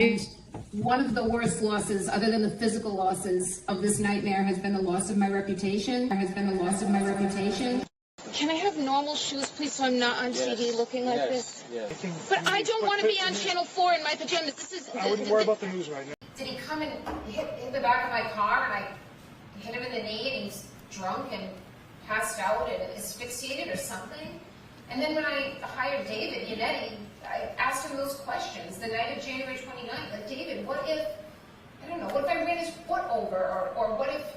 And one of the worst losses, other than the physical losses of this nightmare, has been the loss of my reputation. Can I have normal shoes, please, so I'm not on TV looking like this? Yes. But I don't want to be on Channel 4 in my pajamas. This is. I wouldn't worry about the news right now. Did he come and hit the back of my car, and I hit him in the knee, and he's drunk and passed out and asphyxiated or something? And then when I hired David Yannetti, I asked him those questions the night of January 29th. Like, David, what if, I don't know, what if I ran his foot over? Or what if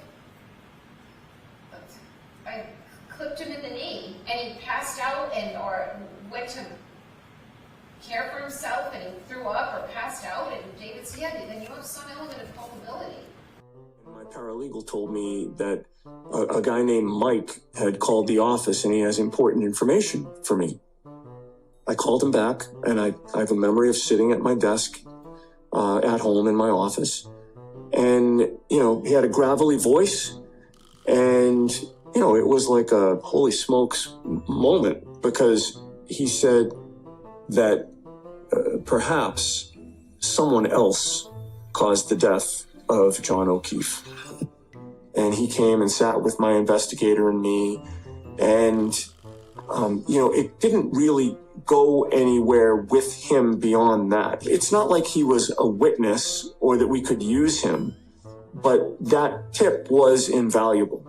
I clipped him in the knee and he passed out or went to care for himself and he threw up or passed out? And David said, yeah, then you have some element of culpability. My paralegal told me that a guy named Mike had called the office and he has important information for me. I called him back, and I have a memory of sitting at my desk at home in my office. And, you know, he had a gravelly voice, and, you know, it was like a holy smokes moment, because he said that perhaps someone else caused the death of John O'Keefe. And he came and sat with my investigator and me, and, you know, it didn't really go anywhere with him beyond that. It's not like he was a witness or that we could use him, but that tip was invaluable.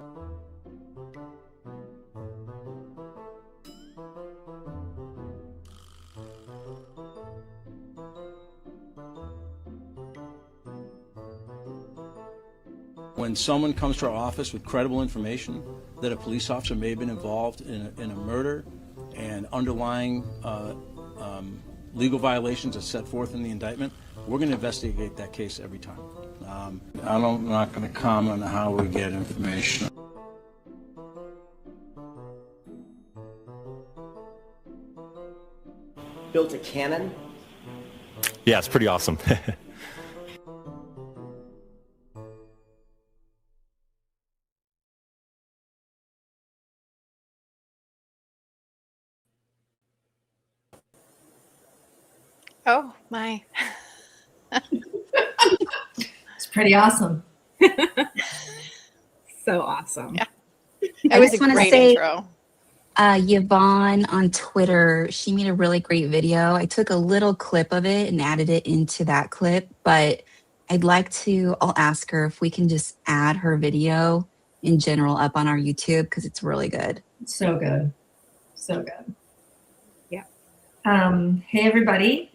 When someone comes to our office with credible information that a police officer may have been involved in a murder and underlying legal violations as set forth in the indictment, we're going to investigate that case every time. I'm not going to comment on how we get information. Built a cannon? Yeah, it's pretty awesome. Oh, my. It's pretty awesome. So awesome. Yeah. I was just a want to great say, intro. Yvonne on Twitter, she made a really great video. I took a little clip of it and added it into that clip, but I'll ask her if we can just add her video in general up on our YouTube, because it's really good. So good. So good. Yeah. Hey, everybody.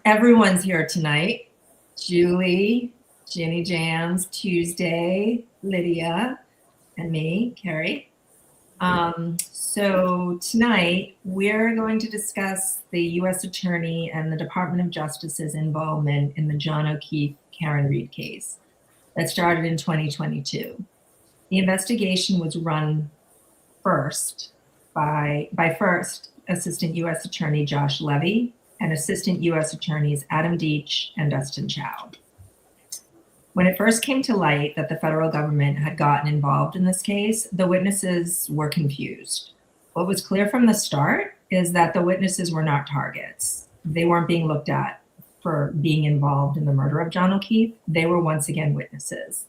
Everyone's here tonight. Julie, Ginny Jams, Tuesday, Lydia, and me, Carrie. So tonight we're going to discuss the U.S. Attorney and the Department of Justice's involvement in the John O'Keefe Karen Read case that started in 2022. The investigation was run first by first Assistant U.S. Attorney Josh Levy and Assistant U.S. Attorneys Adam Deach and Dustin Chow. When it first came to light that the federal government had gotten involved in this case, the witnesses were confused. What was clear from the start is that the witnesses were not targets. They weren't being looked at for being involved in the murder of John O'Keefe. They were once again witnesses.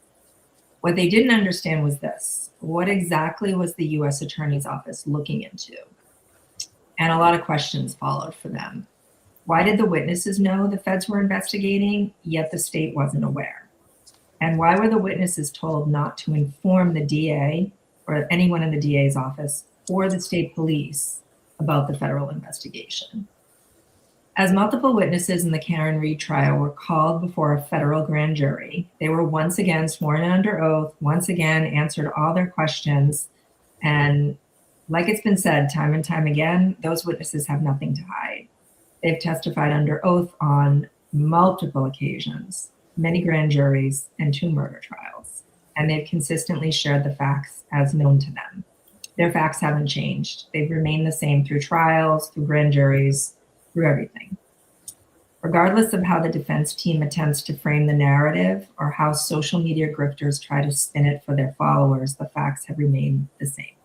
What they didn't understand was this: what exactly was the U.S. Attorney's Office looking into? And a lot of questions followed for them. Why did the witnesses know the feds were investigating, yet the state wasn't aware? And why were the witnesses told not to inform the DA or anyone in the DA's office or the state police about the federal investigation? As multiple witnesses in the Karen Read trial were called before a federal grand jury, they were once again sworn in under oath, once again answered all their questions. And like it's been said time and time again, those witnesses have nothing to hide. They've testified under oath on multiple occasions, many grand juries, and 2 murder trials. And they've consistently shared the facts as known to them. Their facts haven't changed. They've remained the same through trials, through grand juries, through everything. Regardless of how the defense team attempts to frame the narrative or how social media grifters try to spin it for their followers, the facts have remained the same.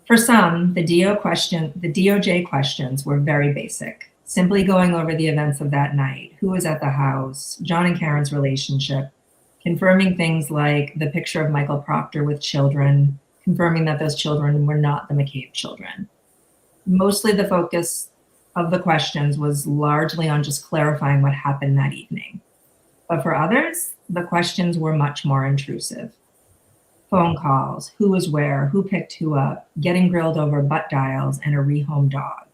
For some, the DOJ questions were very basic. simply going over the events of that night, who was at the house, John and Karen's relationship, confirming things like the picture of Michael Proctor with children, confirming that those children were not the McCabe children. Mostly the focus of the questions was largely on just clarifying what happened that evening. But for others, the questions were much more intrusive. Phone calls, who was where, who picked who up, getting grilled over butt dials, and a rehomed dog.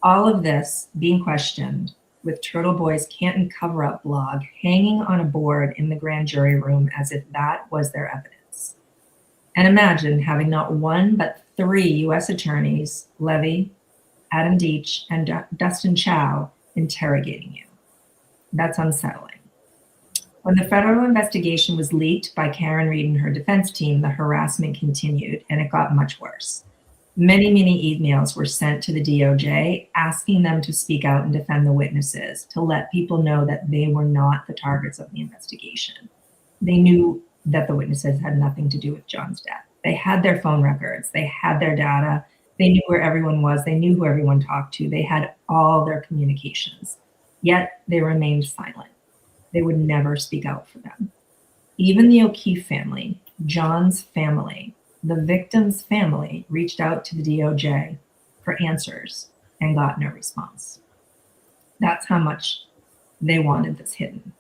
All of this being questioned with Turtle Boy's Canton cover-up blog hanging on a board in the grand jury room as if that was their evidence. And imagine having not one but 3 U.S. attorneys, Levy, Adam Deach, and Dustin Chow, interrogating you. That's unsettling. When the federal investigation was leaked by Karen Reed and her defense team, the harassment continued, and it got much worse. Many, many emails were sent to the DOJ asking them to speak out and defend the witnesses, to let people know that they were not the targets of the investigation. They knew that the witnesses had nothing to do with John's death. They had their phone records, they had their data, they knew where everyone was, they knew who everyone talked to, they had all their communications, yet they remained silent. They would never speak out for them. Even the O'Keefe family, John's family, the victim's family reached out to the DOJ for answers and got no response. That's how much they wanted this hidden.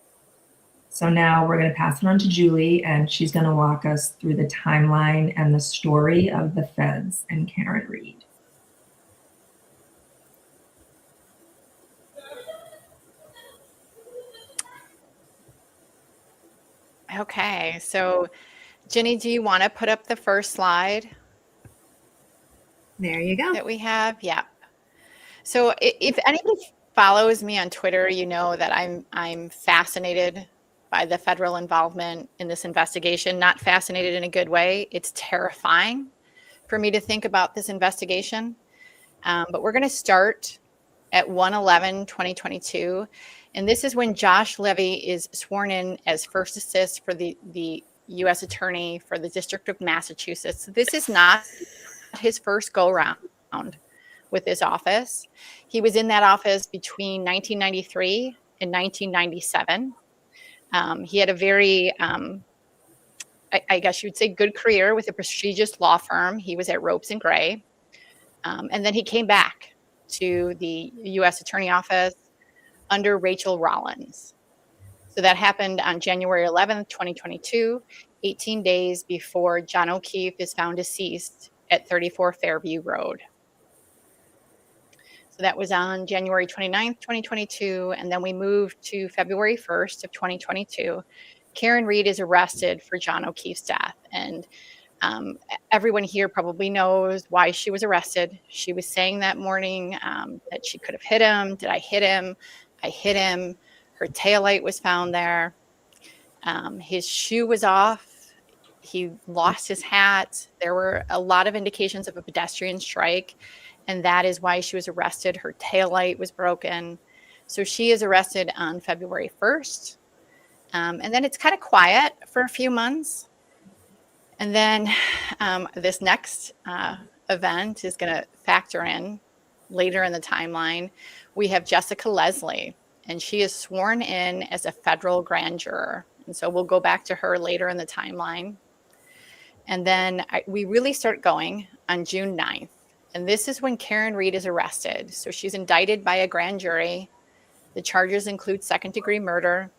So now we're going to pass it on to Julie, and she's going to walk us through the timeline and the story of the feds and Karen Reed. Okay, so Jenny, do you want to put up the first slide There you go. that we have? Yeah. So if anybody follows me on Twitter, you know that I'm fascinated by the federal involvement in this investigation. Not fascinated in a good way. It's terrifying for me to think about this investigation. But we're going to start at 1/11/2022. And this is when Josh Levy is sworn in as first assist for the U.S. Attorney for the District of Massachusetts. This is not his first go-round with this office. He was in that office between 1993 and 1997. He had a very, I guess you would say, good career with a prestigious law firm. He was at Ropes and Gray. And then he came back to the U.S. Attorney Office under Rachel Rollins. So that happened on January 11th, 2022, 18 days before John O'Keefe is found deceased at 34 Fairview Road. So that was on January 29th, 2022. And then we moved to February 1st of 2022. Karen Reed is arrested for John O'Keefe's death. And everyone here probably knows why she was arrested. She was saying that morning that she could have hit him. Did I hit him? I hit him. Her taillight was found there. His shoe was off. He lost his hat. There were a lot of indications of a pedestrian strike, and that is why she was arrested. Her taillight was broken. So she is arrested on February 1st. And then it's kind of quiet for a few months. And then this next event is going to factor in later in the timeline. We have Jessica Leslie, and she is sworn in as a federal grand juror. And so we'll go back to her later in the timeline. And then we really start going on June 9th. And this is when Karen Reed is arrested. So she's indicted by a grand jury. The charges include second-degree murder.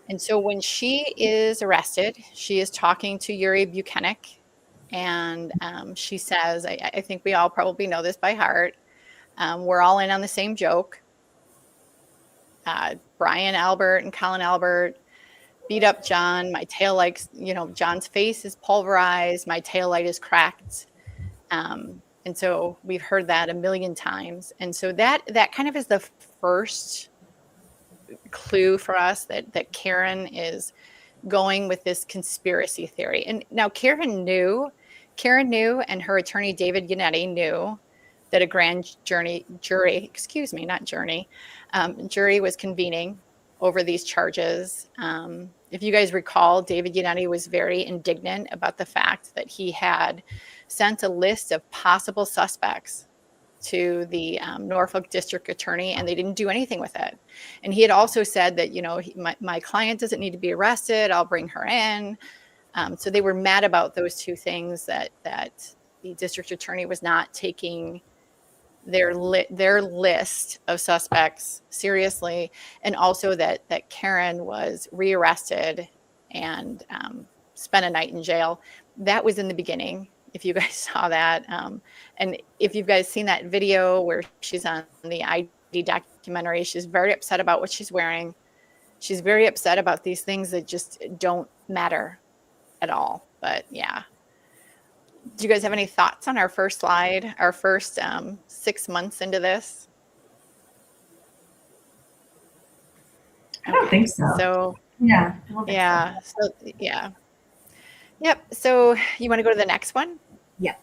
And so when she is arrested, she is talking to Yuri Buchanek. And she says, I think we all probably know this by heart. We're all in on the same joke. Brian Albert and Colin Albert beat up John. My taillight, John's face is pulverized. My taillight is cracked. And so we've heard that a million times. And so that kind of is the first clue for us that Karen is going with this conspiracy theory. And now Karen knew, and her attorney David Yannetti knew that a grand jury was convening over these charges. If you guys recall, David Yannetti was very indignant about the fact that he had sent a list of possible suspects to the Norfolk District Attorney, and they didn't do anything with it. And he had also said that, you know, my client doesn't need to be arrested. I'll bring her in. So they were mad about those two things, that the district attorney was not taking their list of suspects seriously, and also that Karen was rearrested and spent a night in jail. That was in the beginning, if you guys saw that. And if you guys seen that video where she's on the ID documentary, she's very upset about what she's wearing. She's very upset about these things that just don't matter at all. But yeah. Do you guys have any thoughts on our first slide, our first 6 months into this? I don't think so. So Yeah. I don't think yeah, so. so yeah. Yep. So you want to go to the next one? Yeah.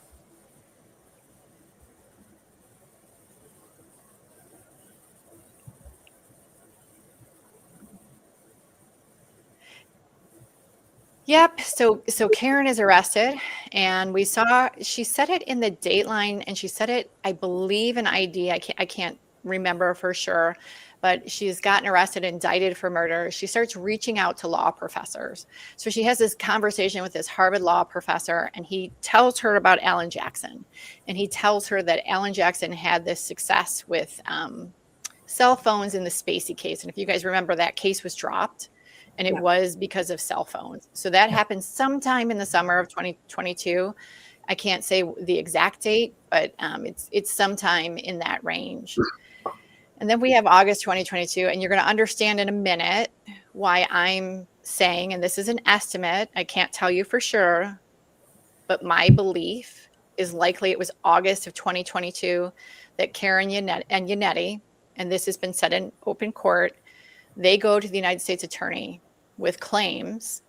Yep. So Karen is arrested, and we saw she said it in the Dateline, and she said it, I believe, in ID. I can't remember for sure, but she's gotten arrested, indicted for murder. She starts reaching out to law professors. So she has this conversation with this Harvard law professor, and he tells her about Alan Jackson, and he tells her that Alan Jackson had this success with cell phones in the Spacey case. And if you guys remember, that case was dropped. And it was because of cell phones. So that happened sometime in the summer of 2022. I can't say the exact date, but it's sometime in that range. And then we have August 2022, and you're going to understand in a minute why I'm saying, and this is an estimate, I can't tell you for sure, but my belief is likely it was August of 2022 that Karen and Yannetti, and this has been said in open court, they go to the United States Attorney with claims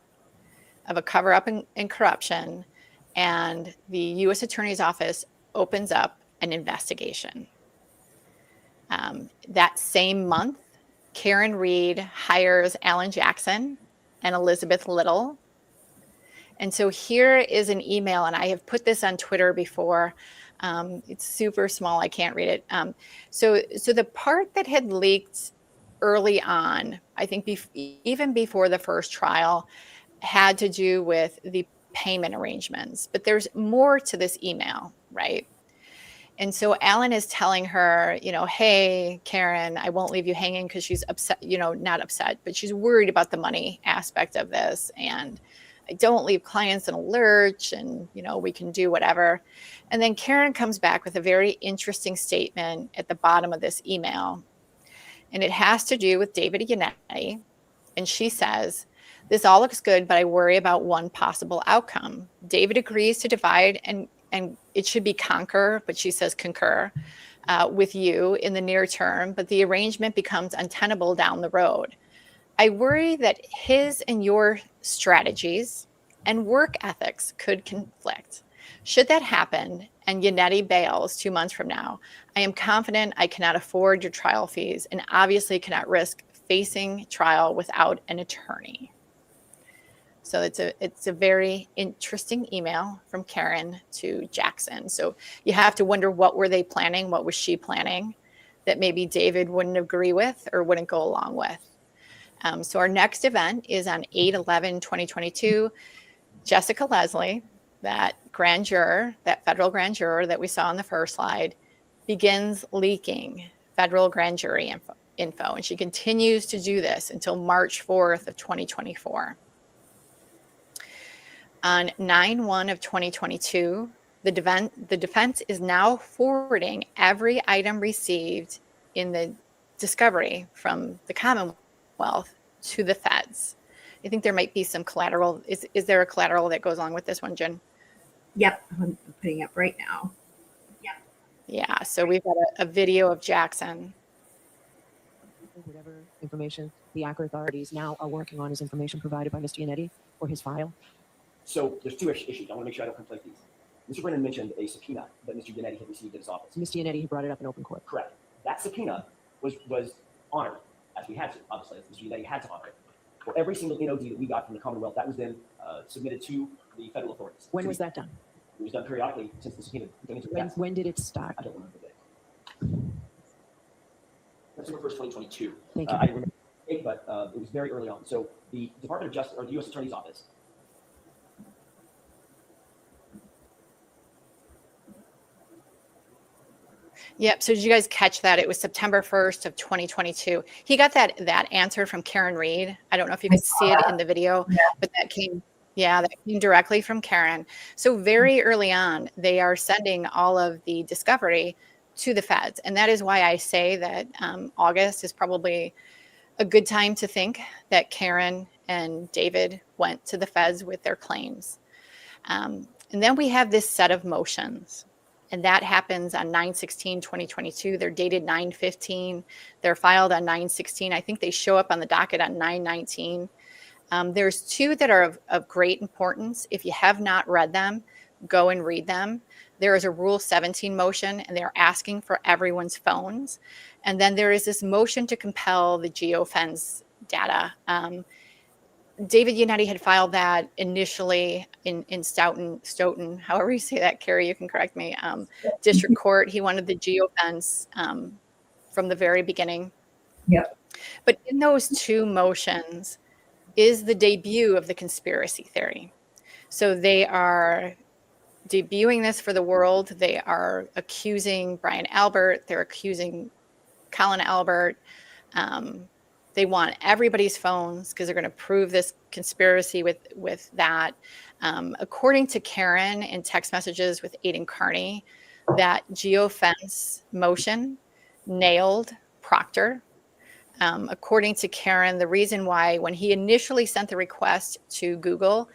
of a cover-up and corruption, and the U.S. Attorney's Office opens up an investigation. That same month, Karen Reed hires Alan Jackson and Elizabeth Little. And so here is an email, and I have put this on Twitter before. It's super small, I can't read it. So the part that had leaked early on, I think even before the first trial, had to do with the payment arrangements. But there's more to this email, right? And so Alan is telling her, you know, hey, Karen, I won't leave you hanging, because she's upset, you know, not upset, but she's worried about the money aspect of this. And I don't leave clients in a lurch, and, you know, we can do whatever. And then Karen comes back with a very interesting statement at the bottom of this email. And it has to do with David Yannetti. And she says, this all looks good, but I worry about one possible outcome. David agrees to divide, and it should be conquer, but she says concur with you in the near term, but the arrangement becomes untenable down the road. I worry that his and your strategies and work ethics could conflict. Should that happen and Yannetti bails 2 months from now, I am confident I cannot afford your trial fees and obviously cannot risk facing trial without an attorney. So it's a very interesting email from Karen to Jackson. So you have to wonder, what were they planning? What was she planning that maybe David wouldn't agree with or wouldn't go along with? So our next event is on 8/11/2022. Jessica Leslie, that grand juror, that federal grand juror that we saw on the first slide, begins leaking federal grand jury info. And she continues to do this until March 4th of 2024. On 9/1/2022, the defense is now forwarding every item received in the discovery from the Commonwealth to the feds. I think there might be some collateral. Is there a collateral that goes along with this one, Jen? Yep, I'm putting up right now. Yep. Yeah, so we've got a video of Jackson. Whatever information the ACRA authorities now are working on is information provided by Mr. Yannetti for his file. So there's two issues. I want to make sure I don't conflate these. Mr. Brennan mentioned a subpoena that Mr. Yannetti had received at his office. Mr. Yannetti, he brought it up in open court. Correct. That subpoena was honored, as we had to, obviously, as Mr. Yannetti had to honor it. For every single NOD that we got from the Commonwealth, that was then submitted to the federal authorities. When was that done? It was done periodically since the subpoena. When did it start? I don't remember that. September 1st, 2022. Thank you. I didn't remember the date, but it was very early on. So the Department of Justice, or the U.S. Attorney's Office, Yep. So did you guys catch that? It was September 1st of 2022. He got that answer from Karen Reed. I don't know if you could see it in the video, but that came directly from Karen. So very early on, they are sending all of the discovery to the feds. And that is why I say that August is probably a good time to think that Karen and David went to the feds with their claims. And then we have this set of motions. And that happens on 9/16/2022. They're dated 9/15. They're filed on 9/16. I think they show up on the docket on 9/19. There's two that are of great importance. If you have not read them, go and read them. There is a Rule 17 motion, and they're asking for everyone's phones. And then there is this motion to compel the geofence data. David Yannetti had filed that initially in Stoughton, however you say that, Carrie, you can correct me, district court. He wanted the geofence from the very beginning. Yep. But in those two motions is the debut of the conspiracy theory. So they are debuting this for the world. They are accusing Brian Albert. They're accusing Colin Albert. They want everybody's phones because they're going to prove this conspiracy with that. According to Karen in text messages with Aidan Carney, that geofence motion nailed Proctor. According to Karen, the reason why when he initially sent the request to Google,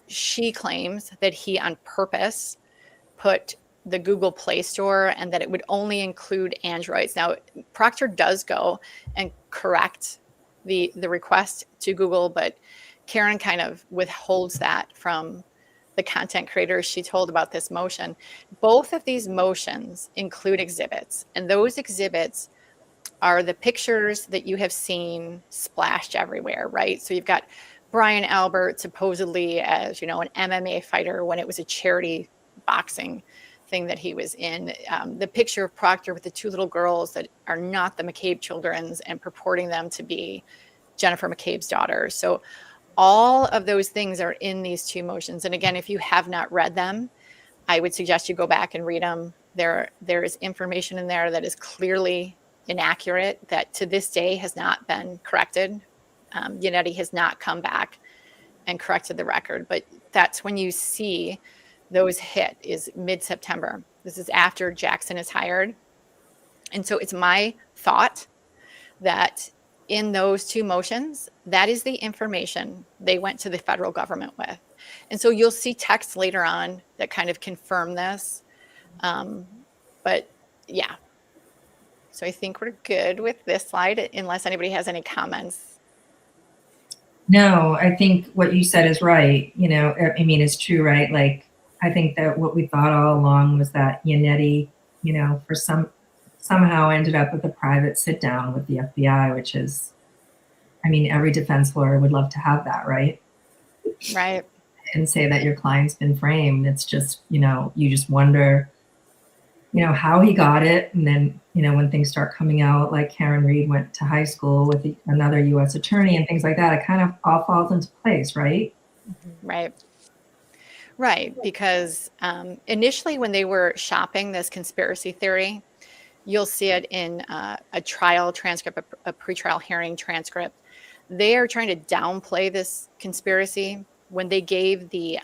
she claims that he on purpose put the Google Play Store and that it would only include Androids. Now, Proctor does go and correct the request to Google, but Karen kind of withholds that from the content creators she told about this motion. Both of these motions include exhibits, and those exhibits are the pictures that you have seen splashed everywhere, right? So you've got Brian Albert supposedly as, an MMA fighter when it was a charity boxing thing that he was in. The picture of Proctor with the two little girls that are not the McCabe children's and purporting them to be Jennifer McCabe's daughters. So all of those things are in these two motions. And again, if you have not read them, I would suggest you go back and read them. There is information in there that is clearly inaccurate, that to this day has not been corrected. Yannetti has not come back and corrected the record, but that's when you see those hit is mid-September. This is after Jackson is hired. And so it's my thought that in those two motions, that is the information they went to the federal government with. And so you'll see texts later on that kind of confirm this. But yeah. So I think we're good with this slide, unless anybody has any comments. No, I think what you said is right. It's true, right? Like, I think that what we thought all along was that Yannetti, somehow ended up with a private sit down with the FBI, which is, every defense lawyer would love to have that, right? Right. And say that your client's been framed. It's just, you just wonder, how he got it. And then, when things start coming out, like Karen Reed went to high school with another U.S. attorney and things like that, it kind of all falls into place, right? Right. Right, because initially when they were shopping this conspiracy theory, you'll see it in a trial transcript, a pretrial hearing transcript. They are trying to downplay this conspiracy when they gave the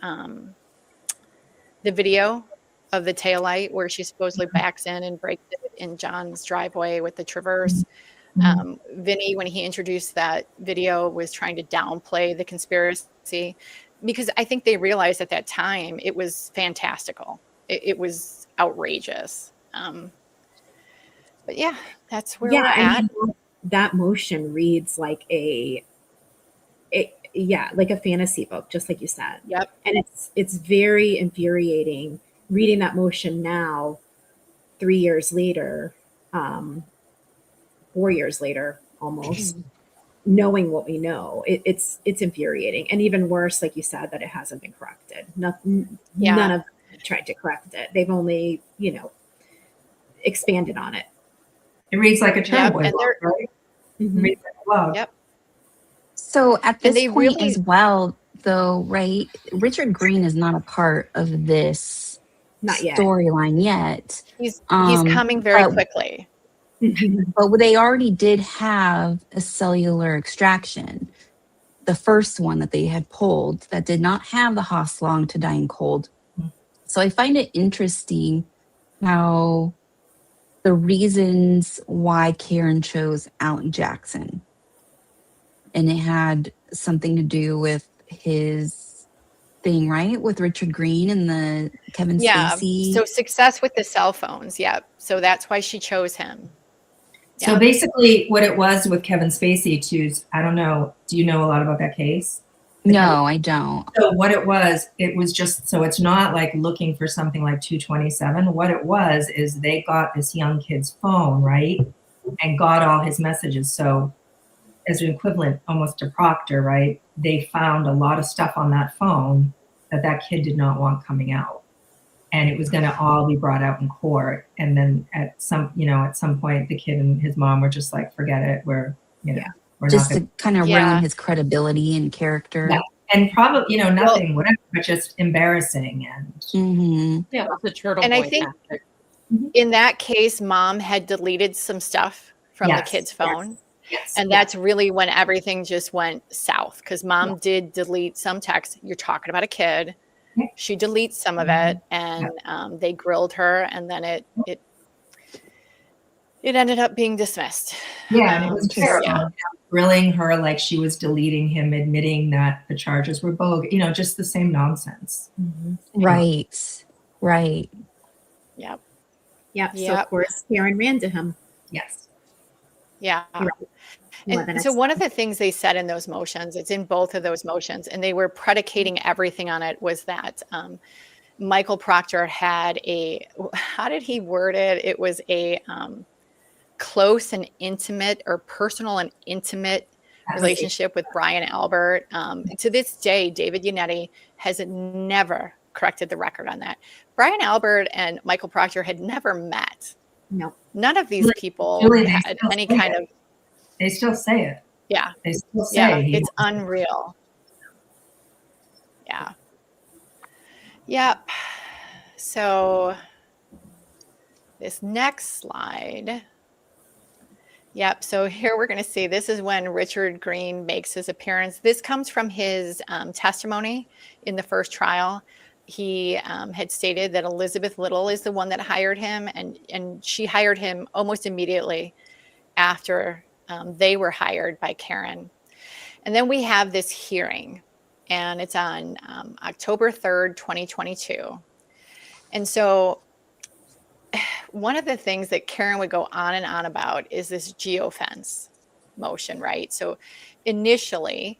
video of the taillight where she supposedly backs in and breaks it in John's driveway with the Traverse. Vinny, when he introduced that video, was trying to downplay the conspiracy, because I think they realized at that time it was fantastical. It was outrageous. But yeah, that's where we're at. That motion reads like like a fantasy book, just like you said. Yep. And it's very infuriating reading that motion now, 3 years later, 4 years later, almost. Knowing what we know, it's infuriating. And even worse, like you said, that it hasn't been corrected. None of them tried to correct it. They've only, expanded on it. It reads like a Yep, Turmoil and blog, they're right? It Mhm. reads like a blog. yep. So at And this they point really as well, though, right? Richard Green is not a part of this Not yet. storyline yet. he's coming very But quickly. but they already did have a cellular extraction. The first one that they had pulled that did not have the Haas long to dying cold. So I find it interesting how the reasons why Karen chose Alan Jackson. And it had something to do with his thing, right? With Richard Green and the Kevin Yeah. Spacey. So success with the cell phones. Yep. So that's why she chose him. So Yeah. basically, what it was with Kevin Spacey, too, I don't know. Do you know a lot about that case? No, I don't. So what it was just, so it's not like looking for something like 227. What it was is they got this young kid's phone, right? And got all his messages. So as an equivalent almost to Proctor, right? They found a lot of stuff on that phone that kid did not want coming out. And it was going to all be brought out in court. And then at some point, the kid and his mom were just like, forget it. We're Just not to kind of Yeah. ruin his credibility and character. Yeah. And probably, nothing, whatever, but just embarrassing. And Mhm. Yeah, it's a turtle And I boy think tactic. in that case, mom had deleted some stuff from the Yes, kid's phone. yes. And that's really when everything just went south because mom did delete some text. You're talking about a kid. Yeah. She deletes some of it and they grilled her and then it ended up being dismissed. Yeah, and it was Interesting. terrible. Grilling her like she was deleting him, admitting that the charges were bogus, just the same nonsense. Right. Right. Yep. Yep. So Yep. of course Karen ran to him. Yes. Yeah. Right. More than And so one of the things they said in those motions, it's in both of those motions, and they were predicating everything on it, was that Michael Proctor had how did he word it? It was a close and intimate or personal and intimate relationship with Brian Albert. To this day, David Yannetti has never corrected the record on that. Brian Albert and Michael Proctor had never met. No. None of these people Julie, they had still any say kind it. of, They still say it. yeah. They still say Yeah, he it's unreal. Yeah. Yep. So this next slide. Yep. So here we're going to see, this is when Richard Green makes his appearance. This comes from his testimony in the first trial. He had stated that Elizabeth Little is the one that hired him, and she hired him almost immediately after they were hired by Karen. And then we have this hearing, and it's on October 3rd, 2022. And so one of the things that Karen would go on and on about is this geofence motion, right? So initially,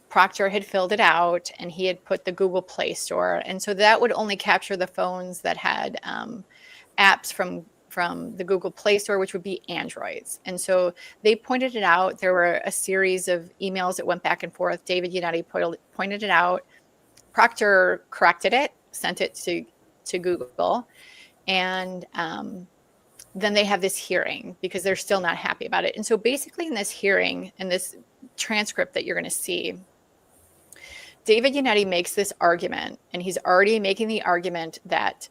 Proctor had filled it out and he had put the Google Play Store. And so that would only capture the phones that had apps from the Google Play Store, which would be Androids. And so they pointed it out. There were a series of emails that went back and forth. David Yannetti pointed it out. Proctor corrected it, sent it to Google. And then they have this hearing because they're still not happy about it. And so basically in this hearing, in this transcript that you're going to see, David Yannetti makes this argument, and he's already making the argument that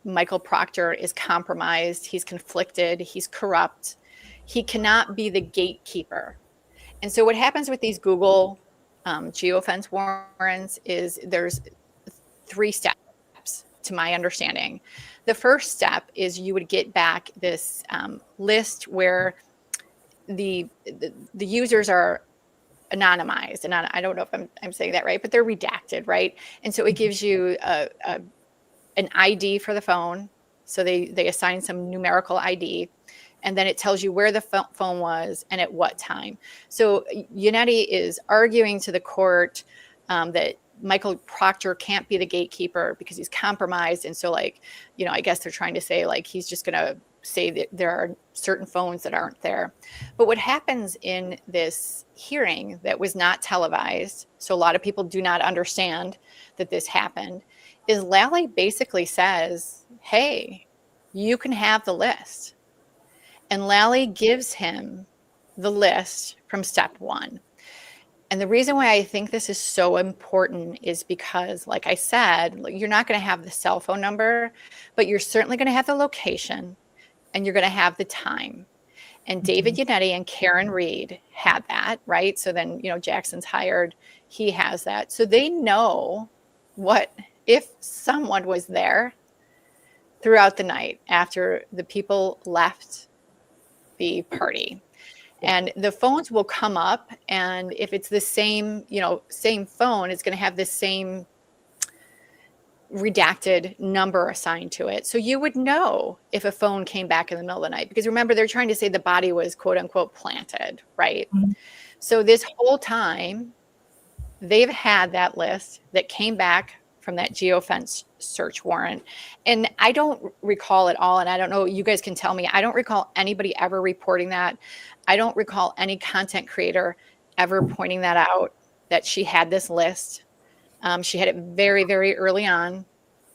Michael Proctor is compromised, he's conflicted, he's corrupt, he cannot be the gatekeeper. And so what happens with these Google geofence warrants is there's 3 steps, to my understanding. The first step is you would get back this list where the users are anonymized, and I don't know if I'm saying that right, but they're redacted, right? And so it gives you an ID for the phone. So they assign some numerical ID, and then it tells you where the phone was and at what time. So Yannetti is arguing to the court that Michael Proctor can't be the gatekeeper because he's compromised. And so I guess they're trying to say he's just going to say that there are certain phones that aren't there. But what happens in this hearing that was not televised, so a lot of people do not understand that this happened, is Lally basically says, hey, you can have the list. And Lally gives him the list from step one. And the reason why I think this is so important is because, like I said, you're not going to have the cell phone number, but you're certainly going to have the location and you're going to have the time. And David Yannetti and Karen Reed had that, right? So then, Jackson's hired, he has that. So they know what, if someone was there throughout the night after the people left the party. And the phones will come up, and if it's the same, same phone, it's going to have the same redacted number assigned to it. So you would know if a phone came back in the middle of the night, because remember, they're trying to say the body was quote unquote planted, right? Mm-hmm. So this whole time, they've had that list that came back from that geofence search warrant. And I don't recall at all, and I don't know, you guys can tell me, I don't recall anybody ever reporting that. I don't recall any content creator ever pointing that out, that she had this list. She had it very, very early on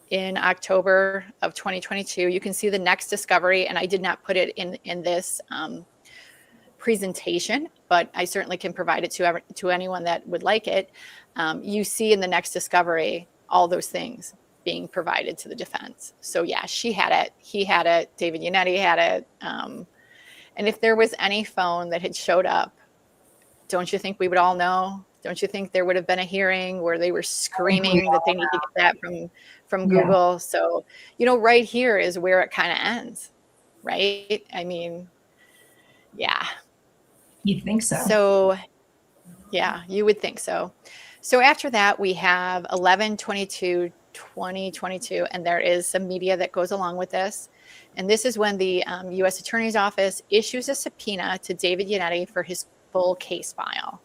in October of 2022. You can see the next discovery, and I did not put it in this presentation, but I certainly can provide it to anyone that would like it. You see in the next discovery all those things being provided to the defense. So yeah, she had it, he had it, David Yannetti had it. And if there was any phone that had showed up, don't you think we would all know? Don't you think there would have been a hearing where they were screaming that they need to get that from Google? So, right here is where it kind of ends, right? I mean, yeah. You think so? So, yeah, you would think so. So after that, we have 11/22/2022, and there is some media that goes along with this. And this is when the U.S. Attorney's Office issues a subpoena to David Yannetti for his full case file.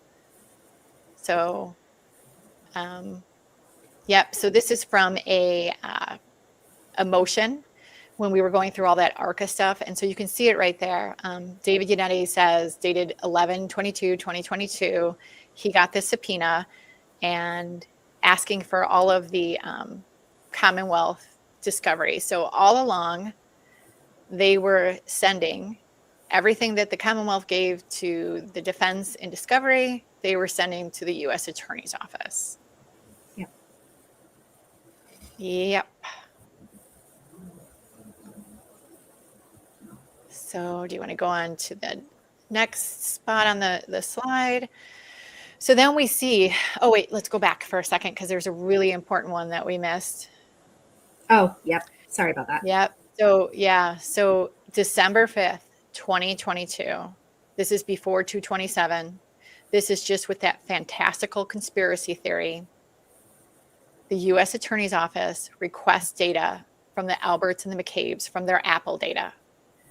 So, so this is from a motion when we were going through all that ARCA stuff. And so you can see it right there. David Yannetti says, dated 11/22/2022, he got this subpoena and asking for all of the Commonwealth discovery. So all along, they were sending everything that the Commonwealth gave to the defense in discovery, they were sending to the U.S. Attorney's Office. Yep. So do you want to go on to the next spot on the slide? So then we see, oh wait, let's go back for a second because there's a really important one that we missed. Oh, yep. Sorry about that. Yep. So December 5th, 2022. This is before 227. This is just with that fantastical conspiracy theory. The U.S. Attorney's Office requests data from the Alberts and the McCabe's from their Apple data.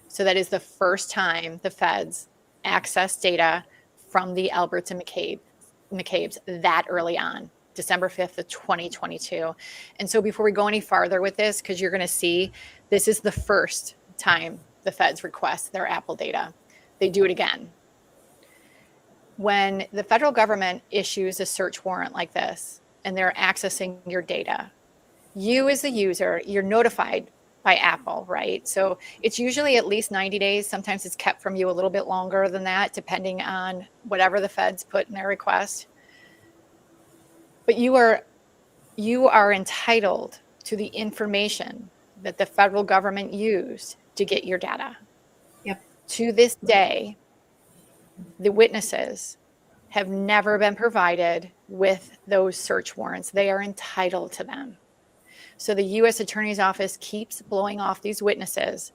So that is the first time the feds access data from the Alberts and McCabe's that early on, December 5th of 2022. And so before we go any farther with this, because you're going to see, this is the first time the feds request their Apple data. They do it again. When the federal government issues a search warrant like this, and they're accessing your data, you as the user, you're notified by Apple, right? So it's usually at least 90 days. Sometimes it's kept from you a little bit longer than that, depending on whatever the feds put in their request. But you are entitled to the information that the federal government used to get your data. Yep. To this day, the witnesses have never been provided with those search warrants. They are entitled to them. So the U.S. Attorney's Office keeps blowing off these witnesses.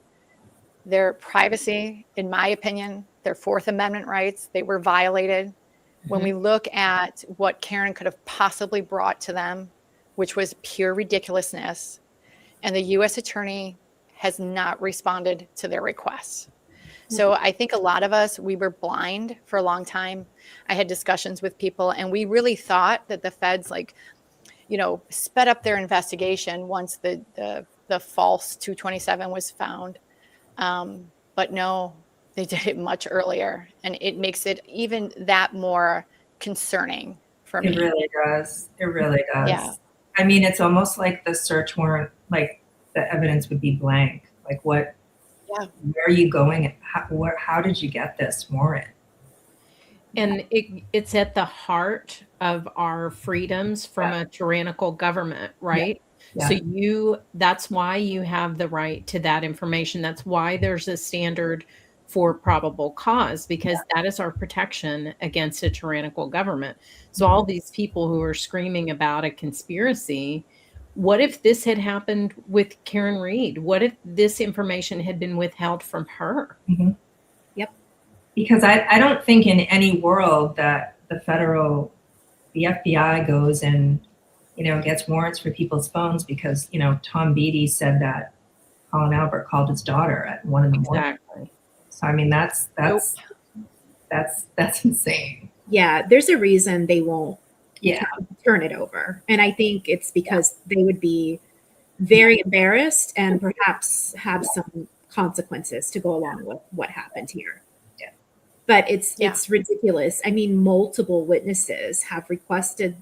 Their privacy, in my opinion, their Fourth Amendment rights, they were violated. Mm-hmm. When we look at what Karen could have possibly brought to them, which was pure ridiculousness, and the U.S. Attorney has not responded to their requests. So I think a lot of us, we were blind for a long time. I had discussions with people, and we really thought that the feds, sped up their investigation once the false 227 was found. But no, they did it much earlier, and it makes it even that more concerning for me. It really does. It really does. Yeah. I mean, it's almost like the search warrant, like the evidence would be blank. Like what, Yeah. where are you going? How did you get this warrant? And it's at the heart of our freedoms from a tyrannical government, right? Yeah. So that's why you have the right to that information. That's why there's a standard for probable cause, because that is our protection against a tyrannical government. So all these people who are screaming about a conspiracy, what if this had happened with Karen Reed? What if this information had been withheld from her? Mhm. Yep. Because I don't think in any world that the FBI goes and, gets warrants for people's phones because, Tom Beatty said that Colin Albert called his daughter at 1 a.m. Exactly. So I mean, that's insane. Yeah, there's a reason they won't Yeah. turn it over. And I think it's because they would be very embarrassed and perhaps have some consequences to go along with what happened here. Yeah. But it's ridiculous. I mean, multiple witnesses have requested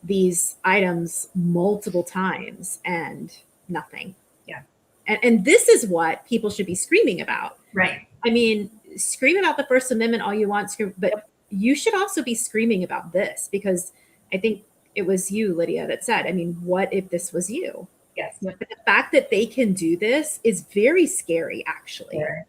these items multiple times and nothing. Yeah. And this is what people should be screaming about. Right. I mean, scream about the First Amendment all you want, but you should also be screaming about this, because I think it was you, Lydia, that said, I mean, what if this was you? Yes. But the fact that they can do this is very scary, actually. Yeah.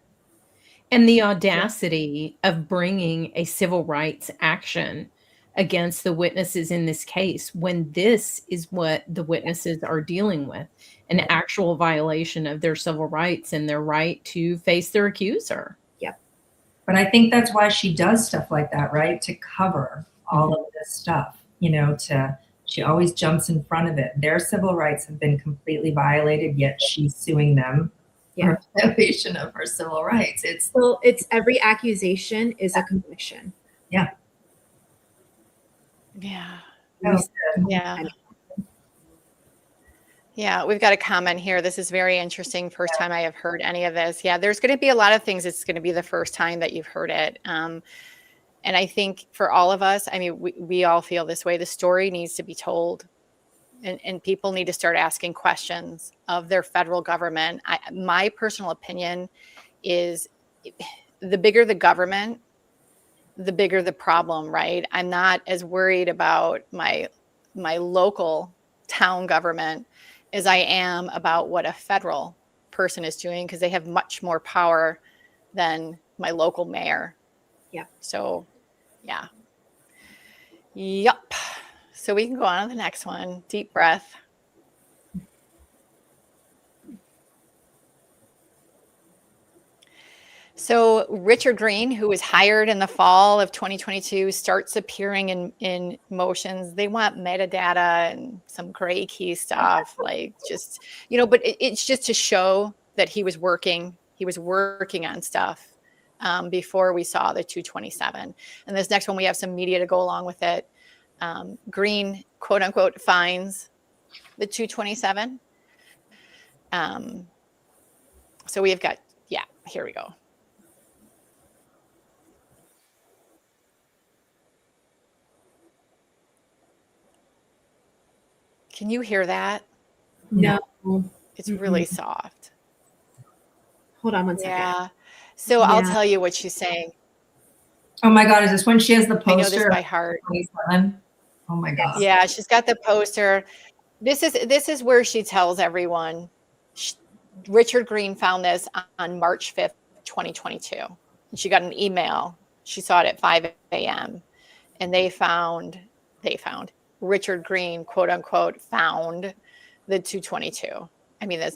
And the audacity of bringing a civil rights action against the witnesses in this case, when this is what the witnesses are dealing with, an actual violation of their civil rights and their right to face their accuser. Yep. But I think that's why she does stuff like that, right? To cover all of this stuff, she always jumps in front of it. Their civil rights have been completely violated, yet she's suing them for violation of her civil rights. It's every accusation is a conviction. Yeah. Yeah. Oh, Yeah. Yeah, we've got a comment here. This is very interesting. First time I have heard any of this. Yeah, there's going to be a lot of things. It's going to be the first time that you've heard it. And I think for all of us, I mean, we all feel this way. The story needs to be told, and people need to start asking questions of their federal government. My personal opinion is the bigger the government, the bigger the problem, right? I'm not as worried about my local town government as I am about what a federal person is doing, because they have much more power than my local mayor. Yeah. So, yeah. Yup. So we can go on to the next one. Deep breath. So Richard Green, who was hired in the fall of 2022, starts appearing in motions. They want metadata and some gray key stuff, like just, but it's just to show that he was working on stuff before we saw the 227. And this next one, we have some media to go along with it. Green, quote unquote, finds the 227. So we have got, here we go. Can you hear that? No. It's really soft. Hold on one second. Yeah. So I'll tell you what she's saying. Oh my God, is this when she has the poster? I know this by heart. 27? Oh my God. Yeah, she's got the poster. This is where she tells everyone. Richard Green found this on March 5th, 2022. And she got an email. She saw it at 5 a.m. And they found Richard Green, quote unquote, found the 222. I mean, the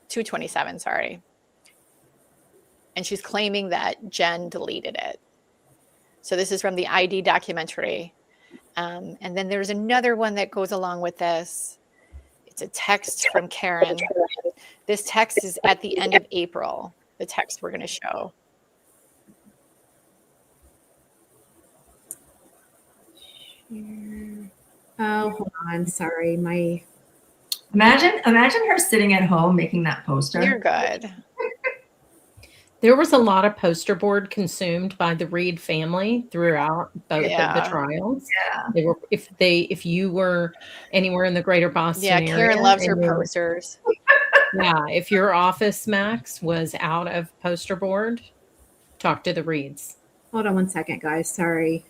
227, sorry. And she's claiming that Jen deleted it. So this is from the ID documentary. And then there's another one that goes along with this. It's a text from Karen. This text is at the end of April, the text we're going to show. Oh, hold on. Sorry. Imagine her sitting at home making that poster. You're good. There was a lot of poster board consumed by the Reed family throughout both of the trials. Yeah. They were, if you were anywhere in the greater Boston area. Karen loves her posters. Yeah, if your office, Max, was out of poster board, talk to the Reeds. Hold on one second, guys. Sorry.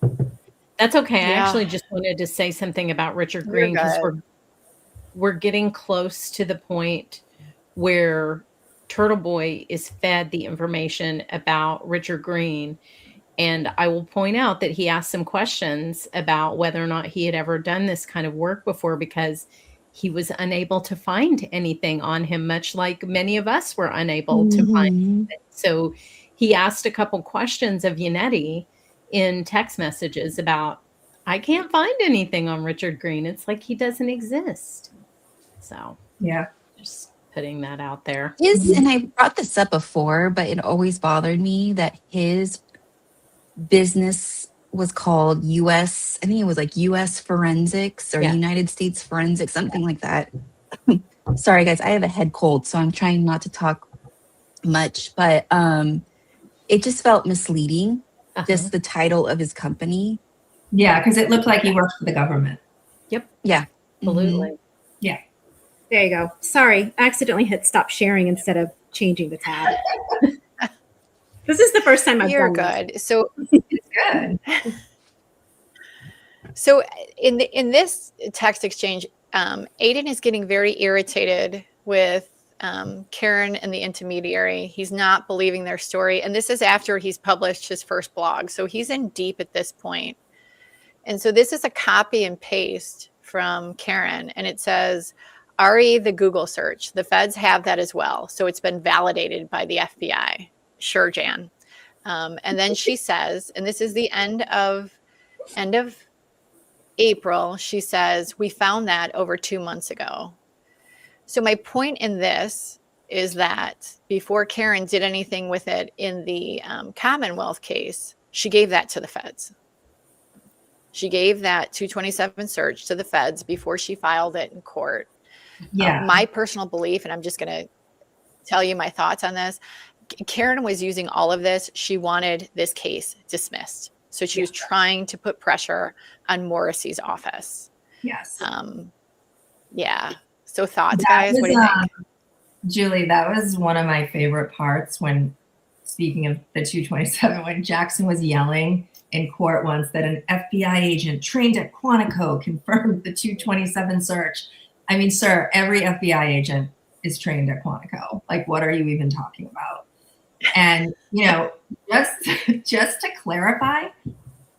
That's okay. I Yeah. actually just wanted to say something about Richard You're Green because good. we're getting close to the point where Turtle Boy is fed the information about Richard Green. And I will point out that he asked some questions about whether or not he had ever done this kind of work before because he was unable to find anything on him, much like many of us were unable to find Mhm. it. So he asked a couple questions of Yannetti in text messages about, I can't find anything on Richard Green. It's like he doesn't exist. So Yeah. just putting that out there. And I brought this up before, but it always bothered me that his business was called US, I think it was like US Forensics or Yeah. United States Forensics, something like that. Sorry guys, I have a head cold, so I'm trying not to talk much, but it just felt misleading, just the title of his company. Yeah, because it looked like he worked for the government. Yep. Yeah. Absolutely. Mhm. Yeah. There you go. Sorry, I accidentally hit stop sharing instead of changing the tab. This is the first time I've You're done good. So It's good. So in this text exchange, Aiden is getting very irritated with Karen and the intermediary. He's not believing their story, and this is after he's published his first blog. So he's in deep at this point. And so this is a copy and paste from Karen, and it says, "Ari, the Google search. The feds have that as well. So it's been validated by the FBI. Sure, Jan." And then she says, and this is the end of April, she says, "We found that over 2 months ago." So my point in this is that before Karen did anything with it in the Commonwealth case, she gave that to the feds. She gave that 227 search to the feds before she filed it in court. Yeah. My personal belief, and I'm just going to tell you my thoughts on this, Karen was using all of this. She wanted this case dismissed. So she was trying to put pressure on Morrissey's office. Yes. Yeah. So thoughts, That guys? was, What do you think? Julie, that was one of my favorite parts when, speaking of the 227, when Jackson was yelling in court once that an FBI agent trained at Quantico confirmed the 227 search. I mean, sir, every FBI agent is trained at Quantico. Like, what are you even talking about? And, you know, just to clarify,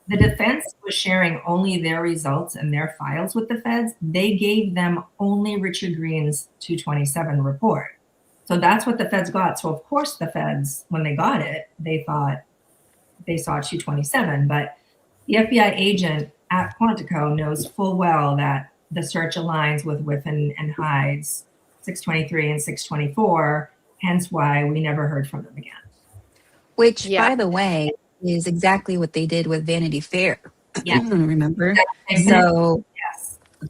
the defense was sharing only their results and their files with the feds. They gave them only Richard Green's 227 report. So that's what the feds got. So of course the feds, when they got it, they thought they saw 227, but the FBI agent at Quantico knows full well that the search aligns with Whiffen and Hyde's 623 and 624, hence why we never heard from them again. Which, by the way, is exactly what they did with Vanity Fair. Yeah. Remember? So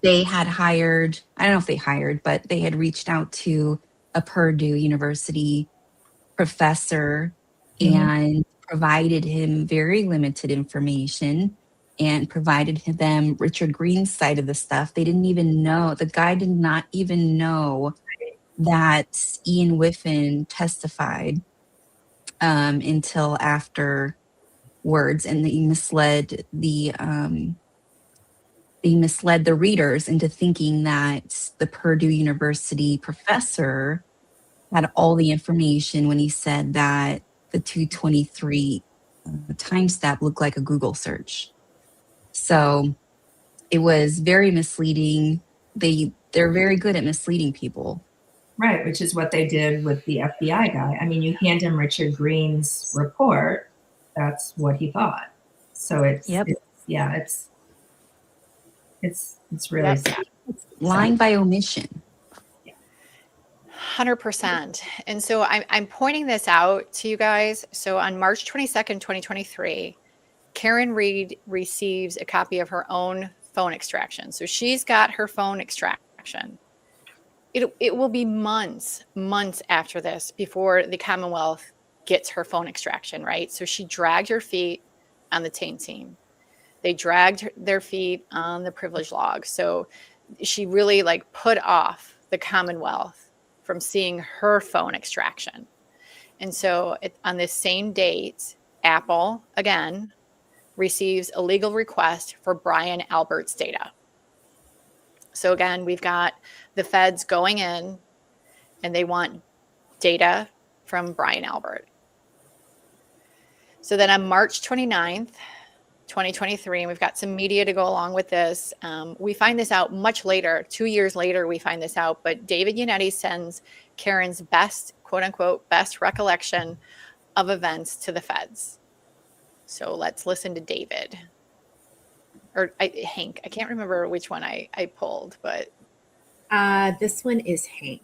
they had hired, I don't know if they hired, but they had reached out to a Purdue University professor and provided him very limited information and provided them Richard Green's side of the stuff. They didn't even know, the guy did not even know that Ian Whiffen testified until afterwards, and they misled the readers into thinking that the Purdue University professor had all the information when he said that the 223 time stamp looked like a Google search. So it was very misleading. They're very good at misleading people. Right, which is what they did with the FBI guy. I mean, you hand him Richard Green's report, that's what he thought. So it's really sad. Lying by omission. 100%. And so I'm pointing this out to you guys. So on March 22nd, 2023, Karen Reed receives a copy of her own phone extraction. So she's got her phone extraction. It will be months after this before the Commonwealth gets her phone extraction, right? So she dragged her feet on the TAIN team. They dragged their feet on the privilege log. So she really like put off the Commonwealth from seeing her phone extraction. And so on this same date, Apple, again, receives a legal request for Brian Albert's data. So again, we've got the feds going in and they want data from Brian Albert. So then on March 29th, 2023, and we've got some media to go along with this. We find this out much later, 2 years later, we find this out, but David Yannetti sends Karen's best, quote unquote, best recollection of events to the feds. So let's listen to David. Or Hank, I can't remember which one I pulled, but. This one is Hank.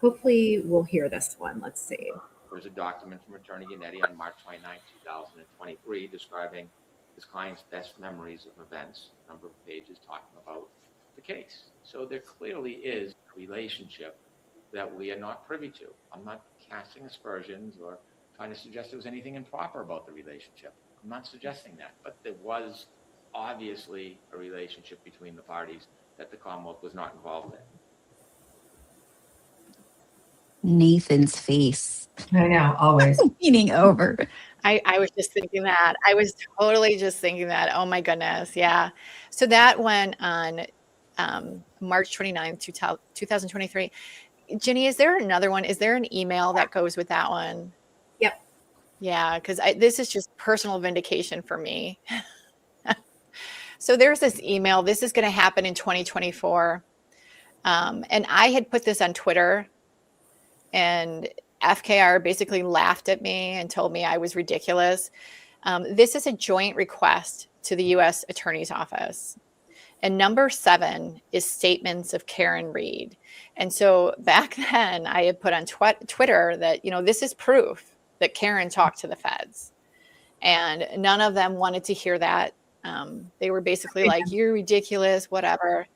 Hopefully we'll hear this one. Let's see. There's a document from Attorney Yannetti on March 29, 2023, describing his client's best memories of events, a number of pages talking about the case. So there clearly is a relationship that we are not privy to. I'm not casting aspersions or trying to suggest there was anything improper about the relationship. I'm not suggesting that, but there was obviously a relationship between the parties that the Commonwealth was not involved in. Nathan's face. I know, always. Meaning over. I was just thinking that. I was totally just thinking that. Oh my goodness. Yeah. So that went on March 29th, 2023. Ginny, is there another one? Is there an email that goes with that one? Yep. Yeah, because this is just personal vindication for me. So there's this email. This is going to happen in 2024. And I had put this on Twitter, and FKR basically laughed at me and told me I was ridiculous. This is a joint request to the U.S. Attorney's Office. And number 7 is statements of Karen Read. And so back then I had put on Twitter that, this is proof that Karen talked to the feds. And none of them wanted to hear that. They were basically like, you're ridiculous, whatever.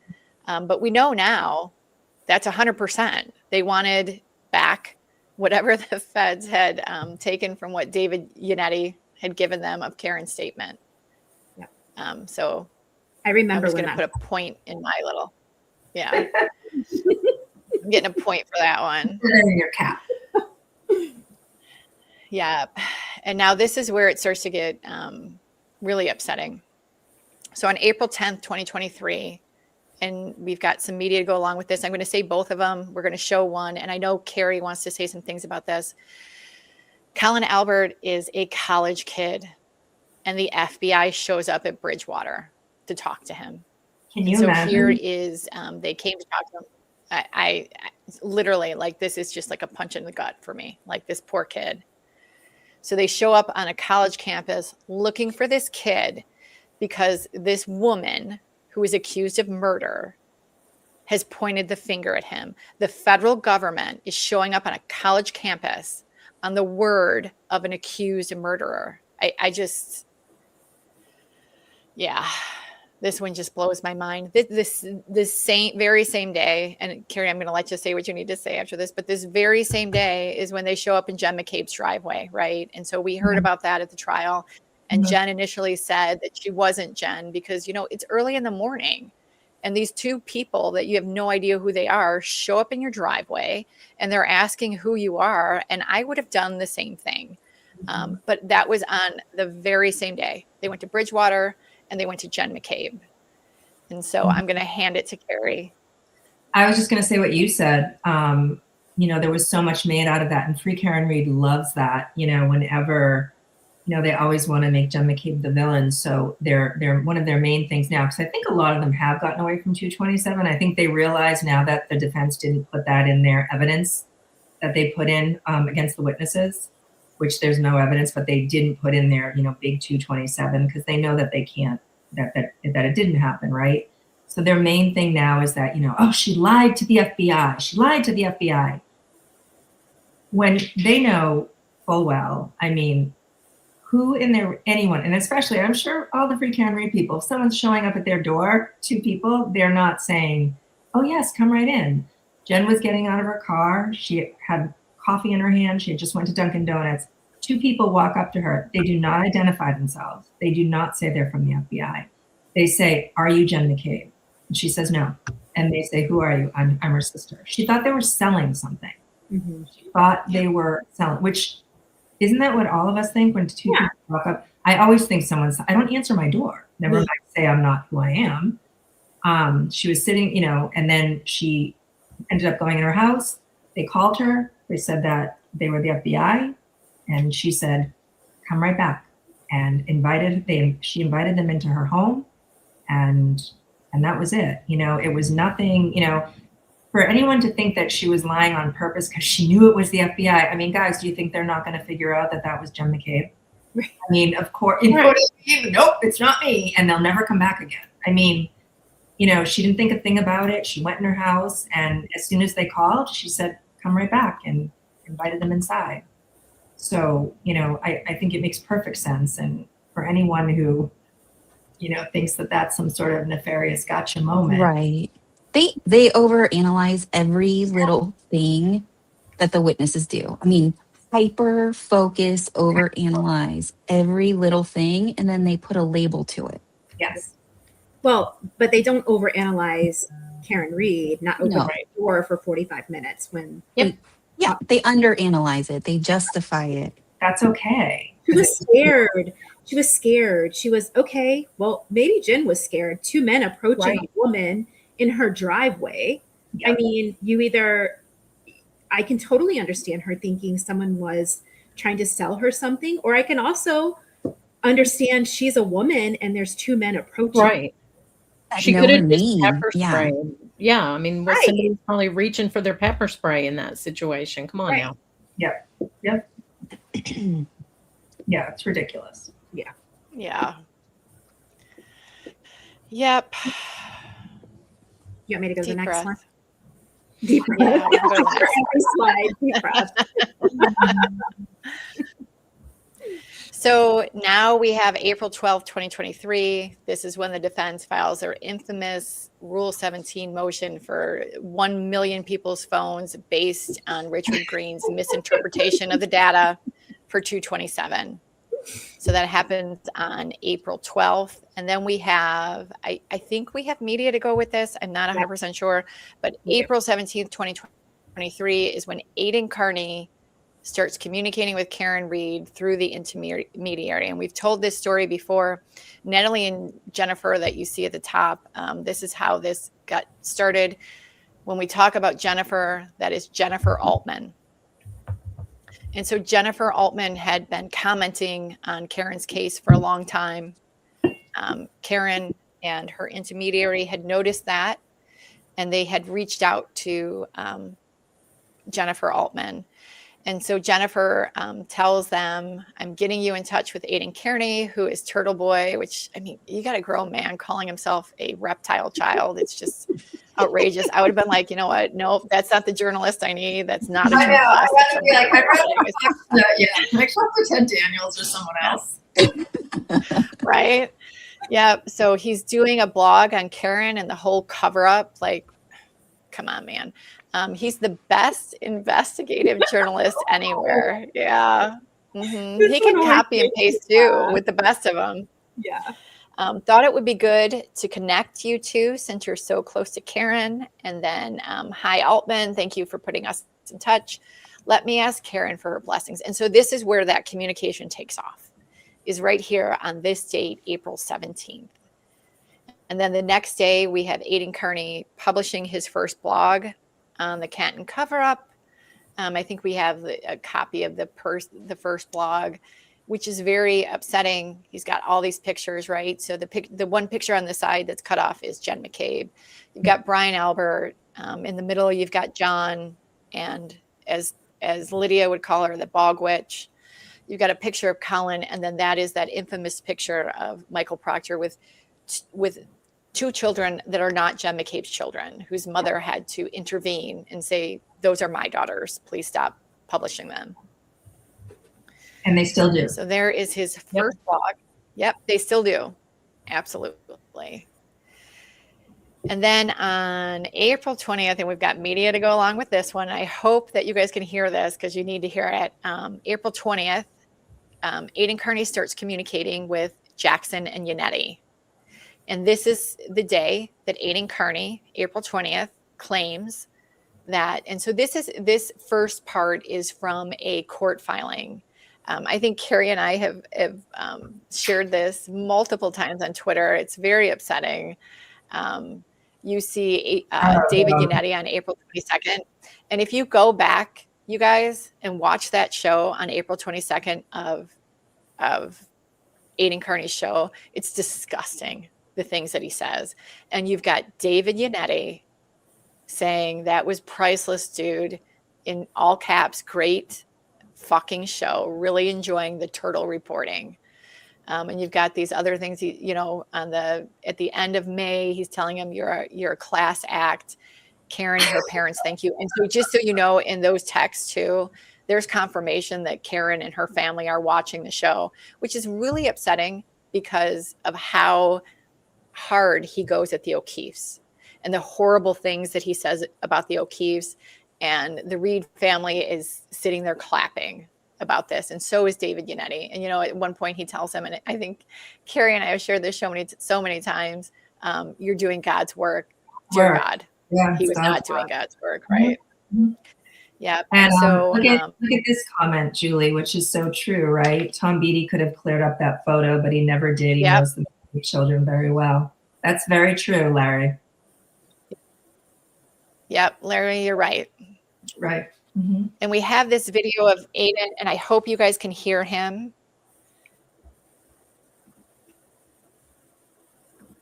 But we know now that's 100%. They wanted back whatever the feds had taken from what David Yannetti had given them of Karen's statement. Yeah. So I remember I'm just going to put a point in my little, yeah. I'm getting a point for that one. Put it in your cap. Yeah. And now this is where it starts to get really upsetting. So on April 10th, 2023, and we've got some media to go along with this. I'm going to say both of them. We're going to show one. And I know Carrie wants to say some things about this. Colin Albert is a college kid, and the FBI shows up at Bridgewater to talk to him. Can you imagine? So here is, they came to talk to him. I literally, like, this is just like a punch in the gut for me, like this poor kid. So they show up on a college campus looking for this kid because this woman who is accused of murder has pointed the finger at him. The federal government is showing up on a college campus on the word of an accused murderer. I just, yeah, this one just blows my mind. This very same day, and Carrie, I'm going to let you say what you need to say after this, but this very same day is when they show up in Jen McCabe's driveway, right? And so we heard about that at the trial. And Jen initially said that she wasn't Jen because, it's early in the morning. And these two people that you have no idea who they are show up in your driveway and they're asking who you are. And I would have done the same thing. But that was on the very same day. They went to Bridgewater and they went to Jen McCabe. And so I'm going to hand it to Carrie. I was just going to say what you said. There was so much made out of that. And Free Karen Read loves that, whenever they always want to make Jen McCabe the villain. So they're one of their main things now, because I think a lot of them have gotten away from 227. I think they realize now that the defense didn't put that in their evidence that they put in against the witnesses, which there's no evidence, but they didn't put in their, big 227 because they know that they can't, that it didn't happen, right? So their main thing now is that, she lied to the FBI. She lied to the FBI. When they know full well, who in there, anyone, and especially, I'm sure all the Free Karen Read people, if someone's showing up at their door, 2 people, they're not saying, oh yes, come right in. Jen was getting out of her car. She had coffee in her hand. She had just went to Dunkin' Donuts. 2 people walk up to her. They do not identify themselves. They do not say they're from the FBI. they say, "Are you Jen McCabe?" And she says, "No." And they say, "Who are you?" I'm her sister. She thought they were selling something. Mhm. She thought they were selling, which isn't that what all of us think when two people walk up? I always think I don't answer my door. Never mind say I'm not who I am. She was sitting, and then she ended up going in her house. They called her. They said that they were the FBI. And she said, "Come right back." And she invited them into her home. And that was it. It was nothing, for anyone to think that she was lying on purpose because she knew it was the FBI. I mean, guys, do you think they're not going to figure out that was Jen McCabe? I mean, of course, nope, it's not me. And they'll never come back again. I mean, she didn't think a thing about it. She went in her house, and as soon as they called, she said, "Come right back," and invited them inside. So, I think it makes perfect sense. And for anyone who, thinks that that's some sort of nefarious gotcha moment. Right. They overanalyze every little thing that the witnesses do. I mean, hyper focus, overanalyze every little thing, and then they put a label to it. Yes. Well, but they don't overanalyze Karen Reed not opening No. the door for 45 minutes when Yeah, they underanalyze it. They justify it. That's okay. she was scared. She was scared. She was okay. Well, maybe Jen was scared. Two men approaching a woman in her driveway. Yeah. I mean, I can totally understand her thinking someone was trying to sell her something, or I can also understand she's a woman and there's two men approaching. Right. She know could have her just name. pepper Yeah. sprayed. Yeah, I mean, Right. somebody's probably reaching for their pepper spray in that situation. Come on Right. now. Yep. Yeah, it's ridiculous. Yeah. Yep. You want me to go to the Deep next breath. one? Deep breath. Yeah, we can go to the For every slide, deep breath. So now we have April 12th, 2023. This is when the defense files their infamous Rule 17 motion for 1 million people's phones based on Richard Green's misinterpretation of the data for 227. So that happened on April 12th. And then we have, I think we have media to go with this. I'm not 100% sure, but April 17th, 2023 is when Aidan Carney starts communicating with Karen Reed through the intermediary. And we've told this story before. Natalie and Jennifer that you see at the top, this is how this got started. When we talk about Jennifer, that is Jennifer Altman. And so Jennifer Altman had been commenting on Karen's case for a long time. Karen and her intermediary had noticed that, and they had reached out to Jennifer Altman. And so Jennifer tells them, "I'm getting you in touch with Aidan Kearney, who is Turtle Boy," which, I mean, you got a grown man calling himself a reptile child. It's just outrageous. I would have been like, you know what? Nope, that's not the journalist I need. That's not a journalist. I know. I want to be like, I'd rather can I talk to Ted Daniels or someone else? Right? Yeah. So he's doing a blog on Karen and the whole cover up. Like, come on, man. He's the best investigative journalist anywhere. Yeah. Mm-hmm. He can copy and paste too with the best of them. Yeah. Thought it would be good to connect you two since you're so close to Karen. And then, hi, Altman. Thank you for putting us in touch. Let me ask Karen for her blessings. And so this is where that communication takes off, is right here on this date, April 17th. And then the next day, we have Aidan Kearney publishing his first blog on the Canton cover-up. I think we have a copy of the first blog, which is very upsetting. He's got all these pictures, right? So the one picture on the side that's cut off is Jen McCabe. You've got Brian Albert. In the middle, you've got John, and as Lydia would call her, the Bog Witch. You've got a picture of Colin, and then that is that infamous picture of Michael Proctor with two children that are not Jen McCabe's children, whose mother had to intervene and say, "Those are my daughters. Please stop publishing them." And they still do. So there is his first blog. Yep, they still do. Absolutely. And then on April 20th, and we've got media to go along with this one. I hope that you guys can hear this because you need to hear it. April 20th, Aidan Kearney starts communicating with Jackson and Yannetti. And this is the day that Aidan Kearney, April 20th, claims that. And so this first part is from a court filing. I think Carrie and I have shared this multiple times on Twitter. It's very upsetting. You see David Yannetti on April 22nd. And if you go back, you guys, and watch that show on April 22nd of Aidan Kearney's show, it's disgusting, the things that he says. And you've got David Yannetti saying that was priceless, dude, in all caps, great fucking show, really enjoying the turtle reporting. And you've got these other things, at the end of May, he's telling him you're a class act. Karen, her parents, thank you. And so just so you know, in those texts too, there's confirmation that Karen and her family are watching the show, which is really upsetting because of how hard he goes at the O'Keefes and the horrible things that he says about the O'Keefes. And the Reed family is sitting there clapping about this. And so is David Yannetti. And, at one point he tells him, and I think Carrie and I have shared this show so many times, you're doing God's work. Dear God. Yeah, he was not doing God's work, right? Mm-hmm. Yeah. And so look at this comment, Julie, which is so true, right? Tom Beattie could have cleared up that photo, but he never did. He knows the children very well. That's very true, Larry. Yep, Larry, you're right. Right. Mm-hmm. And we have this video of Aidan, and I hope you guys can hear him.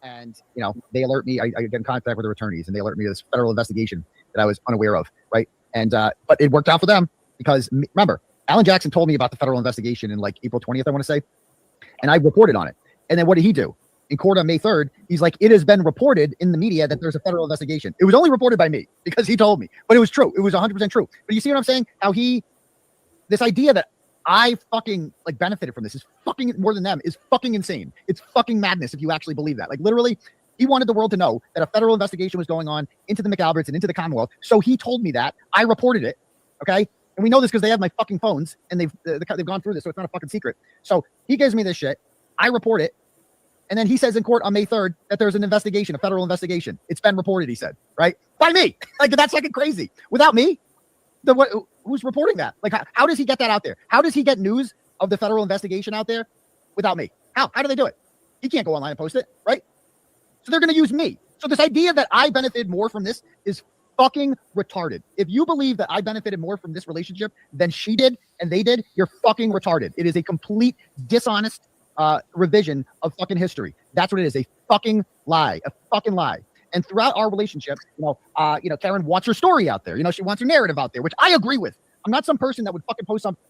And, they alert me. I get in contact with their attorneys, and they alert me of this federal investigation that I was unaware of, right? And but it worked out for them because, remember, Alan Jackson told me about the federal investigation in like April 20th, I want to say, and I reported on it. And then what did he do? In court on May 3rd, he's like, it has been reported in the media that there's a federal investigation. It was only reported by me because he told me, but it was true. It was 100% true. But you see what I'm saying? How this idea that I fucking benefited from this is fucking more than them is fucking insane. It's fucking madness if you actually believe that. Like literally, he wanted the world to know that a federal investigation was going on into the McAlberts and into the Commonwealth. So he told me that. I reported it. Okay. And we know this because they have my fucking phones and they've gone through this. So it's not a fucking secret. So he gives me this shit. I report it. And then he says in court on May 3rd that there's an investigation, a federal investigation. It's been reported, he said, right? By me. That's fucking crazy. Without me, who's reporting that? How does he get that out there? How does he get news of the federal investigation out there without me? How do they do it? He can't go online and post it, right? So they're going to use me. So this idea that I benefited more from this is fucking retarded. If you believe that I benefited more from this relationship than she did and they did, you're fucking retarded. It is a complete dishonest revision of fucking history. That's what it is. A fucking lie. A fucking lie. And throughout our relationship, Karen wants her story out there. She wants her narrative out there, which I agree with. I'm not some person that would fucking post something.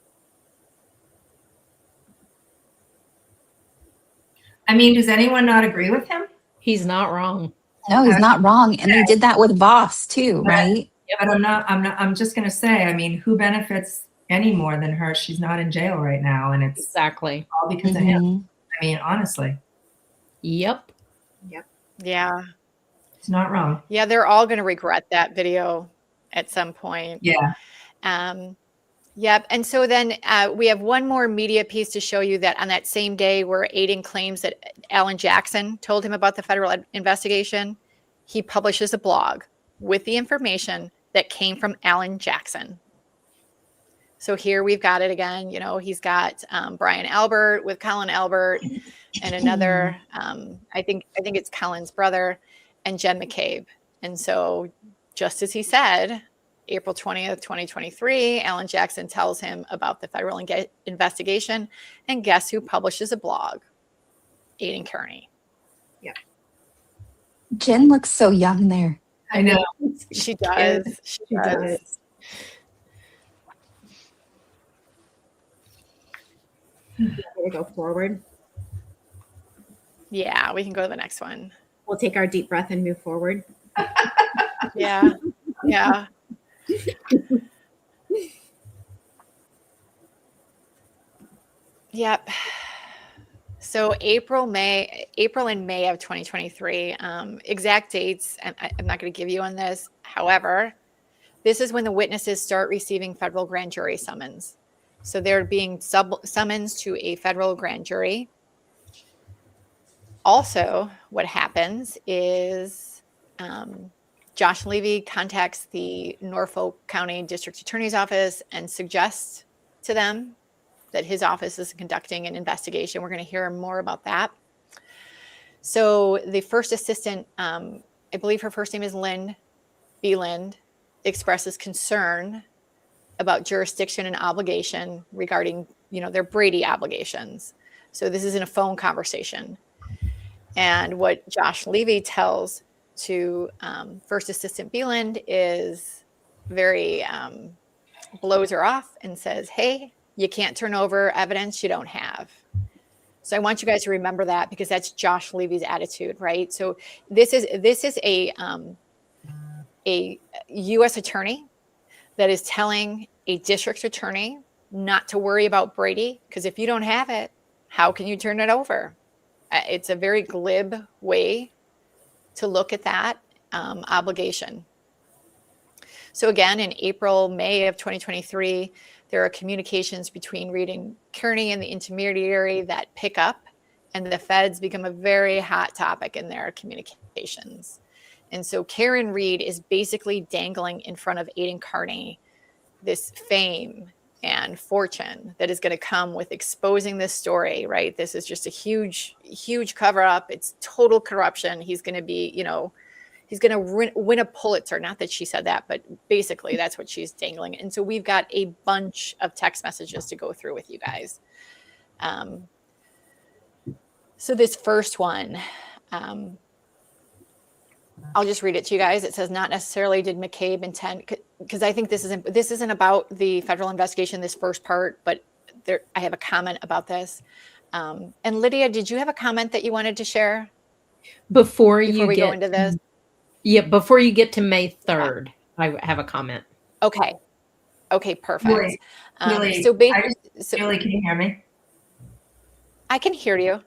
I mean, does anyone not agree with him? He's not wrong. No, he's not wrong. And they did that with Voss too, right? But I'm just going to say, I mean, who benefits any more than her? She's not in jail right now. And it's exactly all because of him. I mean, honestly. Yep. Yeah. It's not wrong. Yeah. They're all going to regret that video at some point. Yeah. Yep. And so then we have one more media piece to show you that on that same day where Aidan claims that Alan Jackson told him about the federal investigation, he publishes a blog with the information that came from Alan Jackson. So here we've got it again. He's got Brian Albert with Colin Albert and another, I think it's Colin's brother and Jen McCabe. And so just as he said, April 20th, 2023, Alan Jackson tells him about the federal investigation. And guess who publishes a blog? Aidan Kearney. Yeah. Jen looks so young there. I know. She does. She does. We go forward. Yeah, we can go to the next one. We'll take our deep breath and move forward. Yeah. Yeah. Yep. So April and May of 2023, exact dates, I'm not going to give you on this. However, this is when the witnesses start receiving federal grand jury summons. So they're being summons to a federal grand jury. Also, what happens is Josh Levy contacts the Norfolk County District Attorney's Office and suggests to them that his office is conducting an investigation. We're going to hear more about that. So the first assistant, I believe her first name is Lynn Beland, expresses concern about jurisdiction and obligation regarding, their Brady obligations. So this is in a phone conversation. And what Josh Levy tells to First Assistant Beland is very blows her off and says, hey, you can't turn over evidence you don't have. So I want you guys to remember that, because that's Josh Levy's attitude, right? So this is a U.S. attorney that is telling a district attorney not to worry about Brady, because if you don't have it, how can you turn it over? It's a very glib way to look at that obligation. So again, in April, May of 2023, there are communications between Reed and Kearney and the intermediary that pick up, and the feds become a very hot topic in their communications. And so Karen Reed is basically dangling in front of Aidan Kearney this fame and fortune that is going to come with exposing this story, right? This is just a huge, huge cover up. It's total corruption. He's going to be, he's going to win a Pulitzer. Not that she said that, but basically that's what she's dangling. And so we've got a bunch of text messages to go through with you guys. So this first one, I'll just read it to you guys. It says, not necessarily did McCabe intend, because I think this isn't about the federal investigation, this first part, but I have a comment about this. And Lydia, did you have a comment that you wanted to share before we go into this? Yeah, before you get to May 3rd, I have a comment. Okay, perfect. Julie, so Julie, can you hear me? I can hear you.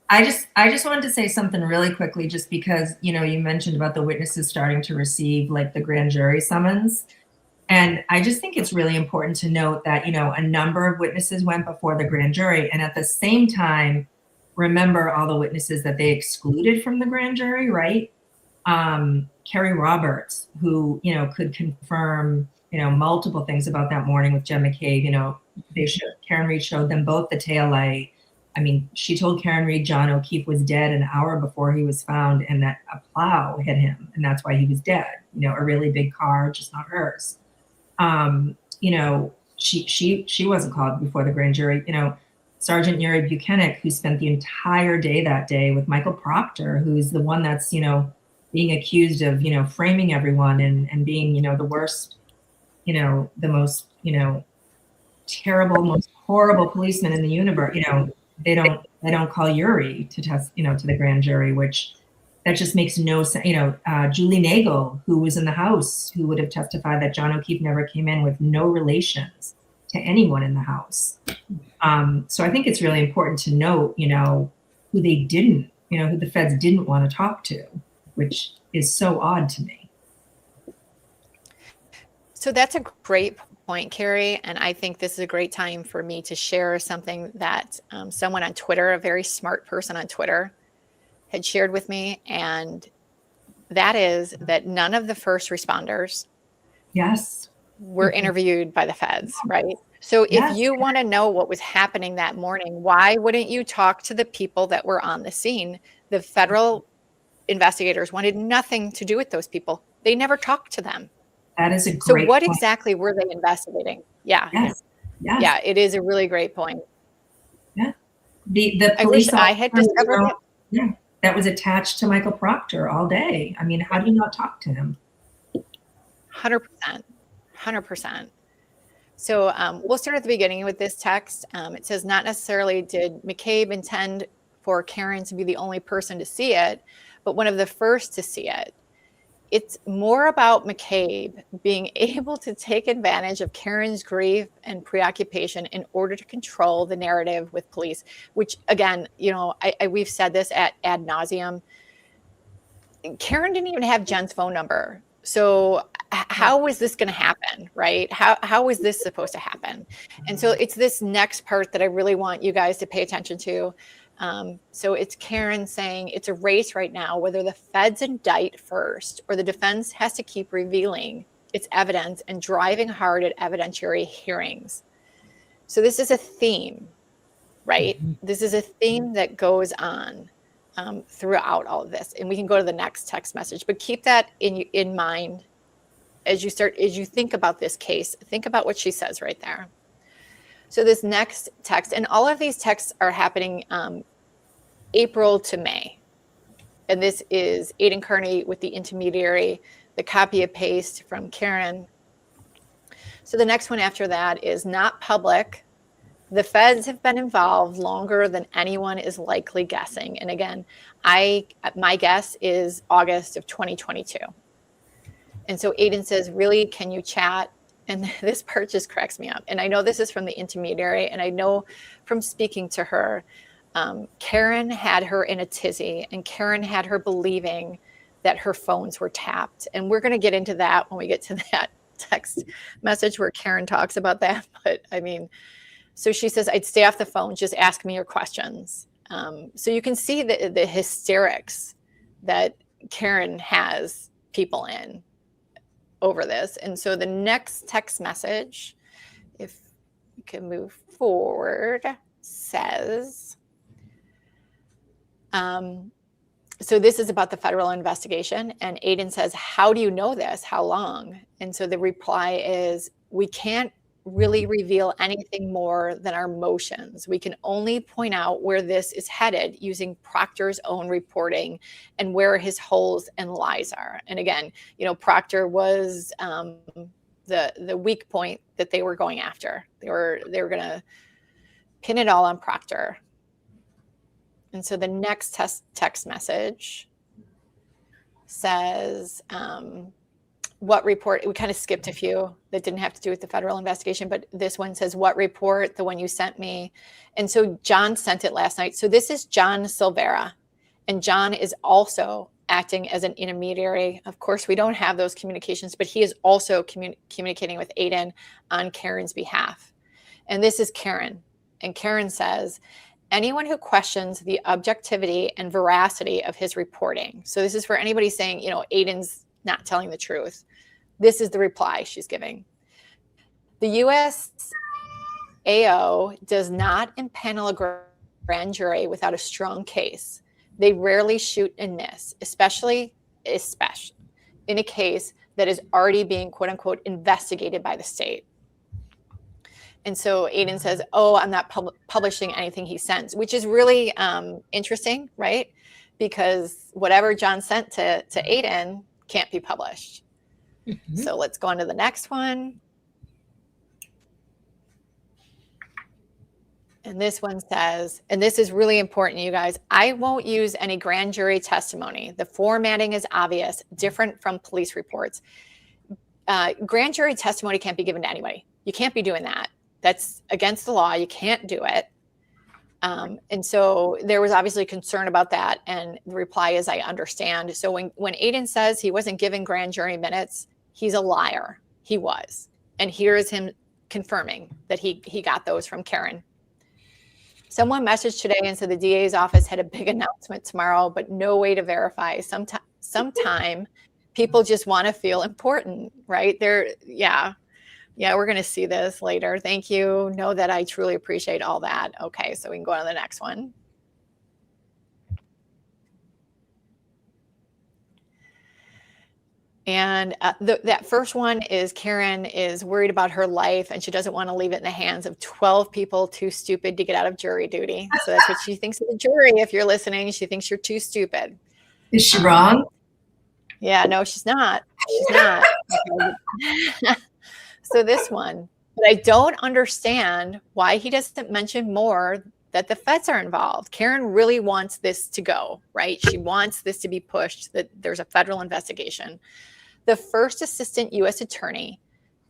I just wanted to say something really quickly, just because, you mentioned about the witnesses starting to receive like the grand jury summons. And I just think it's really important to note that, a number of witnesses went before the grand jury. And at the same time, remember all the witnesses that they excluded from the grand jury, right? Kerry Roberts, who, could confirm, multiple things about that morning with Jen McCabe. Karen Reed showed them both the taillight. I mean, she told Karen Reed John O'Keefe was dead an hour before he was found, and that a plow hit him, and that's why he was dead. A really big car, just not hers. She wasn't called before the grand jury. Sergeant Yuri Buchanan, who spent the entire day that day with Michael Proctor, who's the one that's being accused of framing everyone and being the worst, the most terrible, most horrible policeman in the universe. They don't call Yuri to test, to the grand jury, which that just makes no sense. Julie Nagel, who was in the house, who would have testified that John O'Keefe never came in with no relations to anyone in the house. So I think it's really important to note, who they didn't, who the feds didn't want to talk to, which is so odd to me. So that's a great point, Carrie. And I think this is a great time for me to share something that someone on Twitter, a very smart person on Twitter, had shared with me. And that is that none of the first responders were interviewed by the feds, right? So if you want to know what was happening that morning, why wouldn't you talk to the people that were on the scene? The federal investigators wanted nothing to do with those people. They never talked to them. That is a great So what point. Exactly were they investigating? Yeah. Yes. Yeah, it is a really great point. Yeah. The I police wish I had discovered it. Yeah. That was attached to Michael Proctor all day. I mean, how do you not talk to him? 100%. So we'll start at the beginning with this text. It says, not necessarily did McCabe intend for Karen to be the only person to see it, but one of the first to see it. It's more about McCabe being able to take advantage of Karen's grief and preoccupation in order to control the narrative with police, which again, we've said this ad nauseum. Karen didn't even have Jen's phone number. So how is this going to happen, right? How is this supposed to happen? And so it's this next part that I really want you guys to pay attention to. So it's Karen saying it's a race right now, whether the feds indict first or the defense has to keep revealing its evidence and driving hard at evidentiary hearings. So this is a theme, right? This is a theme that goes on throughout all of this. And we can go to the next text message, but keep that in mind as you think about this case. Think about what she says right there. So this next text, and all of these texts are happening April to May. And this is Aidan Kearney with the intermediary, the copy and paste from Karen. So the next one after that is not public. The feds have been involved longer than anyone is likely guessing. And again, my guess is August of 2022. And so Aidan says, really, can you chat? And this part just cracks me up. And I know this is from the intermediary, and I know from speaking to her, Karen had her in a tizzy, and Karen had her believing that her phones were tapped. And we're going to get into that when we get to that text message where Karen talks about that. But I mean, so she says, I'd stay off the phone, just ask me your questions. So you can see the hysterics that Karen has people in over this. And so the next text message, if we can move forward, says, so this is about the federal investigation. And Aidan says, how do you know this? How long? And so the reply is, we can't really reveal anything more than our motions. We can only point out where this is headed using Proctor's own reporting and where his holes and lies are. And again, Proctor was the weak point that they were going after. They were going to pin it all on Proctor. And so the next text message says, what report? We kind of skipped a few that didn't have to do with the federal investigation, but this one says, what report? The one you sent me. And so John sent it last night. So this is John Silvera, and John is also acting as an intermediary. Of course, we don't have those communications, but he is also communicating with Aidan on Karen's behalf. And this is Karen. And Karen says, anyone who questions the objectivity and veracity of his reporting. So this is for anybody saying, Aidan's not telling the truth. This is the reply she's giving. The U.S. AO does not impanel a grand jury without a strong case. They rarely shoot and miss, especially in a case that is already being, quote unquote, investigated by the state. And so Aidan says, I'm not publishing anything he sends, which is really interesting, right? Because whatever John sent to Aidan can't be published. Mm-hmm. So let's go on to the next one. And this one says, and this is really important, you guys, I won't use any grand jury testimony. The formatting is obvious, different from police reports. Grand jury testimony can't be given to anybody. You can't be doing that. That's against the law. You can't do it. And so there was obviously concern about that. And the reply is, I understand. So when Aidan says he wasn't given grand jury minutes, he's a liar. He was. And here is him confirming that he got those from Karen. Someone messaged today and said the DA's office had a big announcement tomorrow, but no way to verify. Sometime people just want to feel important, right? Yeah, we're going to see this later. Thank you. Know that I truly appreciate all that. Okay, so we can go on to the next one. And that first one is Karen is worried about her life and she doesn't want to leave it in the hands of 12 people too stupid to get out of jury duty. So that's what she thinks of the jury. If you're listening, she thinks you're too stupid. Is she wrong? Yeah, no, she's not. She's not. So this one, but I don't understand why he doesn't mention more that the feds are involved. Karen really wants this to go, right? She wants this to be pushed, that there's a federal investigation. The first assistant U.S. attorney,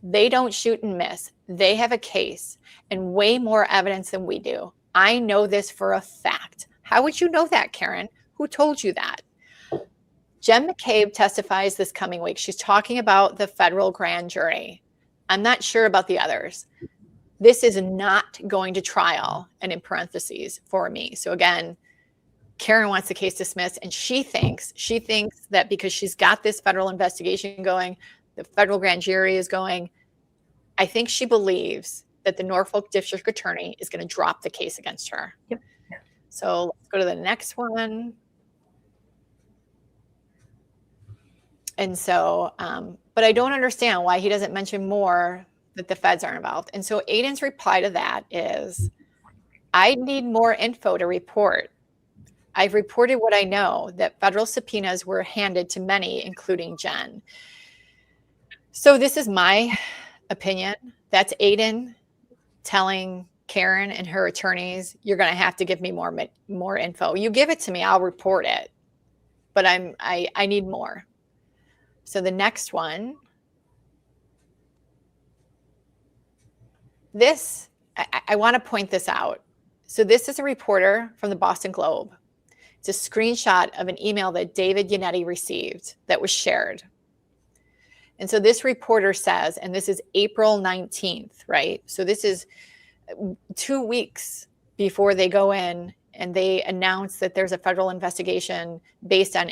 they don't shoot and miss. They have a case and way more evidence than we do. I know this for a fact. How would you know that, Karen? Who told you that? Jen McCabe testifies this coming week. She's talking about the federal grand jury. I'm not sure about the others. This is not going to trial, and in parentheses, for me. So again, Karen wants the case dismissed, and she thinks that because she's got this federal investigation going, the federal grand jury is going, I think she believes that the Norfolk District Attorney is going to drop the case against her. Yep. So let's go to the next one. And so, but I don't understand why he doesn't mention more that the feds are involved. And so Aiden's reply to that is, I need more info to report. I've reported what I know, that federal subpoenas were handed to many, including Jen. So this is my opinion. That's Aiden telling Karen and her attorneys, you're going to have to give me more info. You give it to me, I'll report it. But I need more. So the next one, this, I want to point this out. So this is a reporter from the Boston Globe. It's a screenshot of an email that David Yannetti received that was shared. And so this reporter says, and this is April 19th, right? So this is 2 weeks before they go in and they announce that there's a federal investigation based on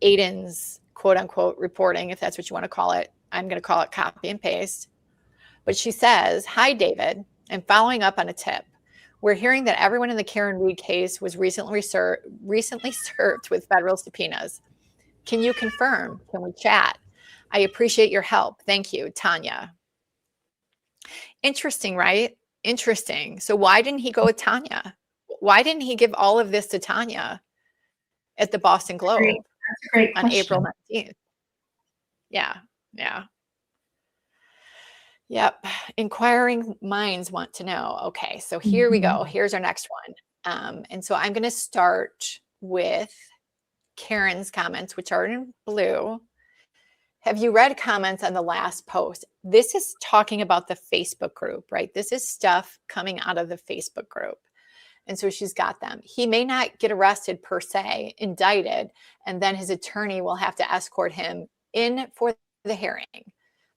Aiden's quote unquote reporting, if that's what you want to call it. I'm going to call it copy and paste. But she says, hi, David, and following up on a tip. We're hearing that everyone in the Karen Reed case was recently served with federal subpoenas. Can you confirm? Can we chat? I appreciate your help. Thank you, Tanya. Interesting, right? Interesting. So why didn't he go with Tanya? Why didn't he give all of this to Tanya at the Boston Globe on April 19th? Yeah. Yep. Inquiring minds want to know. Okay, so here we go. Here's our next one. And so I'm going to start with Karen's comments, which are in blue. Have you read comments on the last post? This is talking about the Facebook group, right? This is stuff coming out of the Facebook group. And so she's got them. He may not get arrested per se, indicted, and then his attorney will have to escort him in for the hearing.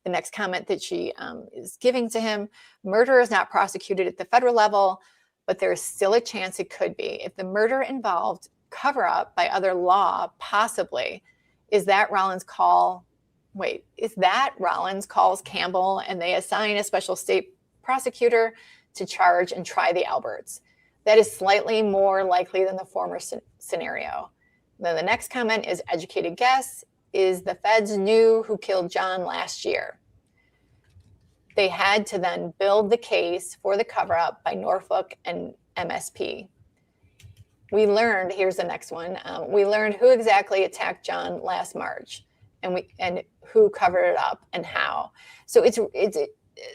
The next comment that she is giving to him, murder is not prosecuted at the federal level, but there is still a chance it could be. If the murder involved cover up by other law, possibly, is that Rollins calls Campbell and they assign a special state prosecutor to charge and try the Alberts. That is slightly more likely than the former scenario. Then the next comment is educated guess. Is the feds knew who killed John last year. They had to then build the case for the cover-up by Norfolk and MSP. We learned, here's the next one, we learned who exactly attacked John last March and who covered it up and how. So it's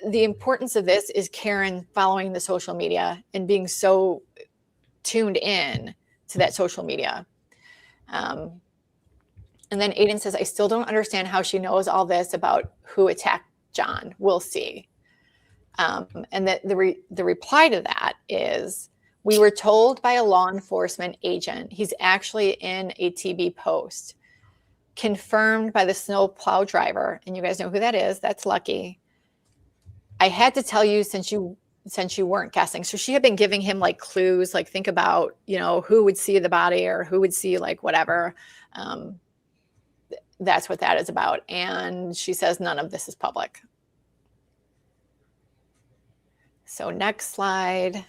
the importance of this is Karen following the social media and being so tuned in to that social media. And then Aiden says, I still don't understand how she knows all this about who attacked John. We'll see. And the reply to that is, we were told by a law enforcement agent, he's actually in a TB post, confirmed by the snowplow driver. And you guys know who that is. That's Lucky. I had to tell you since you weren't guessing. So she had been giving him like clues, like think about, who would see the body or who would see like whatever. That's what that is about. And she says none of this is public. So next slide.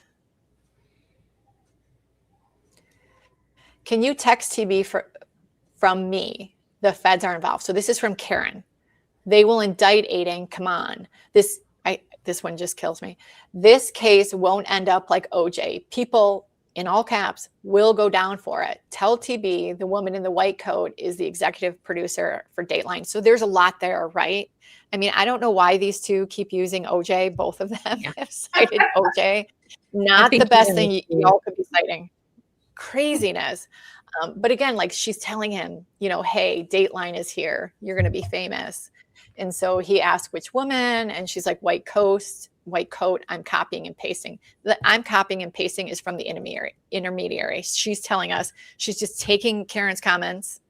Can you text TB from me? The feds are involved. So this is from Karen. They will indict Aiden. Come on. This one just kills me. This case won't end up like OJ. People, in all caps, will go down for it. Tell TB the woman in the white coat is the executive producer for Dateline. So there's a lot there, right? I mean, I don't know why these two keep using OJ. Both of them have cited OJ. Not the best thing y'all could be citing. Craziness. But again, like she's telling him, hey, Dateline is here. You're going to be famous. And so he asked which woman, and she's like, white coat, I'm copying and pasting. The I'm copying and pasting is from the intermediary. She's telling us she's just taking Karen's comments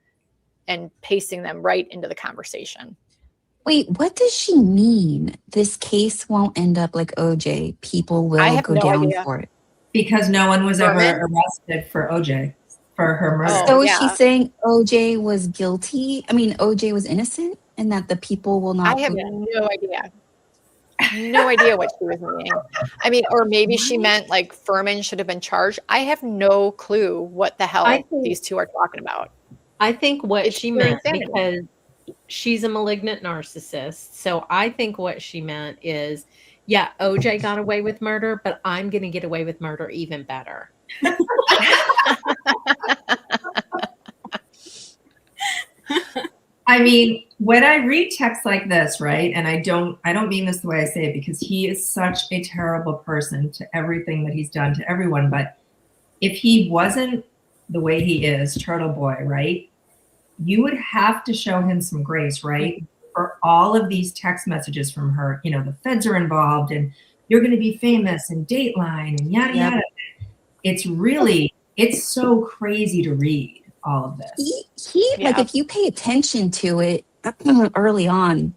and pasting them right into the conversation. Wait, what does she mean? This case won't end up like OJ. People I will have go no down idea. for it. Because no one was ever Furman? arrested for OJ, for her murder. Oh, So is she yeah. saying OJ was guilty? I mean, OJ was innocent and that the people will I not have go? no idea. No idea what she was meaning. I mean, or maybe she meant like Furman should have been charged. I have no clue what the hell I think- these two are talking about. I think what It's she pure meant, insanity. because she's a malignant narcissist. So I think what she meant is, yeah, OJ got away with murder, but I'm going to get away with murder even better. I mean, when I read texts like this, right, and I don't mean this the way I say it, because he is such a terrible person to everything that he's done to everyone. But if he wasn't the way he is, Turtle Boy, right, you would have to show him some grace, right? For all of these text messages from her, you know, the feds are involved and you're going to be famous and Dateline and yada, Yep. yada. It's so crazy to read all of this. He like, if you pay attention to it early on,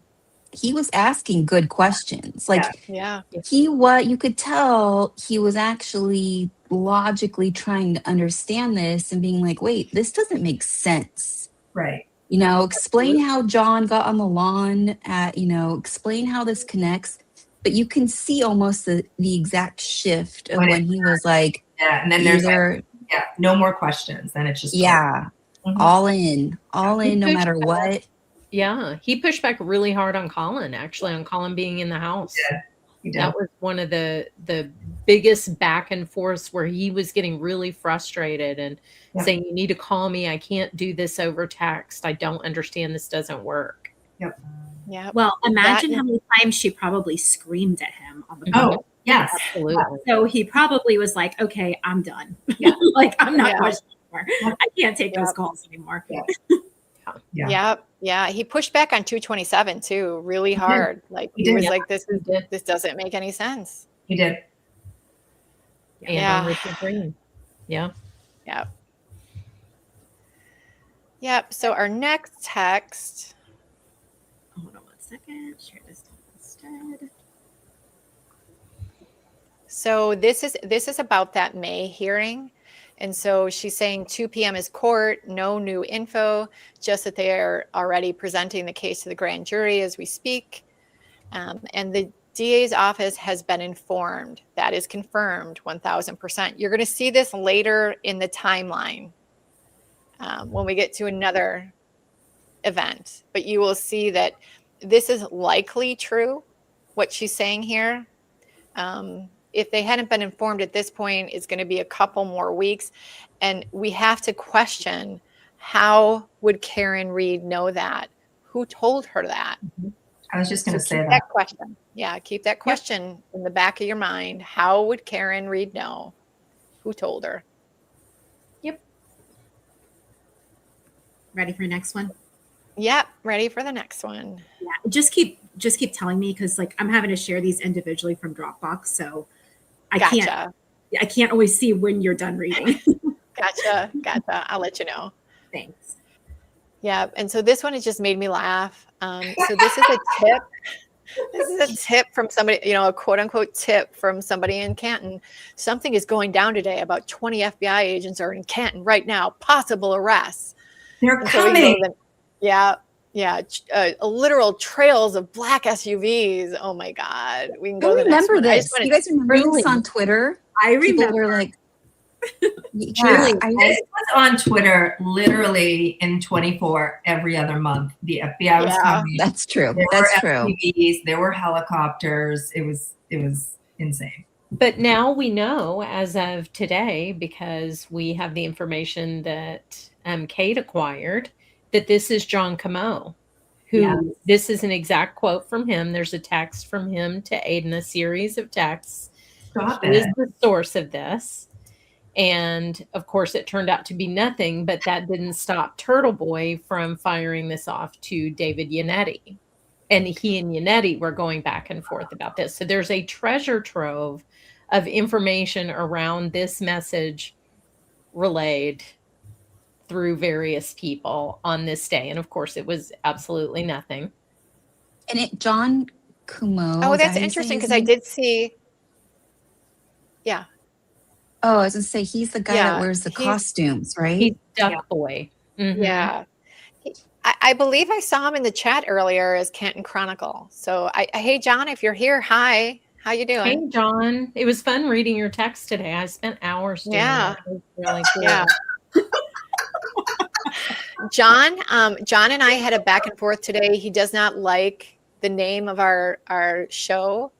he was asking good questions. Like, Yeah. what you could tell he was actually logically trying to understand this and being like, wait, this doesn't make sense. Right. You know, explain how John got on the lawn at, you know, explain how this connects. But you can see almost the exact shift of when he was like, yeah, and then there's either, like, yeah, no more questions. Then it's just yeah, all in, no matter what. Yeah, he pushed back really hard on Colin, actually, on Colin being in the house. Yeah, he did. That was one of the biggest back and forths where he was getting really frustrated and saying, you need to call me. I can't do this over text. I don't understand. This doesn't work. Yep. Yeah. Well, imagine how many times she probably screamed at him on the phone. Oh, yes. Absolutely. So he probably was like, okay, I'm done. Yeah. Like, I'm not questioning anymore. I can't take those calls anymore. Yeah. He pushed back on 227 too, really hard. Like he was like, this doesn't make any sense. He did. And on Richard Green. Yeah. Yep. So our next text. Hold on one second. Share this instead. So this is about that May hearing. And so she's saying 2 p.m. is court, no new info, just that they are already presenting the case to the grand jury as we speak. And the DA's office has been informed. That is confirmed 1000%. You're going to see this later in the timeline when we get to another event. But you will see that this is likely true, what she's saying here. If they hadn't been informed at this point, it's going to be a couple more weeks. And we have to question, how would Karen Reed know that? Who told her that? I was just going to say keep that question. Yeah, keep that question in the back of your mind. How would Karen Reed know? Who told her? Yep. Ready for the next one? Yep, ready for the next one. Yeah, just keep telling me, because like I'm having to share these individually from Dropbox, so I can't always see when you're done reading. Gotcha. I'll let you know. Thanks. Yeah, and so this one has just made me laugh. So this is a tip. This is a tip from somebody, you know, a quote unquote tip from somebody in Canton. Something is going down today. About 20 FBI agents are in Canton right now. Possible arrests. They're coming. Yeah. Literal trails of black SUVs. Oh my God. We can go to the next one. This. You guys remember this on Twitter? I remember. People were like, Truly, this was on Twitter literally in 24 every other month. The FBI was coming. That's true. There That's were true. SUVs, there were helicopters. It was insane. But now we know, as of today, because we have the information that Kate acquired, that this is John Camo, who this is an exact quote from him. There's a text from him to Aiden, a series of texts. He is the source of this. And of course, it turned out to be nothing, but that didn't stop Turtle Boy from firing this off to David Yannetti. And he and Yannetti were going back and forth about this. So there's a treasure trove of information around this message relayed through various people on this day. And of course, it was absolutely nothing. And John Kumo. Oh, is that that's how you say interesting his because I name? did see. Yeah, Oh, I was gonna say he's the guy that yeah, wears the he's costumes, right? He's Yeah. Duck Boy. Mhm. yeah. I believe I saw him in the chat earlier as Canton Chronicle. So, hey, John, if you're here, hi. How you doing? Hey, John. It was fun reading your text today. I spent hours doing Yeah. it. It was really cool. Yeah. John and I had a back and forth today. He does not like the name of our show.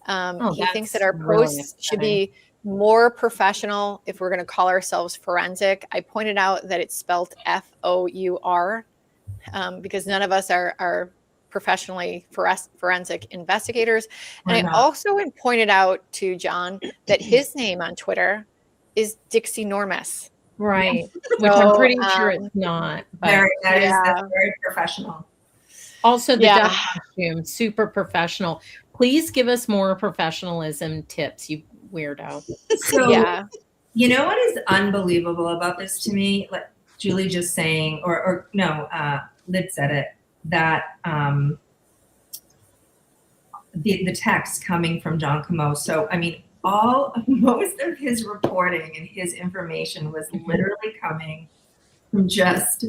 Oh, He thinks that that's our really posts should upsetting. be more professional if we're going to call ourselves forensic. I pointed out that it's spelled FOUR because none of us are professionally forensic investigators. And I also pointed out to John that his name on Twitter is Dixie Normus. Right. Which I'm pretty sure it's not. But That's very professional. also the duck costume, super professional. Please give us more professionalism tips, you weirdo. So, you know what is unbelievable about this to me? Like Julie just saying, or no, Lid said it, that the text coming from John Kumo. So, I mean, most of his reporting and his information was literally coming from just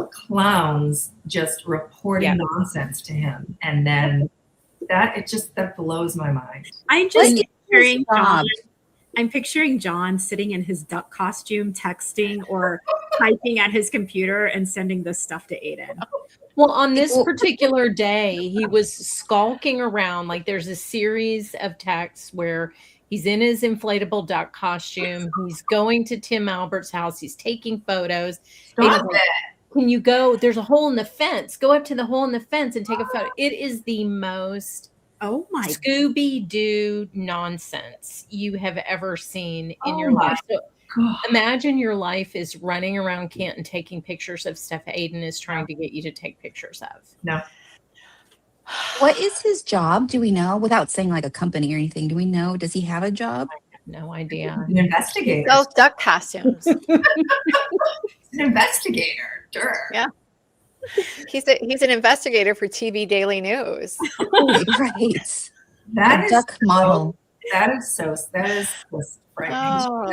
clowns just reporting nonsense to him. And then that blows my mind. I'm just picturing John. I'm picturing John sitting in his duck costume, texting or typing at his computer and sending this stuff to Aiden. Well, on this particular day, he was skulking around. Like there's a series of texts where he's in his inflatable duck costume. He's going to Tim Albert's house. He's taking photos. Stop like, can you go? There's a hole in the fence. Go up to the hole in the fence and take a photo. It is the most Scooby-Doo nonsense you have ever seen in your life. So imagine your life is running around Canton taking pictures of stuff Aiden is trying to get you to take pictures of. No. What is his job? Do we know? Without saying like a company or anything, do we know? Does he have a job? I have no idea. An investigator. He sells duck costumes. An investigator. Sure. Yeah. He's an investigator for TV Daily News. Right. That a is duck model. That is just frightening. Oh,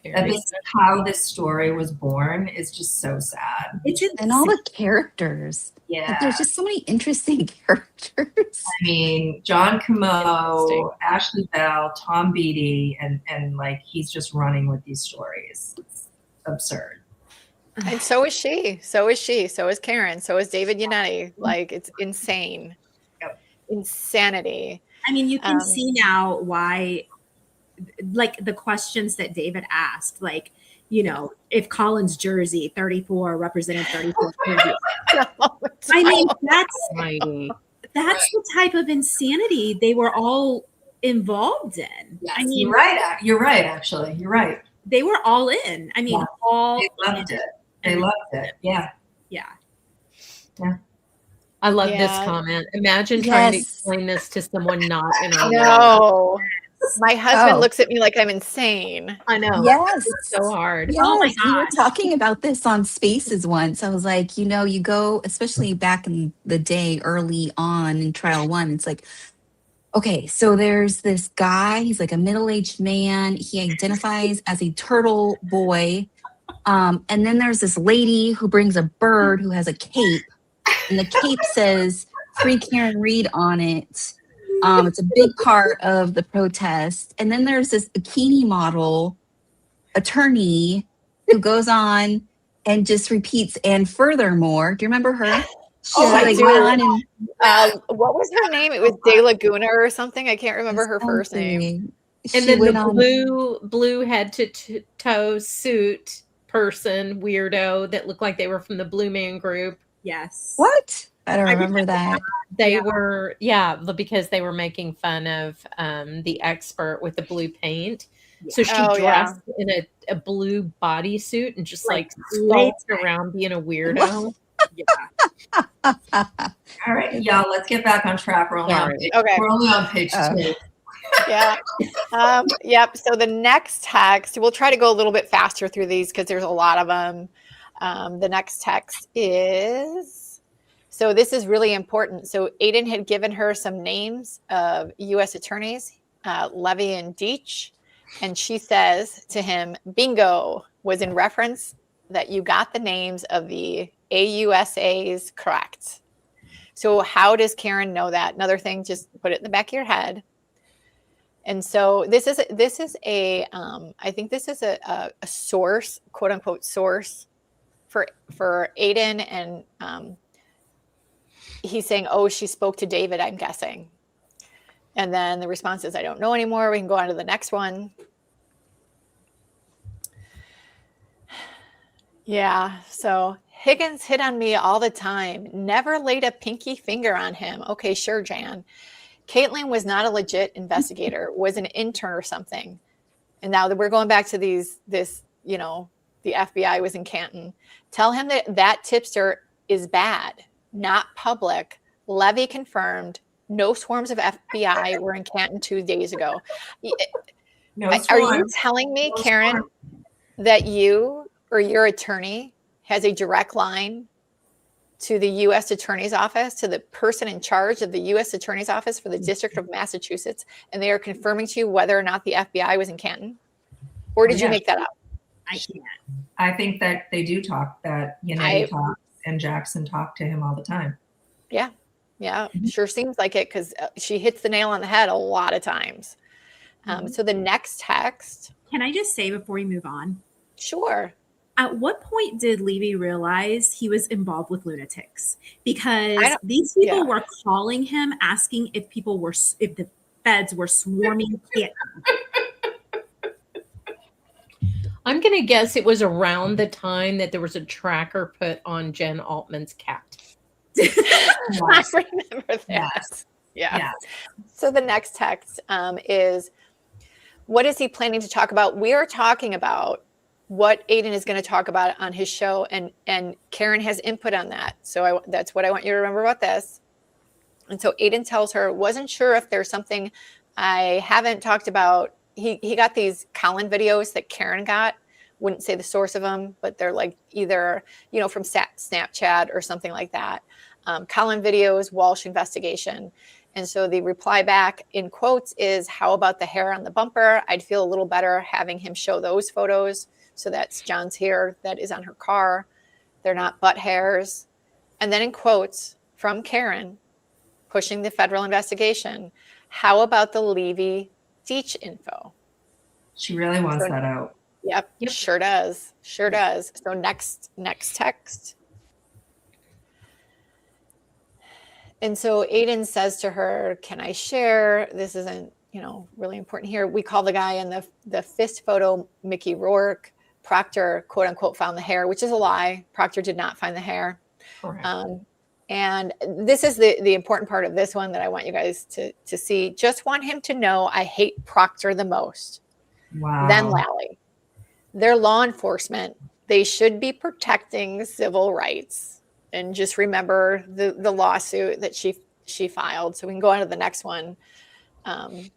That is how this story was born is just so sad. And all the characters. Yeah. Like, there's just so many interesting characters. I mean, John Kumo, Ashley Bell, Tom Beatty, and like he's just running with these stories. It's absurd. And so is she. So is she. So is Karen. So is David Yannetti. Like it's insane. Yep. Insanity. I mean, you can see now why, like the questions that David asked, like, you know, if Colin's jersey 34 represented 34. I mean, that's the type of insanity they were all involved in. Yes, I mean, you're right. You're right. Actually, you're right. They were all in. I mean, they loved it. They loved it. Yeah. Yeah. Yeah. I love this comment. Imagine trying to explain this to someone not in our No. My husband looks at me like I'm insane. I know. Yes. It's so hard. Yes, Oh my we were gosh. talking about this on Spaces once. I was like, you know, you go, especially back in the day, early on in trial one, it's like, okay, so there's this guy, he's like a middle-aged man. He identifies as a turtle boy. And then there's this lady who brings a bird who has a cape. And the cape says Free Karen Reed on it. It's a big part of the protest. And then there's this bikini model attorney who goes on and just repeats, and furthermore, do you remember her? I do. Went on and What was her name? It was De Laguna or something. I can't remember her first name. And then the blue head to toe suit person weirdo that looked like they were from the Blue Man Group. Yes. What? I don't remember that. They were, because they were making fun of the expert with the blue paint. So she dressed in a blue bodysuit and just like skulked around being a weirdo. All right, y'all, let's get back on track. We're only on page 2. Yeah. Yep. So the next text, we'll try to go a little bit faster through these because there's a lot of them. The next text is So this is really important. So Aiden had given her some names of U.S. attorneys, Levy and Deach, and she says to him, bingo, was in reference that you got the names of the AUSAs correct. So how does Karen know that? Another thing, just put it in the back of your head. And so this is a I think this is a source, quote unquote source for Aiden, and he's saying, oh, she spoke to David, I'm guessing. And then the response is, I don't know anymore. We can go on to the next one. Yeah, so Higgins hit on me all the time. Never laid a pinky finger on him. Okay, sure, Jan. Caitlin was not a legit investigator, was an intern or something. And now that we're going back to the FBI was in Canton. Tell him that tipster is bad, not public. Levy confirmed. No swarms of FBI were in Canton 2 days ago. Are you telling me, Karen, that you or your attorney has a direct line to the U.S. Attorney's Office, to the person in charge of the U.S. Attorney's Office for the District of Massachusetts, and they are confirming to you whether or not the FBI was in Canton? Or did you make that up? I can't. I think that they do talk, that Yannetti talks and Jackson talk to him all the time. Yeah. Yeah. Sure seems like it, because she hits the nail on the head a lot of times. So the next text. Can I just say before we move on? Sure. At what point did Levy realize he was involved with lunatics? Because these people were calling him, asking if the feds were swarming Canton. I'm going to guess it was around the time that there was a tracker put on Jen Altman's cat. I remember that. Yes. Yeah. So the next text is, what is he planning to talk about? We are talking about what Aiden is going to talk about on his show, and Karen has input on that. So that's what I want you to remember about this. And so Aiden tells her, wasn't sure if there's something I haven't talked about. He got these Colin videos that Karen got. Wouldn't say the source of them, but they're like either, from Snapchat or something like that. Colin videos, Walsh investigation. And so the reply back in quotes is, how about the hair on the bumper? I'd feel a little better having him show those photos. So that's John's hair that is on her car. They're not butt hairs. And then in quotes from Karen, pushing the federal investigation, how about the Levy Deach info? She really wants that out. Yep, sure does. Sure does. So next text. And so Aiden says to her, can I share? This isn't, really important here. We call the guy in the fist photo Mickey Rourke. Proctor, quote unquote, found the hair, which is a lie. Proctor did not find the hair. And this is the important part of this one that I want you guys to see. Just want him to know I hate Proctor the most. Wow. Then Lally. They're law enforcement. They should be protecting civil rights. And just remember the lawsuit that she filed. So we can go on to the next one. And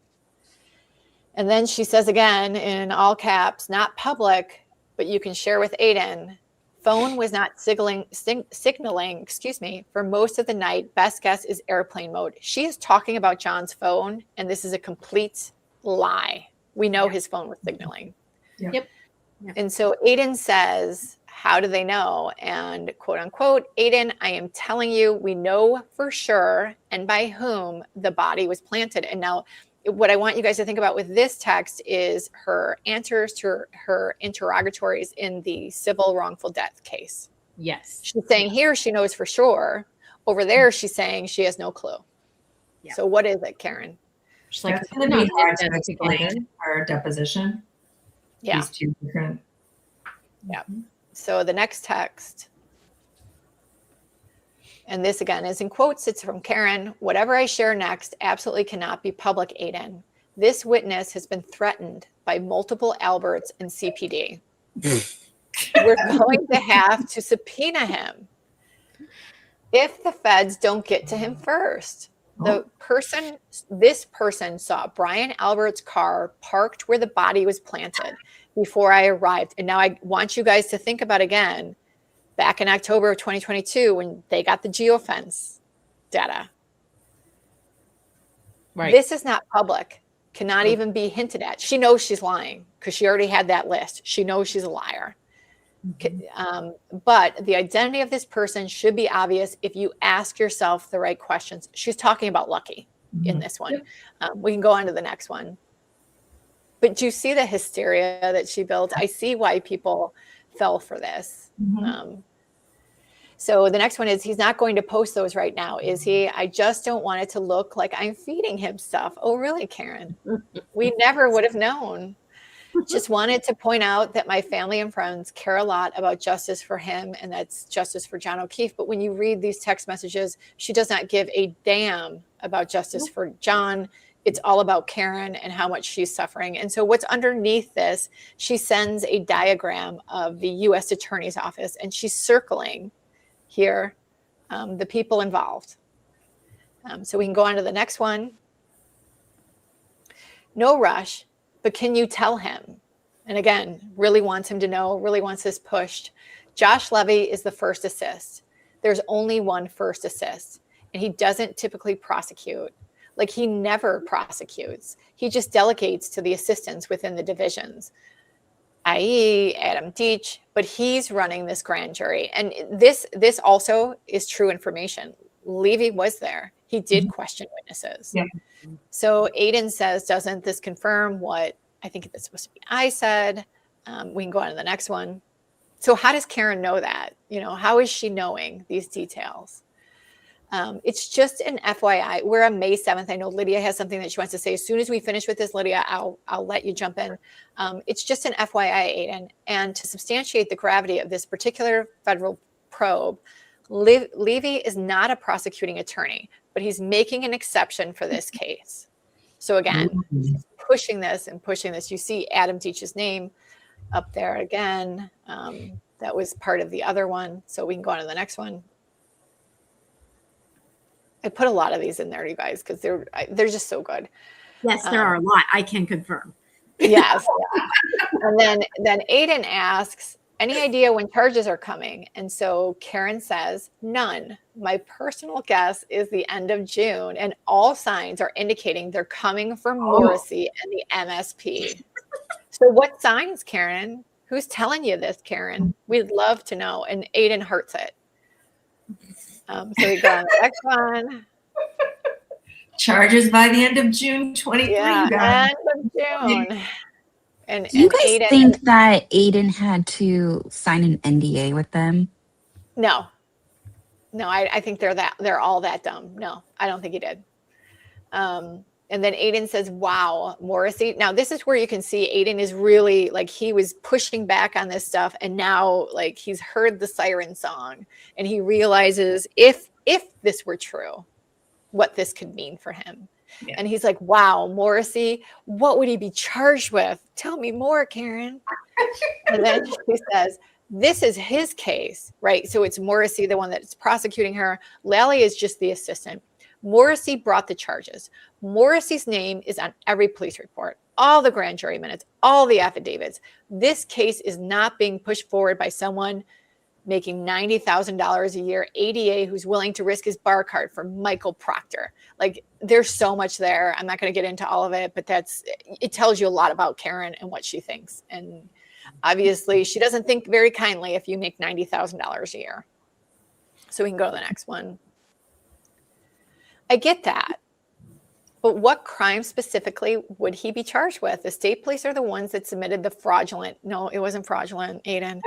then she says again in all caps, not public, but you can share with Aiden. Phone was not signaling, for most of the night. Best guess is airplane mode. She is talking about John's phone, and this is a complete lie. We know his phone was signaling. Yep. And so Aiden says, how do they know? And quote unquote, Aiden, I am telling you, we know for sure and by whom the body was planted. And now what I want you guys to think about with this text is her answers to her interrogatories in the civil wrongful death case. Yes. She's saying here she knows for sure. Over there, she's saying she has no clue. Yeah. So what is it, Karen? She's like, that's going to be hard to explain her deposition. Yeah. These two different. Yeah. So the next text, and this again is in quotes, it's from Karen. Whatever I share next absolutely cannot be public, Aiden. This witness has been threatened by multiple Alberts and CPD. We're going to have to subpoena him if the feds don't get to him first. This person saw Brian Albert's car parked where the body was planted before I arrived. And now I want you guys to think about again, back in October of 2022 when they got the geofence data. Right. This is not public, cannot even be hinted at. She knows she's lying because she already had that list. She knows she's a liar. But the identity of this person should be obvious if you ask yourself the right questions. She's talking about Lucky in this one. We can go on to the next one. But do you see the hysteria that she built? I see why people fell for this. So the next one is, he's not going to post those right now, is he? I just don't want it to look like I'm feeding him stuff. Oh, really, Karen? We never would have known. Just wanted to point out that my family and friends care a lot about justice for him, and that's justice for John O'Keefe. But when you read these text messages, she does not give a damn about justice for John. It's all about Karen and how much she's suffering. And so what's underneath this, she sends a diagram of the U.S. Attorney's Office, and she's circling here the people involved. So we can go on to the next one. No rush, but can you tell him? And again, really wants him to know, really wants this pushed. Josh Levy is the first assist. There's only one first assist, and he doesn't typically prosecute. Like, he never prosecutes. He just delegates to the assistants within the divisions, i.e. Adam Deach, but he's running this grand jury. And this also is true information. Levy was there. He did question witnesses. Yeah. So Aiden says, doesn't this confirm what I think it's supposed to be I said? We can go on to the next one. So how does Karen know that? How is she knowing these details? It's just an FYI. We're on May 7th. I know Lydia has something that she wants to say. As soon as we finish with this, Lydia, I'll let you jump in. It's just an FYI, Aiden. And to substantiate the gravity of this particular federal probe, Levy is not a prosecuting attorney, but he's making an exception for this case. So again, pushing this and pushing this. You see Adam Deach's name up there again. That was part of the other one. So we can go on to the next one. I put a lot of these in there, you guys, because they're just so good. Yes, there are a lot. I can confirm. Yes. And then Aiden asks, any idea when charges are coming? And so Karen says, none. My personal guess is the end of June, and all signs are indicating they're coming from Morrissey and the MSP. So what signs, Karen? Who's telling you this, Karen? We'd love to know. And Aiden hearts it. So we go on the next one. Charges by the end of June 23. Yeah, end of June. And do you guys Aiden, think that Aiden had to sign an NDA with them? No, I think they're all that dumb. No, I don't think he did. And then Aiden says, wow, Morrissey. Now this is where you can see Aiden is really like, he was pushing back on this stuff. And now like he's heard the siren song and he realizes if this were true, what this could mean for him. Yeah. And he's like, wow, Morrissey, what would he be charged with? Tell me more, Karen. And then she says, this is his case, right? So it's Morrissey, the one that's prosecuting her. Lally is just the assistant. Morrissey brought the charges. Morrissey's name is on every police report, all the grand jury minutes, all the affidavits. This case is not being pushed forward by someone making $90,000 a year, ADA, who's willing to risk his bar card for Michael Proctor. Like, there's so much there. I'm not going to get into all of it, but it tells you a lot about Karen and what she thinks. And obviously she doesn't think very kindly if you make $90,000 a year. So we can go to the next one. I get that. But what crime specifically would he be charged with? The state police are the ones that submitted the fraudulent, no, it wasn't fraudulent, Aiden,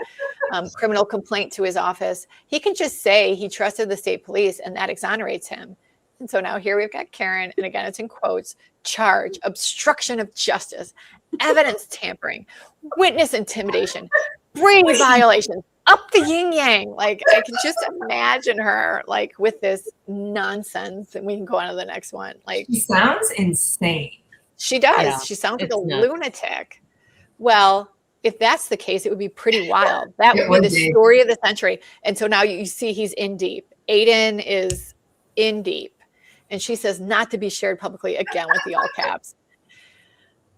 criminal complaint to his office. He can just say he trusted the state police and that exonerates him. And so now here we've got Karen, and again, it's in quotes, charge, obstruction of justice, evidence tampering, witness intimidation, Brady violations, up the yin yang. Like, I can just imagine her like with this nonsense. And we can go on to the next one. Like, she sounds insane. She does. Yeah, she sounds like a nuts. lunatic. Well, if that's the case, it would be pretty wild. That would be the story of the century. And so now you see he's in deep. Aiden is in deep. And she says not to be shared publicly, again with the all caps.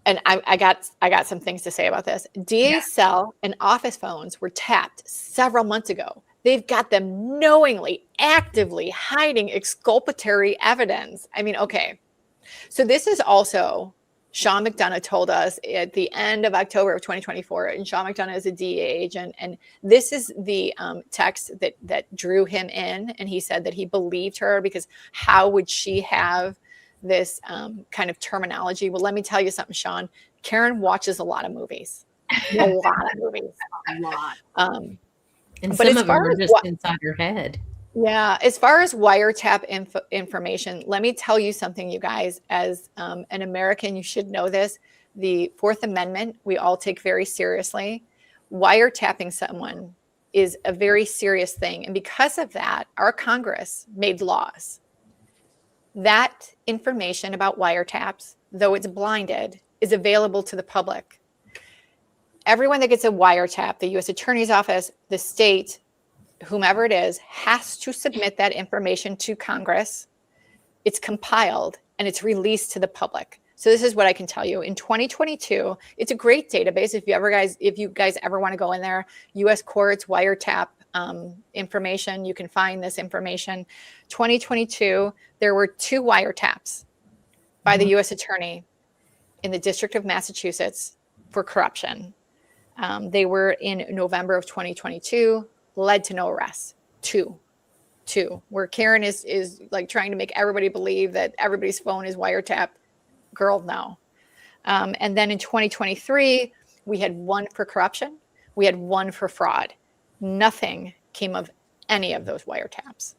And I got some things to say about this. DA's cell and office phones were tapped several months ago. They've got them knowingly, actively hiding exculpatory evidence. I mean, okay. So this is also, Sean McDonough told us at the end of October of 2024, and Sean McDonough is a DEA agent, and this is the text that drew him in, and he said that he believed her because how would she have this kind of terminology? Well, let me tell you something, Sean. Karen watches a lot of movies. A lot of movies. A lot. And but some as of them far are as just inside your head. Yeah, as far as wiretap information, let me tell you something, you guys. As an American, you should know this. The Fourth Amendment, we all take very seriously. Wiretapping someone is a very serious thing. And because of that, our Congress made laws. That information about wiretaps, though it's blinded, is available to the public. Everyone that gets a wiretap, the U.S. Attorney's Office, the state, whomever it is, has to submit that information to Congress. It's compiled and it's released to the public. So this is what I can tell you. In 2022, it's a great database. If you guys ever want to go in there, U.S. courts, wiretap information, you can find this information. 2022, there were 2 wiretaps by the U.S. Attorney in the District of Massachusetts for corruption. They were in November of 2022. Led to no arrests. Two, where Karen is like trying to make everybody believe that everybody's phone is wiretapped. Girl, no. And then in 2023, we had 1 for corruption. We had 1 for fraud. Nothing came of any of those wiretaps.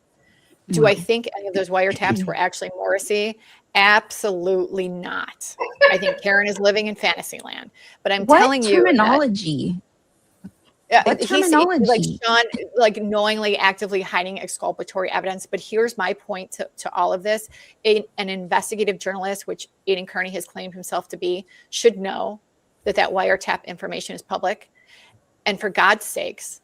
Do I think any of those wiretaps were actually Morrissey? Absolutely not. I think Karen is living in fantasy land. But I'm telling you, terminology? What terminology? Like Sean, like knowingly, actively hiding exculpatory evidence. But here's my point to all of this. An investigative journalist, which Aidan Kearney has claimed himself to be, should know that wiretap information is public. And for God's sakes,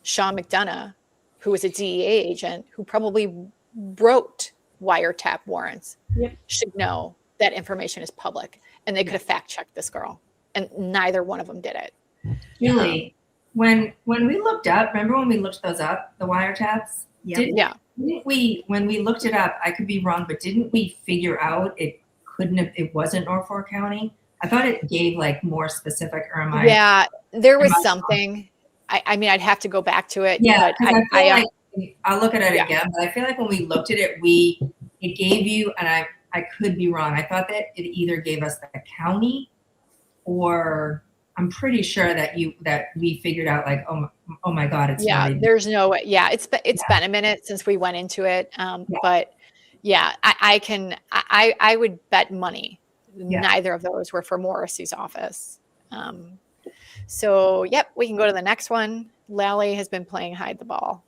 Sean McDonough, who is a DEA agent, who probably wrote wiretap warrants, should know that information is public. And they could have fact-checked this girl. And neither one of them did it. Julie, when we looked up, remember when we looked those up, the wiretaps? Yeah. Didn't we, when we looked it up, I could be wrong, but didn't we figure out it wasn't Norfolk County? I thought it gave like more specific, or am I? Yeah, there was something. I mean, I'd have to go back to it. Yeah, but I feel like I'll look at it again, but I feel like when we looked at it, it gave you, and I could be wrong. I thought that it either gave us the county, or I'm pretty sure that we figured out like, oh my God, it's not even. There's no way. Yeah, it's been a minute since we went into it. But yeah, I would bet money neither of those were for Morrissey's office. So yep, we can go to the next one. Lally has been playing hide the ball.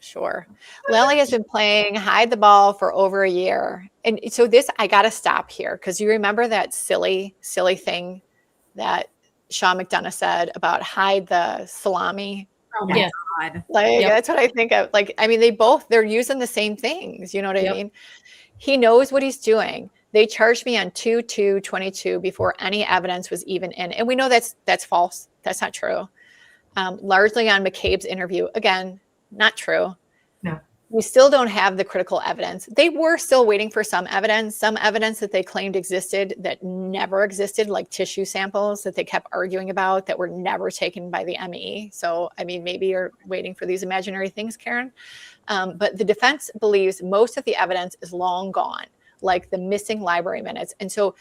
Sure. Lily has been playing hide the ball for over a year. And so I got to stop here because you remember that silly thing that Sean McDonough said about hide the salami. Oh my God. That's what I think of. Like, I mean, they're using the same things. You know what I mean? He knows what he's doing. They charged me on 2/2/22 before any evidence was even in. And we know that's false. That's not true. Largely on McCabe's interview. Again, not true. No. We still don't have the critical evidence. They were still waiting for some evidence that they claimed existed that never existed, like tissue samples that they kept arguing about that were never taken by the ME. So, I mean, maybe you're waiting for these imaginary things, Karen. But the defense believes most of the evidence is long gone, like the missing library minutes. And so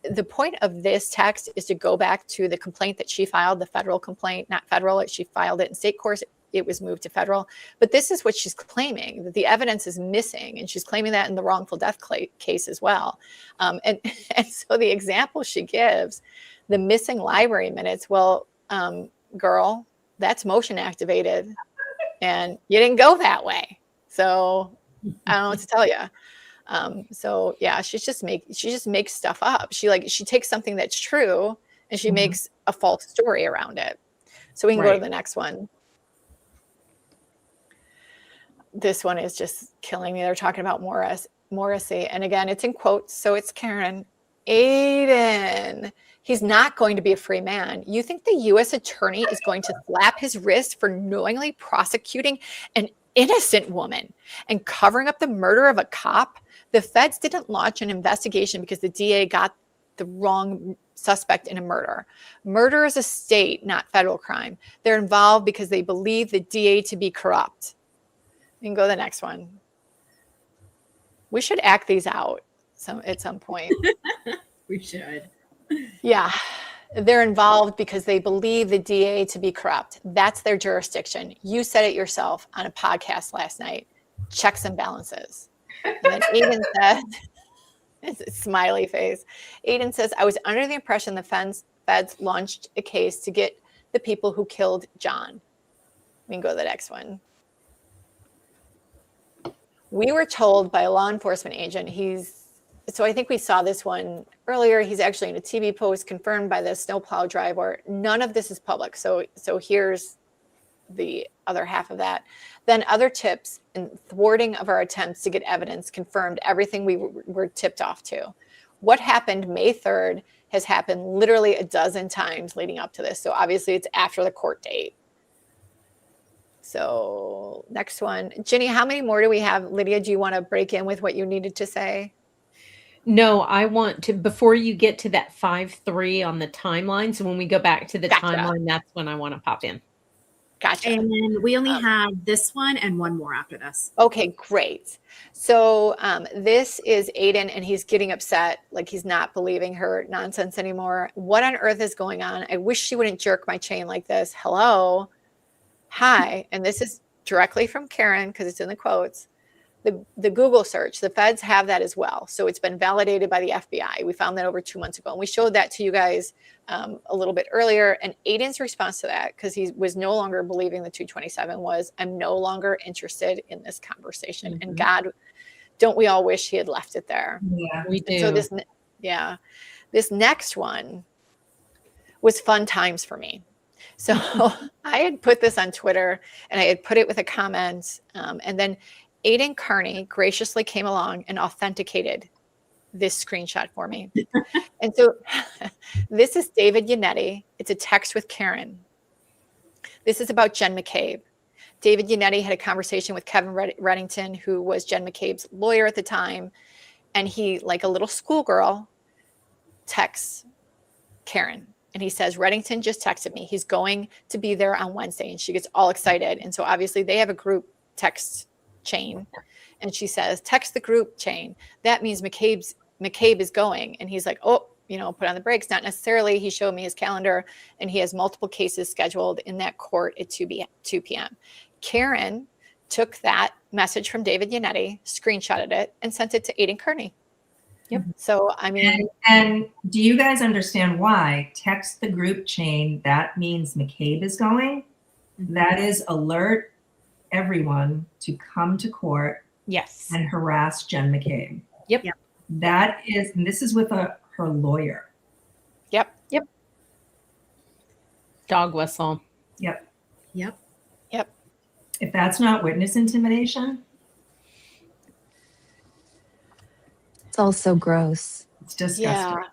the point of this text is to go back to the complaint that she filed, the federal complaint, not federal. She filed it in state court. It was moved to federal. But this is what she's claiming, that the evidence is missing. And she's claiming that in the wrongful death case as well. And so the example she gives, the missing library minutes, well, girl, that's motion activated. And you didn't go that way. So I don't know what to tell you. So yeah, she just makes stuff up. She takes something that's true and she makes a false story around it. So we can go to the next one. This one is just killing me. They're talking about Morrissey. And again, it's in quotes. So it's Karen. Aidan He's not going to be a free man. You think the U.S. attorney is going to slap his wrist for knowingly prosecuting an innocent woman and covering up the murder of a cop? The feds didn't launch an investigation because the DA got the wrong suspect in a murder. Murder is a state, not federal crime. They're involved because they believe the DA to be corrupt. You can go to the next one. We should act these out at some point. We should. Yeah. They're involved because they believe the DA to be corrupt. That's their jurisdiction. You said it yourself on a podcast last night. Checks and balances. And then Aiden said, it's a smiley face. Aiden says, I was under the impression the feds launched a case to get the people who killed John. We can go to the next one. We were told by a law enforcement agent, so I think we saw this one earlier. He's actually in a TV post confirmed by the snowplow driver. None of this is public. So here's the other half of that. Then other tips and thwarting of our attempts to get evidence confirmed everything we were tipped off to. What happened May 3rd has happened literally a dozen times leading up to this. So obviously it's after the court date. So next one. Ginny, how many more do we have? Lydia, do you want to break in with what you needed to say? No, I want to, before you get to that 5-3 on the timeline. So when we go back to the timeline, that's when I want to pop in. Gotcha. And then we only have this one and one more after this. Okay, great. So this is Aiden, and he's getting upset, like he's not believing her nonsense anymore. What on earth is going on? I wish she wouldn't jerk my chain like this. Hello. Hi. And this is directly from Karen because it's in the quotes. The Google search, the feds have that as well. So it's been validated by the FBI. We found that over 2 months ago. And we showed that to you guys a little bit earlier. And Aiden's response to that, because he was no longer believing the 227, was, I'm no longer interested in this conversation. And God, don't we all wish he had left it there? Yeah, we do. So this next one was fun times for me. So I had put this on Twitter and I had put it with a comment. And then Aiden Carney graciously came along and authenticated this screenshot for me. And so this is David Yannetti. It's a text with Karen. This is about Jen McCabe. David Yannetti had a conversation with Kevin Reddington, who was Jen McCabe's lawyer at the time. And he, like a little schoolgirl, texts Karen. And he says, Reddington just texted me. He's going to be there on Wednesday. And she gets all excited. And so obviously they have a group text chain. And she says, text the group chain. That means McCabe is going. And he's like, oh, put on the brakes. Not necessarily. He showed me his calendar and he has multiple cases scheduled in that court at 2 p.m. Karen took that message from David Yannetti, screenshotted it, and sent it to Aiden Kearney. Yep. So, I mean. And do you guys understand why? Text the group chain. That means McCabe is going. That is alert everyone to come to court. Yes. And harass Jen McCabe. Yep. That is, and this is with her lawyer. Yep. Dog whistle. Yep. Yep. If that's not witness intimidation, It's all so gross. it's disgusting. Yeah.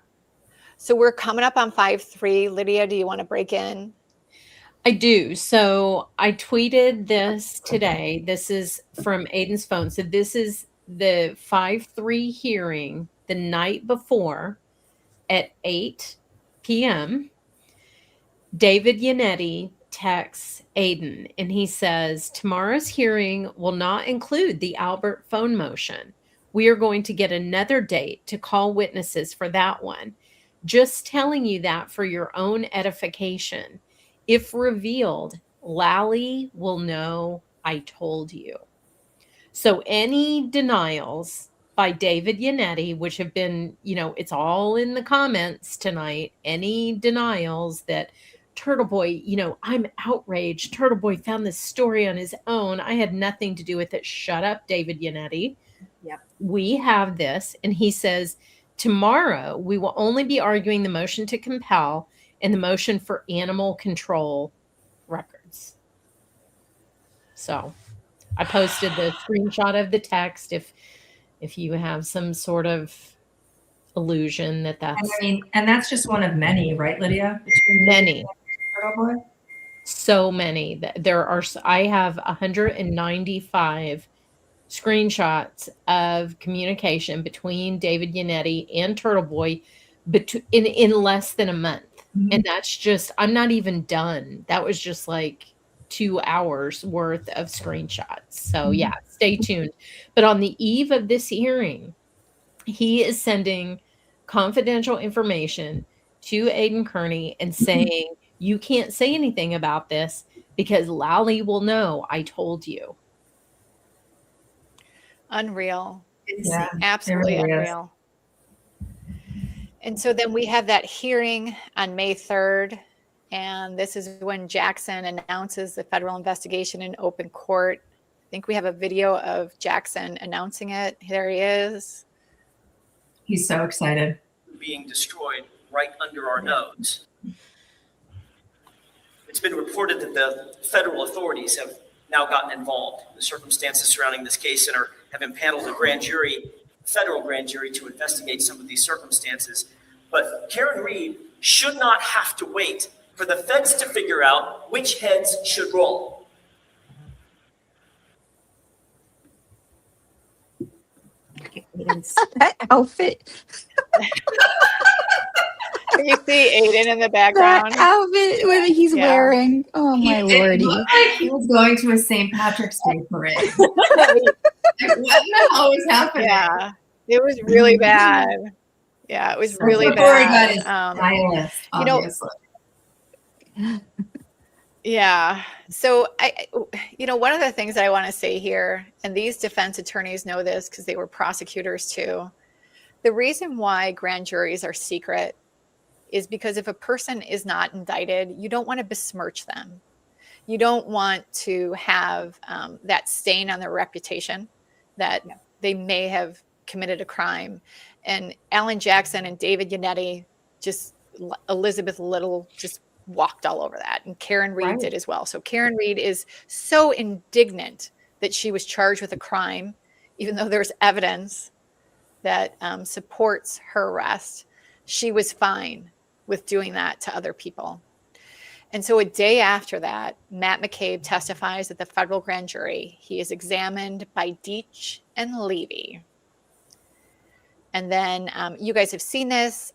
So we're coming up on 5-3. Lydia, do you want to break in? I do. So I tweeted this today. This is from Aiden's phone. So this is the 5-3 hearing the night before at 8 p.m. David Yannetti texts Aiden and he says, tomorrow's hearing will not include the Albert phone motion. We are going to get another date to call witnesses for that one. Just telling you that for your own edification. If revealed, Lally will know I told you. So any denials by David Yannetti, which have been, it's all in the comments tonight, any denials that Turtle Boy, I'm outraged. Turtle Boy found this story on his own. I had nothing to do with it. Shut up, David Yannetti. Yep. We have this. And he says, tomorrow we will only be arguing the motion to compel and the motion for animal control records. So I posted the screenshot of the text. If you have some sort of illusion that And that's I mean, and that's just one of many, right, Lydia? Between many. Turtle Boy? So many. There are, I have 195 screenshots of communication between David Yannetti and Turtle Boy in less than a month. And that's just, I'm not even done. That was just like 2 hours worth of screenshots. So yeah, stay tuned. But on the eve of this hearing, he is sending confidential information to Aiden Kearney and saying, you can't say anything about this because Lally will know I told you. Unreal. Yeah, Absolutely really unreal. And so then we have that hearing on May 3rd. And this is when Jackson announces the federal investigation in open court. I think we have a video of Jackson announcing it. There he is. He's so excited. Being destroyed right under our nose. It's been reported that the federal authorities have now gotten involved in the circumstances surrounding this case and have impaneled a grand jury, federal grand jury, to investigate some of these circumstances. But Karen Reed should not have to wait for the feds to figure out which heads should roll. That outfit. You see Aiden in the background. That outfit what he's wearing. Oh my lordy. It looked like he was going to a St. Patrick's Day parade. Like, what the hell was happening? Yeah, it was really bad. Yeah, it was really bad. He got his stylist, obviously. Yeah. So one of the things that I want to say here, and these defense attorneys know this because they were prosecutors too. The reason why grand juries are secret is because if a person is not indicted, you don't want to besmirch them. You don't want to have that stain on their reputation that they may have committed a crime. And Alan Jackson and David Yannetti, just Elizabeth Little, just walked all over that. And Karen Reed did as well. So Karen Reed is so indignant that she was charged with a crime, even though there's evidence that supports her arrest. She was fine with doing that to other people. And so a day after that, Matt McCabe testifies at the federal grand jury. He is examined by Deitch and Levy. And then you guys have seen this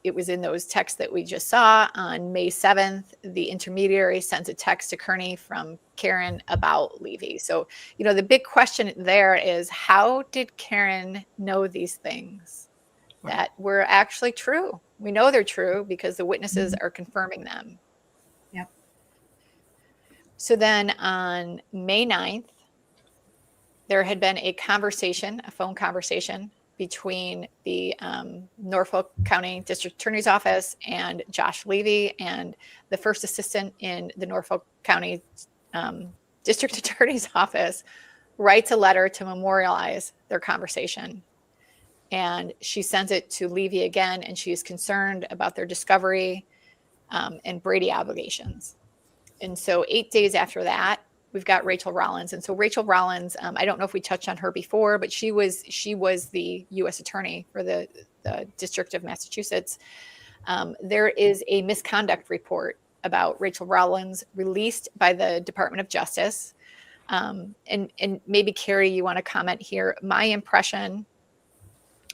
it was in those texts that we just saw. On May 7th, the intermediary sends a text to Kearney from Karen about Levy. So, the big question there is, how did Karen know these things that were actually true? We know they're true because the witnesses are confirming them. Yep. So then on May 9th, there had been a phone conversation between the Norfolk County District Attorney's Office and Josh Levy, and the first assistant in the Norfolk County District Attorney's Office writes a letter to memorialize their conversation. And she sends it to Levy again, and she is concerned about their discovery and Brady obligations. And so 8 days after that, we've got Rachel Rollins. And so Rachel Rollins, I don't know if we touched on her before, but she was the U.S. attorney for the District of Massachusetts. There is a misconduct report about Rachel Rollins released by the Department of Justice. And maybe, Carrie, you want to comment here. My impression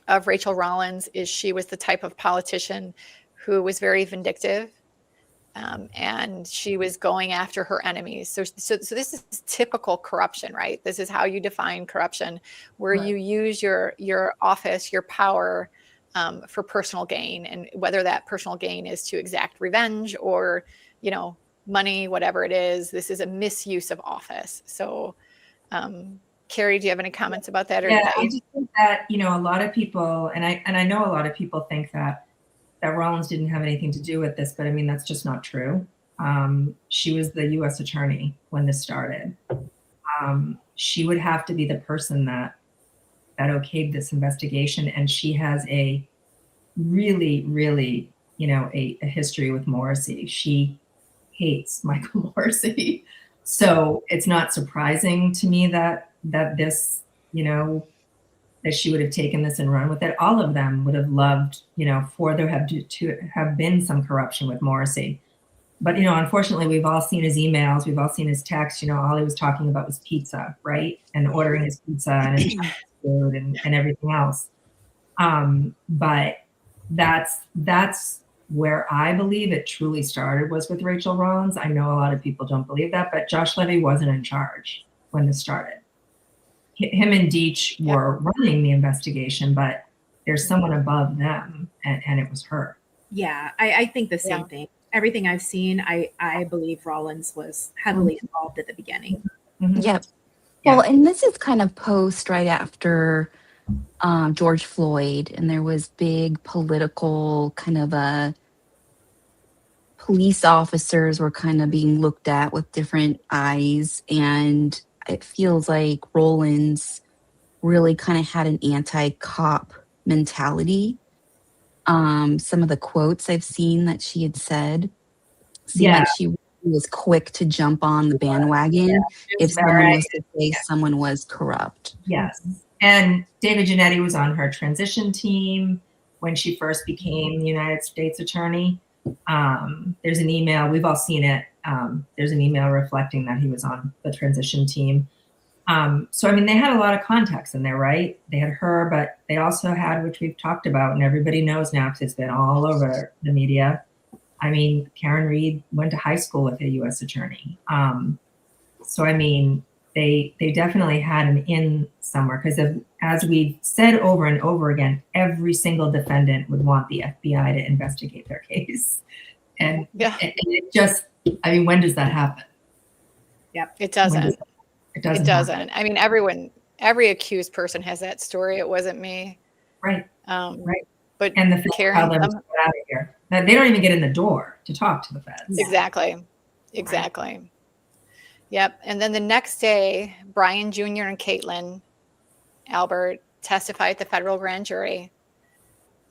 of Rachel Rollins is she was the type of politician who was very vindictive. And she was going after her enemies. So this is typical corruption, right? This is how you define corruption, where you use your office, your power for personal gain, and whether that personal gain is to exact revenge or, money, whatever it is. This is a misuse of office. So, Carrie, do you have any comments about that? Yeah, I just think that a lot of people, and I know a lot of people think that Rollins didn't have anything to do with this, but I mean, that's just not true. She was the U.S. attorney when this started. She would have to be the person that okayed this investigation. And she has a really, really, a history with Morrissey. She hates Michael Morrissey. So it's not surprising to me that this, that she would have taken this and run with it. All of them would have loved, for there to have been some corruption with Morrissey. But, unfortunately, we've all seen his emails. We've all seen his texts. All he was talking about was pizza, right? And ordering his pizza and his food and everything else. But that's where I believe it truly started, was with Rachel Rollins. I know a lot of people don't believe that, but Josh Levy wasn't in charge when this started. Him and Deitch were running the investigation, but there's someone above them, and it was her. Yeah, I think the same thing. Everything I've seen, I believe Rollins was heavily involved at the beginning. Mm-hmm. Yep. Well, and this is kind of post right after George Floyd, and there was big political kind of police officers were kind of being looked at with different eyes, and it feels like Rollins really kind of had an anti-cop mentality. Some of the quotes I've seen that she had said seemed like she was quick to jump on the bandwagon if someone was to say someone was corrupt. Yes. And David Giannetti was on her transition team when she first became the United States Attorney. There's an email, we've all seen it. There's an email reflecting that he was on the transition team. So, they had a lot of contacts in there, right? They had her, but they also had, which we've talked about, and everybody knows now because it's been all over the media. Karen Reed went to high school with a U.S. attorney. So, they definitely had an in somewhere, because as we've said over and over again, every single defendant would want the FBI to investigate their case. And it just, when does that happen? Yep. It doesn't. It doesn't. Every accused person has that story. It wasn't me. Right. Right. But and the feds tell them to get out of here. They don't even get in the door to talk to the feds. Exactly. Right. Yep. And then the next day, Brian Jr. and Caitlin Albert testify at the federal grand jury.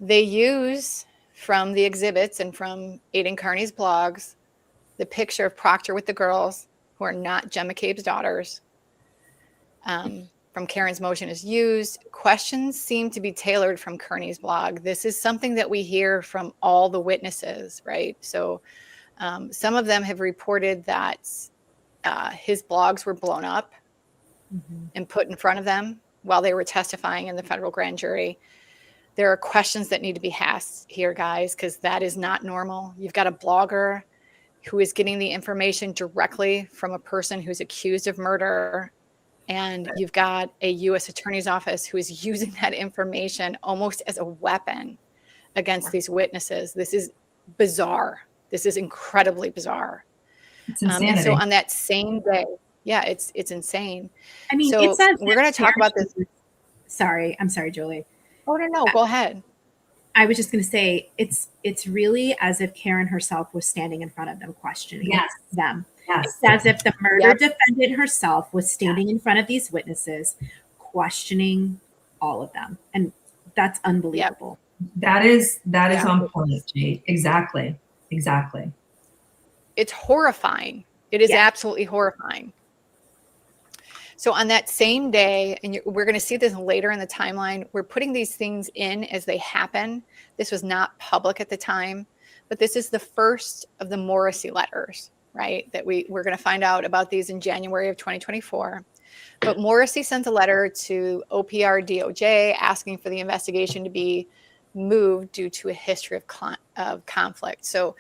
They use from the exhibits and from Aidan Carney's blogs the picture of Proctor with the girls, who are not Jen McCabe's daughters. From Karen's motion is used. Questions seem to be tailored from Kearney's blog. This is something that we hear from all the witnesses, right? So some of them have reported that his blogs were blown up and put in front of them while they were testifying in the federal grand jury. There are questions that need to be asked here, guys, because that is not normal. You've got a blogger who is getting the information directly from a person who's accused of murder. And you've got a U.S. Attorney's Office who is using that information almost as a weapon against these witnesses. This is bizarre. This is incredibly bizarre. It's insanity. And so on that same day, it's insane. So it says we're going to talk about this. I'm sorry, Julie. Oh, no, go ahead. I was just going to say, it's really as if Karen herself was standing in front of them questioning them. Yes. It's as if the murder defendant herself was standing in front of these witnesses, questioning all of them. And that's unbelievable. That is on point, Jade. Exactly. It's horrifying. It is absolutely horrifying. So on that same day, and we're going to see this later in the timeline, we're putting these things in as they happen. This was not public at the time, but this is the first of the Morrissey letters, right? That we're going to find out about these in January of 2024. But Morrissey sent a letter to OPR DOJ asking for the investigation to be moved due to a history of conflict. So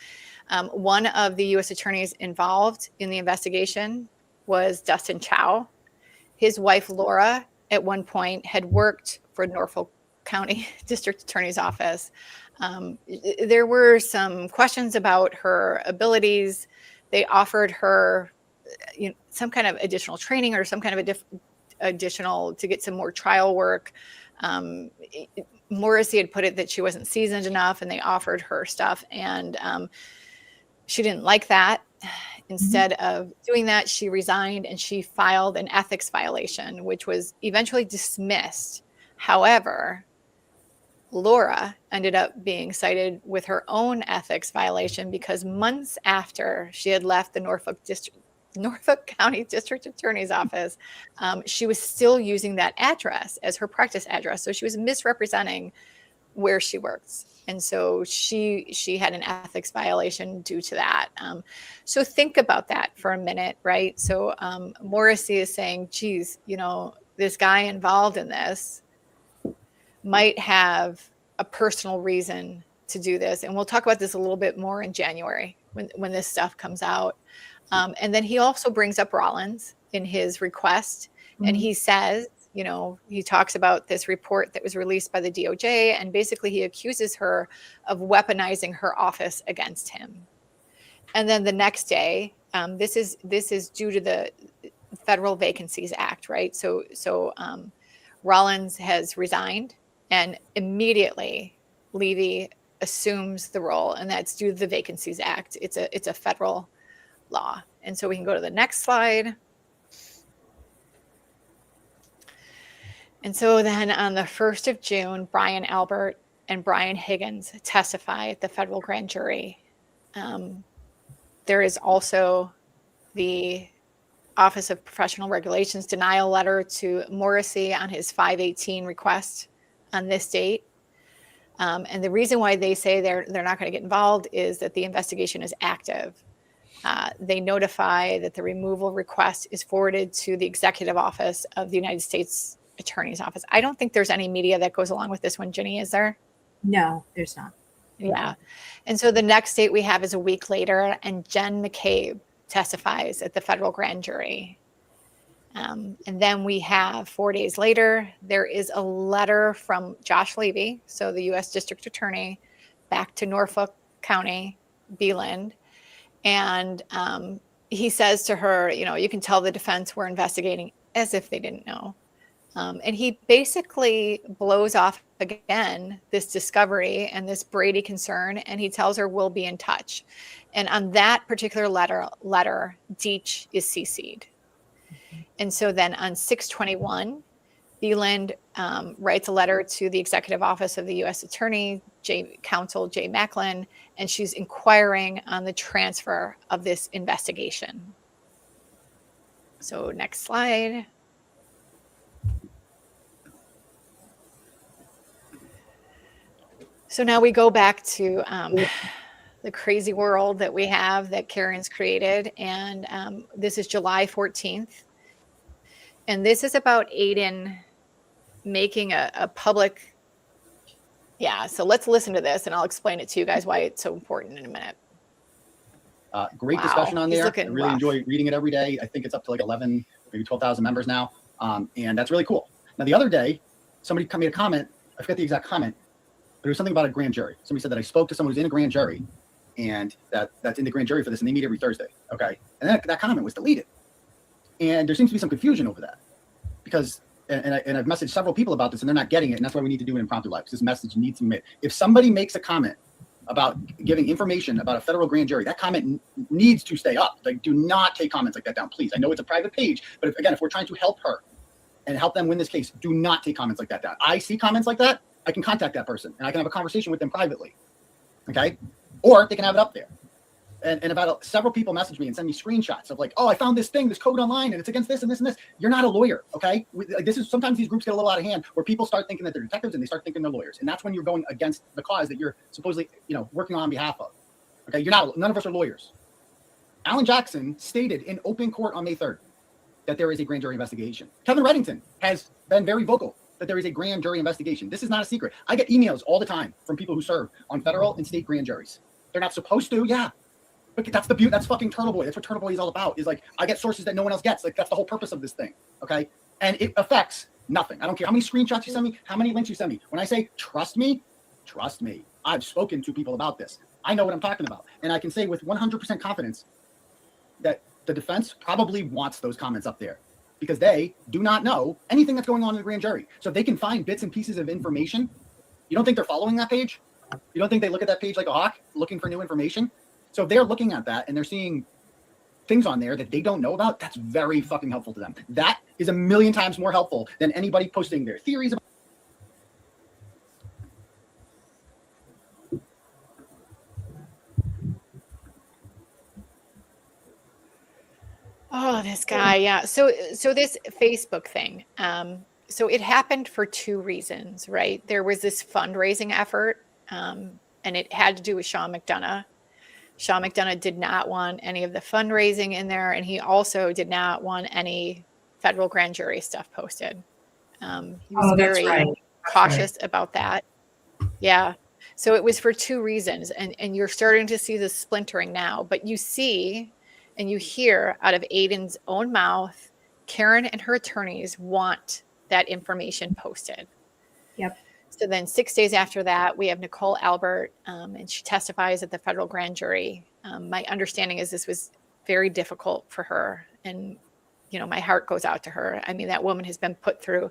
one of the U.S. attorneys involved in the investigation was Dustin Chow. His wife, Laura, at one point had worked for Norfolk County District Attorney's Office. There were some questions about her abilities. They offered her some kind of additional training or some kind of additional to get some more trial work. Morrissey had put it that she wasn't seasoned enough, and they offered her stuff, and she didn't like that. Instead of doing that, she resigned and she filed an ethics violation, which was eventually dismissed. However, Laura ended up being cited with her own ethics violation because months after she had left the Norfolk District Norfolk County District Attorney's Office, she was still using that address as her practice address. So she was misrepresenting where she works. And so she had an ethics violation due to that. So think about that for a minute, right? So Morrissey is saying, geez, you know, this guy involved in this might have a personal reason to do this. And we'll talk about this a little bit more in January when this stuff comes out. And then he also brings up Rollins in his request. And he says, you know, he talks about this report that was released by the DOJ, and basically he accuses her of weaponizing her office against him. And then the next day, this is due to the Federal Vacancies Act, right? So Rollins has resigned, and immediately Levy assumes the role, and that's due to the Vacancies Act. It's a federal law. And so we can go to the next slide. And so then on the 1st of June, Brian Albert and Brian Higgins testify at the federal grand jury. There is also the Office of Professional Regulations denial letter to Morrissey on his 518 request on this date. And the reason why they say they're not going to get involved is that the investigation is active. They notify that the removal request is forwarded to the Executive Office of the United States Attorney's Office. I don't think there's any media that goes along with this one, Ginny, is there? No, there's not. Yeah. And so the next date we have is a week later, and Jen McCabe testifies at the federal grand jury. And then we have 4 days later, there is a letter from Josh Levy, so the U.S. District Attorney, back to Norfolk County, Beeland. And he says to her, you know, you can tell the defense we're investigating, as if they didn't know. And he basically blows off again this discovery and this Brady concern, and he tells her we'll be in touch. And on that particular letter, Deitch is CC'd. And so then on 6/21, Beeland writes a letter to the Executive Office of the U.S. Attorney, Counsel Jay Macklin, and she's inquiring on the transfer of this investigation. So next slide. So now we go back to the crazy world that we have that Karen's created. And this is July 14th. And this is about Aiden making a public. Yeah, so let's listen to this and I'll explain it to you guys why it's so important in a minute. Great discussion on there. I really enjoy reading it every day. I think it's up to like 11, maybe 12,000 members now. And that's really cool. Now, the other day, somebody made a comment. I forget the exact comment. But it was something about a grand jury. Somebody said that I spoke to someone who's in a grand jury and that's in the grand jury for this, and they meet every Thursday. Okay. And then that comment was deleted. And there seems to be some confusion over that because, and I've messaged several people about this and they're not getting it. And that's why we need to do an impromptu live. This message needs to be made. If somebody makes a comment about giving information about a federal grand jury, that comment needs to stay up. Like, do not take comments like that down, please. I know it's a private page, but if we're trying to help her and help them win this case, do not take comments like that down. I see comments like that, I can contact that person and I can have a conversation with them privately. Okay. Or they can have it up there. And about several people message me and send me screenshots of like, oh, I found this thing, this code online, and it's against this and this and this. You're not a lawyer. Okay. This is sometimes these groups get a little out of hand where people start thinking that they're detectives and they start thinking they're lawyers. And that's when you're going against the cause that you're supposedly, working on behalf of. Okay. You're not, none of us are lawyers. Alan Jackson stated in open court on May 3rd that there is a grand jury investigation. Kevin Reddington has been very vocal that there is a grand jury investigation. This is not a secret. I get emails all the time from people who serve on federal and state grand juries. They're not supposed to, yeah. But that's the beauty. That's fucking Turtle Boy. That's what Turtle Boy is all about. Is like, I get sources that no one else gets. Like, that's the whole purpose of this thing. Okay. And it affects nothing. I don't care how many screenshots you send me, how many links you send me. When I say trust me, I've spoken to people about this. I know what I'm talking about. And I can say with 100% confidence that the defense probably wants those comments up there because they do not know anything that's going on in the grand jury. So if they can find bits and pieces of information, you don't think they're following that page? You don't think they look at that page like a hawk looking for new information? So if they're looking at that and they're seeing things on there that they don't know about, that's very fucking helpful to them. That is 1,000,000 times more helpful than anybody posting their theories about. Oh, this guy, yeah. So this Facebook thing. So it happened for two reasons, right? There was this fundraising effort, and it had to do with Sean McDonough. Sean McDonough did not want any of the fundraising in there, and he also did not want any federal grand jury stuff posted. He was That's very right. cautious about that. Yeah. So it was for two reasons, and you're starting to see the splintering now, but you see and you hear out of Aiden's own mouth, Karen and her attorneys want that information posted. Yep. So then 6 days after that, we have Nicole Albert, and she testifies at the federal grand jury. My understanding is this was very difficult for her, and you know, my heart goes out to her. I mean, that woman has been put through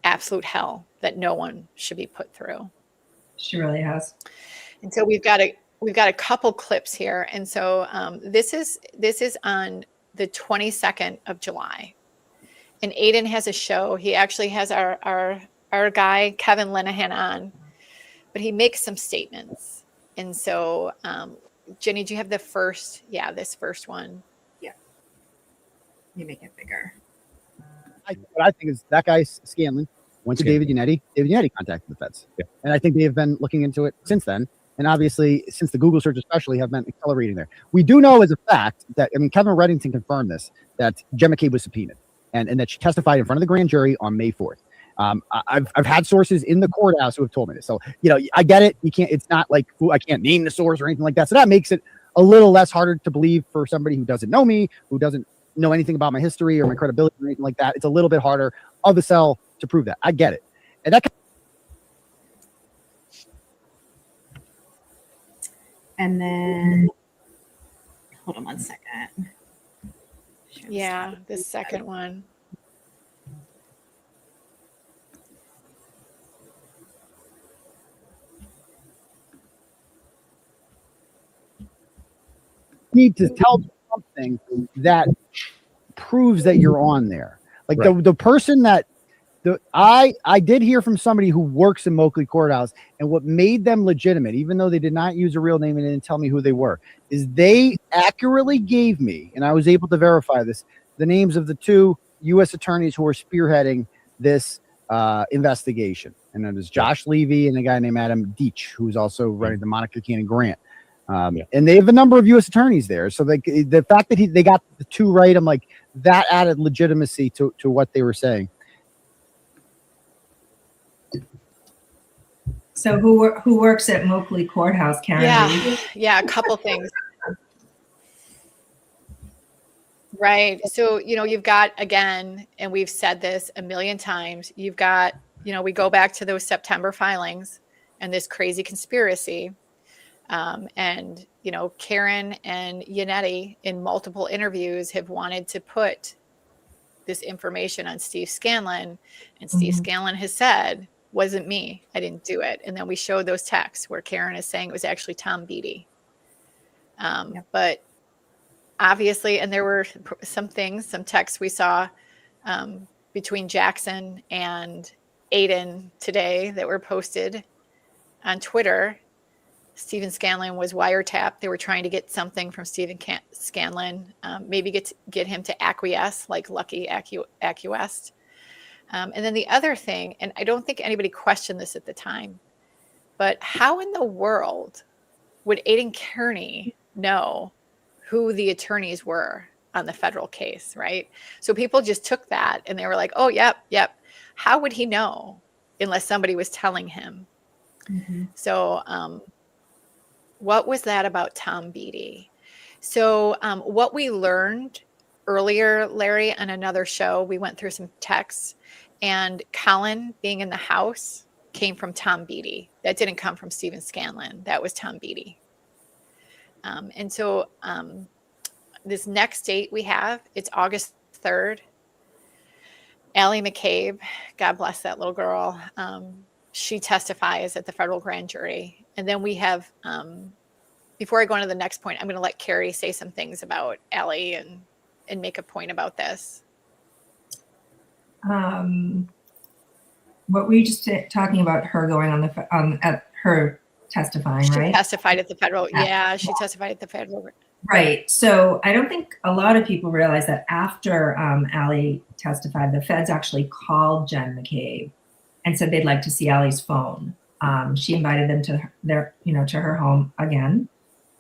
absolute hell that no one should be put through. She really has. And so we've got a couple clips here. And so this is on the 22nd of July. And Aiden has a show. He actually has our guy, Kevin Linehan, on, but he makes some statements. And so, Jenny, do you have this first one? Yeah. You make it bigger. What I think is that guy, Scanlon, went to David Yannetti. David Yannetti contacted the feds. Yeah. And I think they have been looking into it since then. And obviously, since the Google search especially have been accelerating there. We do know as a fact that, I mean, Kevin Reddington confirmed this, that Jen McCabe was subpoenaed and that she testified in front of the grand jury on May 4th. I've had sources in the courthouse who have told me this. So, you know, I get it. You can't, it's not like, I can't name the source or anything like that. So that makes it a little less harder to believe for somebody who doesn't know me, who doesn't know anything about my history or my credibility or anything like that. It's a little bit harder of a sell to prove that. I get it. And that. And then, hold on one second. Yeah, the second one. Need to tell something that proves that you're on there. Like the person that I did hear from somebody who works in Moakley Courthouse, and what made them legitimate, even though they did not use a real name and didn't tell me who they were, is they accurately gave me, and I was able to verify this, the names of the two U.S. attorneys who are spearheading this investigation. And that is Josh Levy and a guy named Adam Deach, who's also running the Monica Cannon Grant. And they have a number of U.S. attorneys there. So the fact that they got the two right, I'm like, that added legitimacy to what they were saying. So who works at Moakley Courthouse, Karen? Yeah, a couple things. Right. So, you know, you've got, again, and we've said this a million times, you've got, you know, we go back to those September filings and this crazy conspiracy. And, you know, Karen and Yannetti in multiple interviews have wanted to put this information on Steve Scanlon. And Steve Scanlon has said, wasn't me. I didn't do it. And then we showed those texts where Karen is saying it was actually Tom Beatty. But obviously, and there were some texts we saw between Jackson and Aiden today that were posted on Twitter. Stephen Scanlon was wiretapped. They were trying to get something from Stephen Scanlon, maybe get him to acquiesce, like Lucky acquiesced. And then the other thing, and I don't think anybody questioned this at the time, but how in the world would Aiden Kearney know who the attorneys were on the federal case, right? So people just took that and they were like, oh, yep. How would he know unless somebody was telling him? So what was that about Tom Beatty? So what we learned earlier, Larry, on another show, we went through some texts, and Colin being in the house came from Tom Beatty. That didn't come from Stephen Scanlon. That was Tom Beatty. And so this next date we have, it's August 3rd. Allie McCabe, God bless that little girl. She testifies at the federal grand jury. And then we have, before I go on to the next point, I'm going to let Carrie say some things about Allie and make a point about this. What were you just talking about her going at her testifying, right? She testified at the federal. Yeah, she testified at the federal. Right. So I don't think a lot of people realize that after Allie testified, the feds actually called Jen McCabe and said they'd like to see Allie's phone. She invited them to to her home again.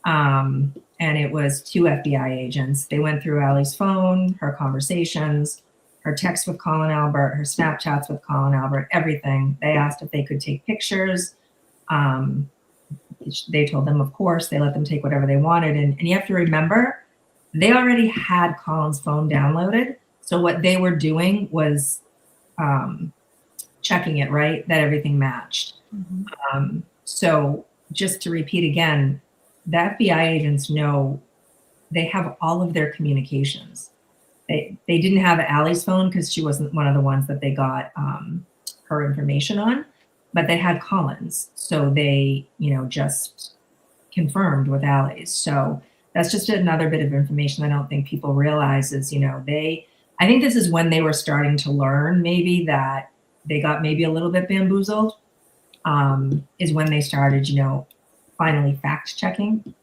And it was 2 FBI agents. They went through Allie's phone, her conversations, her texts with Colin Albert, her Snapchats with Colin Albert, everything. They asked if they could take pictures. They told them, of course. They let them take whatever they wanted. And you have to remember, they already had Colin's phone downloaded. So what they were doing was checking it, right? That everything matched. So just to repeat again, the FBI agents know, they have all of their communications. They didn't have Allie's phone because she wasn't one of the ones that they got her information on, but they had Colin's. So they, just confirmed with Allie's. So that's just another bit of information I don't think people realize is, I think this is when they were starting to learn that's that they got maybe a little bit bamboozled, is when they started, finally fact checking,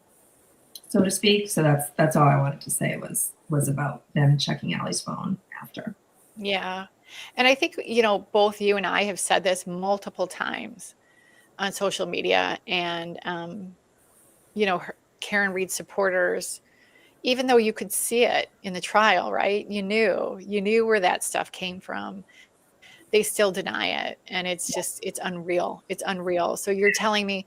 so to speak. So that's all I wanted to say was about them checking Allie's phone after. Yeah. And I think, both you and I have said this multiple times on social media, and, Karen Reed supporters, even though you could see it in the trial, right? You knew where that stuff came from. They still deny it. And it's unreal. It's unreal. So you're telling me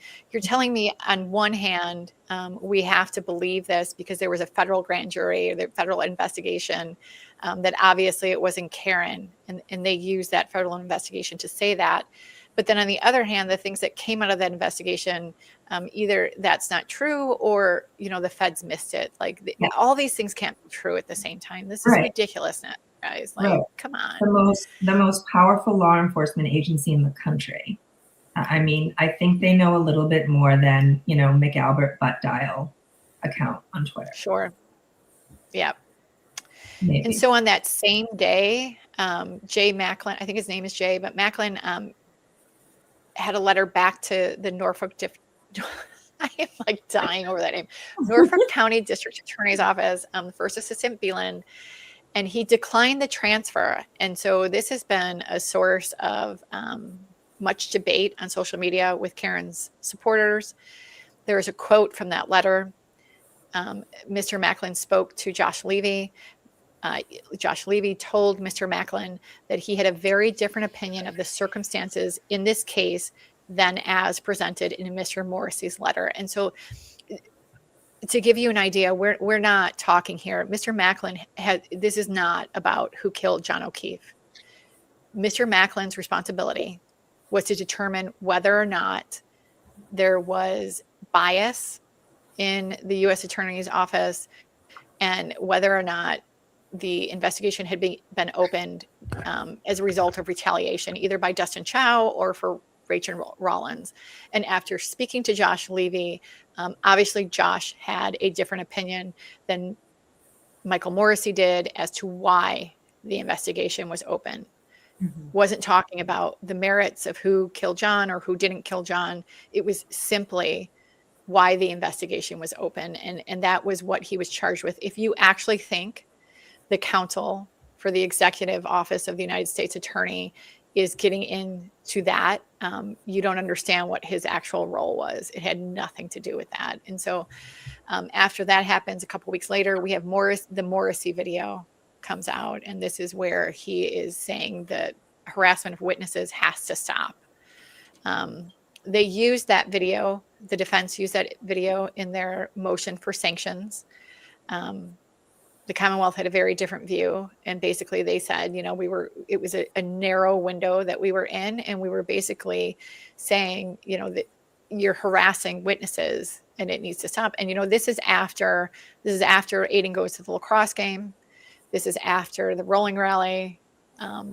on one hand, we have to believe this because there was a federal grand jury or the federal investigation, that obviously it wasn't Karen, and they used that federal investigation to say that. But then on the other hand, the things that came out of that investigation, either that's not true or, the feds missed it. Like all these things can't be true at the same time. This is ridiculousness, guys. Like, come on. The most powerful law enforcement agency in the country. I mean, I think they know a little bit more than, McAlbert butt dial account on Twitter. Sure. Yeah. Maybe. And so on that same day, Jay Macklin, I think his name is Jay, but Macklin had a letter back to the Norfolk I am like dying over that name. Norfolk County District Attorney's Office, First Assistant Beeland, and he declined the transfer. And so this has been a source of much debate on social media with Karen's supporters. There is a quote from that letter. Mr. Macklin spoke to Josh Levy. Josh Levy told Mr. Macklin that he had a very different opinion of the circumstances in this case than as presented in Mr. Morrissey's letter. And so to give you an idea, we're not talking here. Mr. Macklin this is not about who killed John O'Keefe. Mr. Macklin's responsibility was to determine whether or not there was bias in the U.S. Attorney's Office and whether or not the investigation had been opened as a result of retaliation, either by Dustin Chow or for Rachel Rollins. And after speaking to Josh Levy, obviously Josh had a different opinion than Michael Morrissey did as to why the investigation was open. Wasn't talking about the merits of who killed John or who didn't kill John. It was simply why the investigation was open. And that was what he was charged with. If you actually think the counsel for the Executive Office of the United States Attorney is getting into that, you don't understand what his actual role was. It had nothing to do with that. And so after that happens, a couple weeks later, we have the Morrissey video comes out. And this is where he is saying that harassment of witnesses has to stop. They used that video, the defense used that video in their motion for sanctions. The Commonwealth had a very different view. And basically they said, it was a narrow window that we were in. And we were basically saying, that you're harassing witnesses and it needs to stop. And, this is after Aiden goes to the lacrosse game. This is after the rolling rally.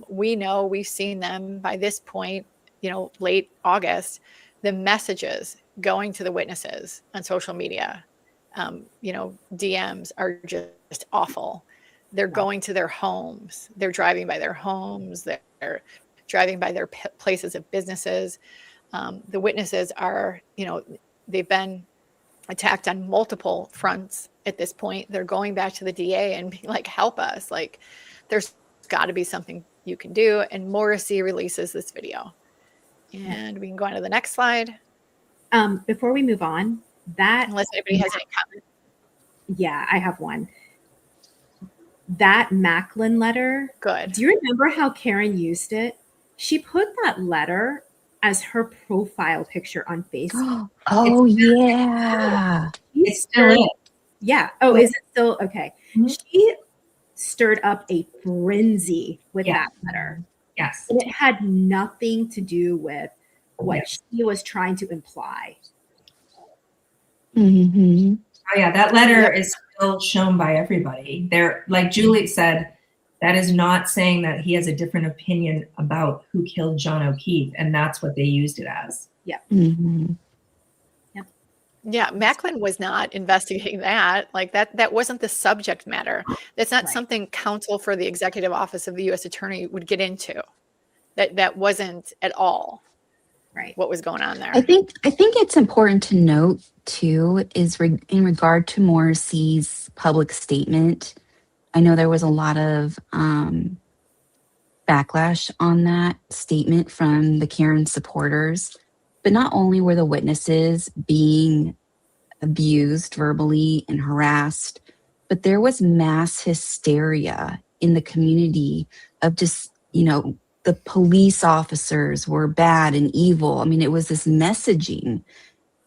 We've seen them by this point, late August, the messages going to the witnesses on social media, DMs are just awful. They're going to their homes. They're driving by their homes. They're driving by their places of businesses. The witnesses are, they've been attacked on multiple fronts at this point. They're going back to the DA and being like, help us. Like, there's got to be something you can do. And Morrissey releases this video. And we can go on to the next slide. Before we move on, unless anybody has any comments. Yeah, I have one. That Macklin letter. Good. Do you remember how Karen used it? She put that letter as her profile picture on Facebook. Oh, yeah. It's still it. Yeah. Oh, is it still? Okay. She stirred up a frenzy with that letter. Yes. And it had nothing to do with what she was trying to imply. Mm-hmm. Oh, yeah. That letter is still shown by everybody. There, like Julie said, that is not saying that he has a different opinion about who killed John O'Keefe, and that's what they used it as. Yeah. Mm-hmm. Yeah, Macklin was not investigating that. Like that wasn't the subject matter. That's not something counsel for the executive office of the U.S. Attorney would get into. That wasn't at all what was going on there. I think it's important to note too is in regard to Morrissey's public statement. I know there was a lot of backlash on that statement from the Karen supporters, but not only were the witnesses being abused verbally and harassed, but there was mass hysteria in the community of just, the police officers were bad and evil. I mean, it was this messaging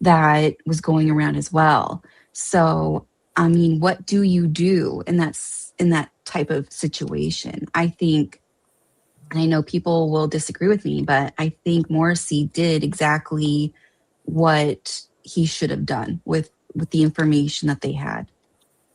that was going around as well. So, I mean, what do you do in that type of situation? I think, and I know people will disagree with me, but I think Morrissey did exactly what he should have done with the information that they had.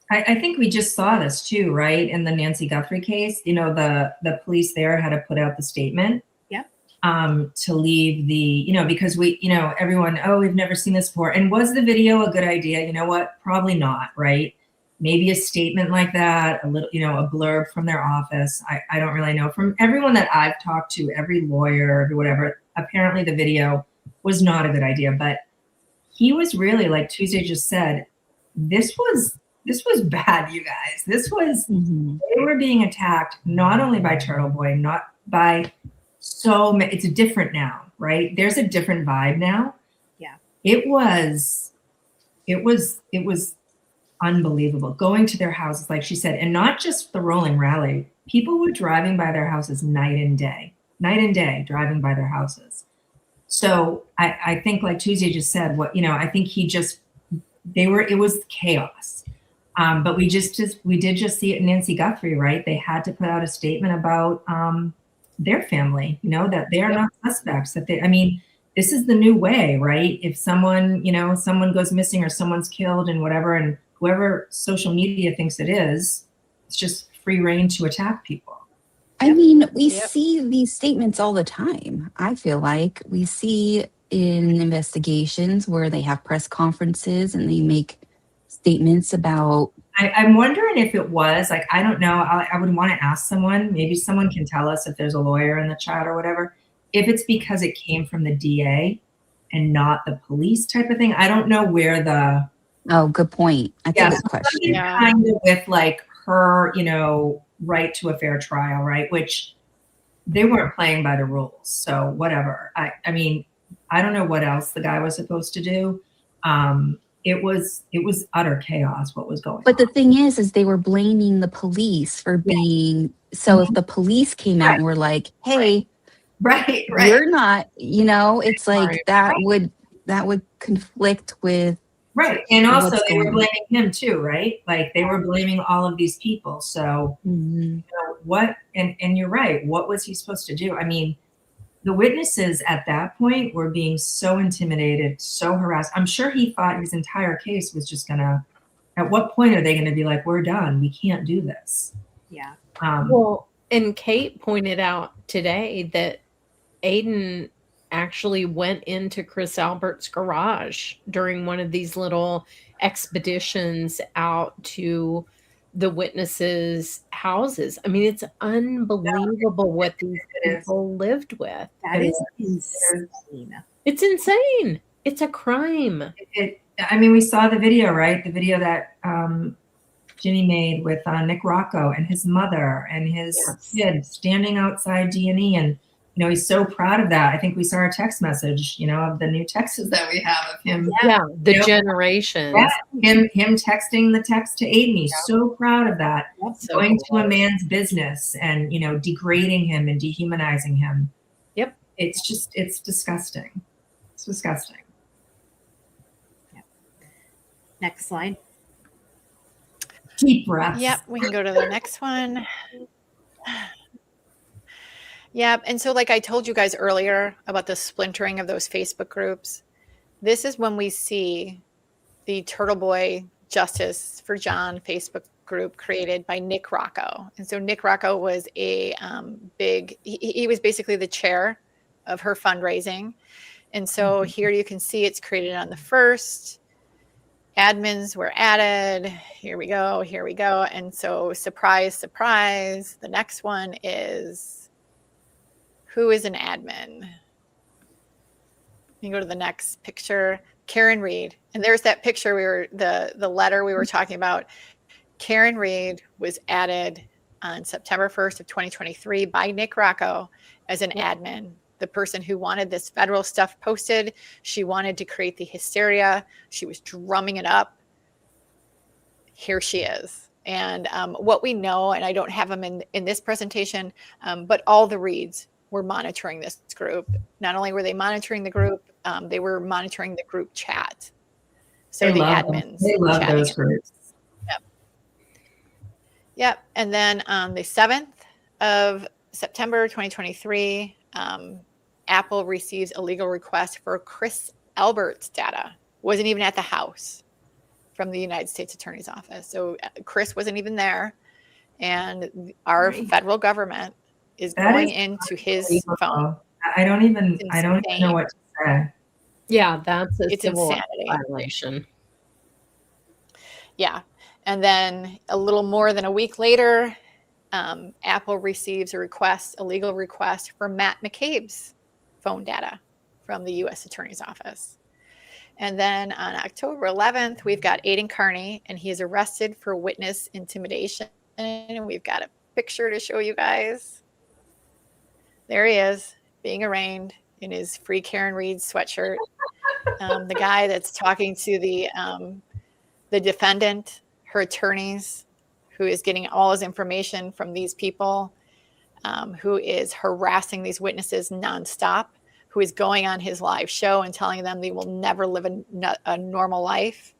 I think we just saw this too, right? In the Nancy Guthrie case, the police there had to put out the statement. Yeah. To leave the, because everyone, we've never seen this before. And was the video a good idea? You know what? Probably not, right? Maybe a statement like that, a little, a blurb from their office. I don't really know. From everyone that I've talked to, every lawyer, whatever, apparently the video was not a good idea. But he was really, like Tuesday just said, this was bad, you guys. This was, they were being attacked not only by Turtle Boy, not by it's different now, right? There's a different vibe now. Yeah. It was unbelievable. Going to their houses, like she said, and not just the rolling rally. People were driving by their houses night and day, driving by ther houses. So I think, like Tuesday just said, I think it was chaos. But we did just see it in Nancy Guthrie, right? They had to put out a statement about their family, that they are not suspects. This is the new way, right? If someone goes missing or someone's killed and whatever, and whoever social media thinks it is, it's just free reign to attack people. I mean, we see these statements all the time. I feel like we see in investigations where they have press conferences and they make statements about. I'm wondering if it was like, I don't know. I would want to ask someone, maybe someone can tell us if there's a lawyer in the chat or whatever, if it's because it came from the DA and not the police type of thing. I don't know where the. Oh, good point. I think that's a question. Kind of with like her, right to a fair trial, right? Which they weren't playing by the rules. So whatever. I mean, I don't know what else the guy was supposed to do. It was utter chaos what was going on. But the thing is they were blaming the police for being, so if the police came out and were like, hey, right. You're not, it's like that would conflict with. Right. And also they were blaming him too, right? Like they were blaming all of these people. So what, and you're right. What was he supposed to do? I mean, the witnesses at that point were being so intimidated, so harassed. I'm sure he thought his entire case was just at what point are they going to be like, we're done. We can't do this. Yeah. Well, and Kate pointed out today that Aiden actually went into Chris Albert's garage during one of these little expeditions out to the witnesses' houses. I mean, it's unbelievable what these people lived with. That is insane. It's insane. It's a crime. I mean, we saw the video, right? The video that Ginny made with Nick Rocco and his mother and his kid standing outside D&E, and you know, he's so proud of that. I think we saw a text message, you know, of the new texts that we have of him. Yeah, the you know, generations. yeah, him texting the text to Aiden. He's so proud of that. That's so going cool. to a man's business and, you know, degrading him and dehumanizing him. Yep. It's just, it's disgusting. It's disgusting. Next slide. Deep breaths. Yep, we can go to the next one. Yep, and so like I told you guys earlier about the splintering of those Facebook groups, this is when we see the Turtle Boy Justice for John Facebook group created by Nick Rocco. And so Nick Rocco was a he was basically the chair of her fundraising. And so here you can see it's created on the 1st. Admins were added. Here we go. Here we go. And so surprise, surprise. The next one is, who is an admin? You can go to the next picture. Karen Reed. And there's that picture the letter we were talking about. Karen Reed was added on September 1st of 2023 by Nick Rocco as an admin. The person who wanted this federal stuff posted, she wanted to create the hysteria. She was drumming it up. Here she is. And what we know, and I don't have them in this presentation, but all the Reeds were monitoring this group. Not only were they monitoring the group, they were monitoring the group chat. So the admins. They love those groups. Yep. Yep. And then on the 7th of September 2023, Apple receives a legal request for Chris Albert's data. Wasn't even at the house from the United States Attorney's Office. So Chris wasn't even there. And our federal government is going into his phone. I don't even know what to say. Yeah, that's a It's civil insanity. violation. Yeah. And then a little more than a week later, Apple receives a legal request for Matt McCabe's phone data from the U.S. Attorney's Office. And then on October 11th, we've got Aiden Carney, and he is arrested for witness intimidation. And we've got a picture to show you guys. There he is, being arraigned in his Free Karen Reed sweatshirt. The guy that's talking to the defendant, her attorneys, who is getting all his information from these people, who is harassing these witnesses nonstop, who is going on his live show and telling them they will never live a normal life.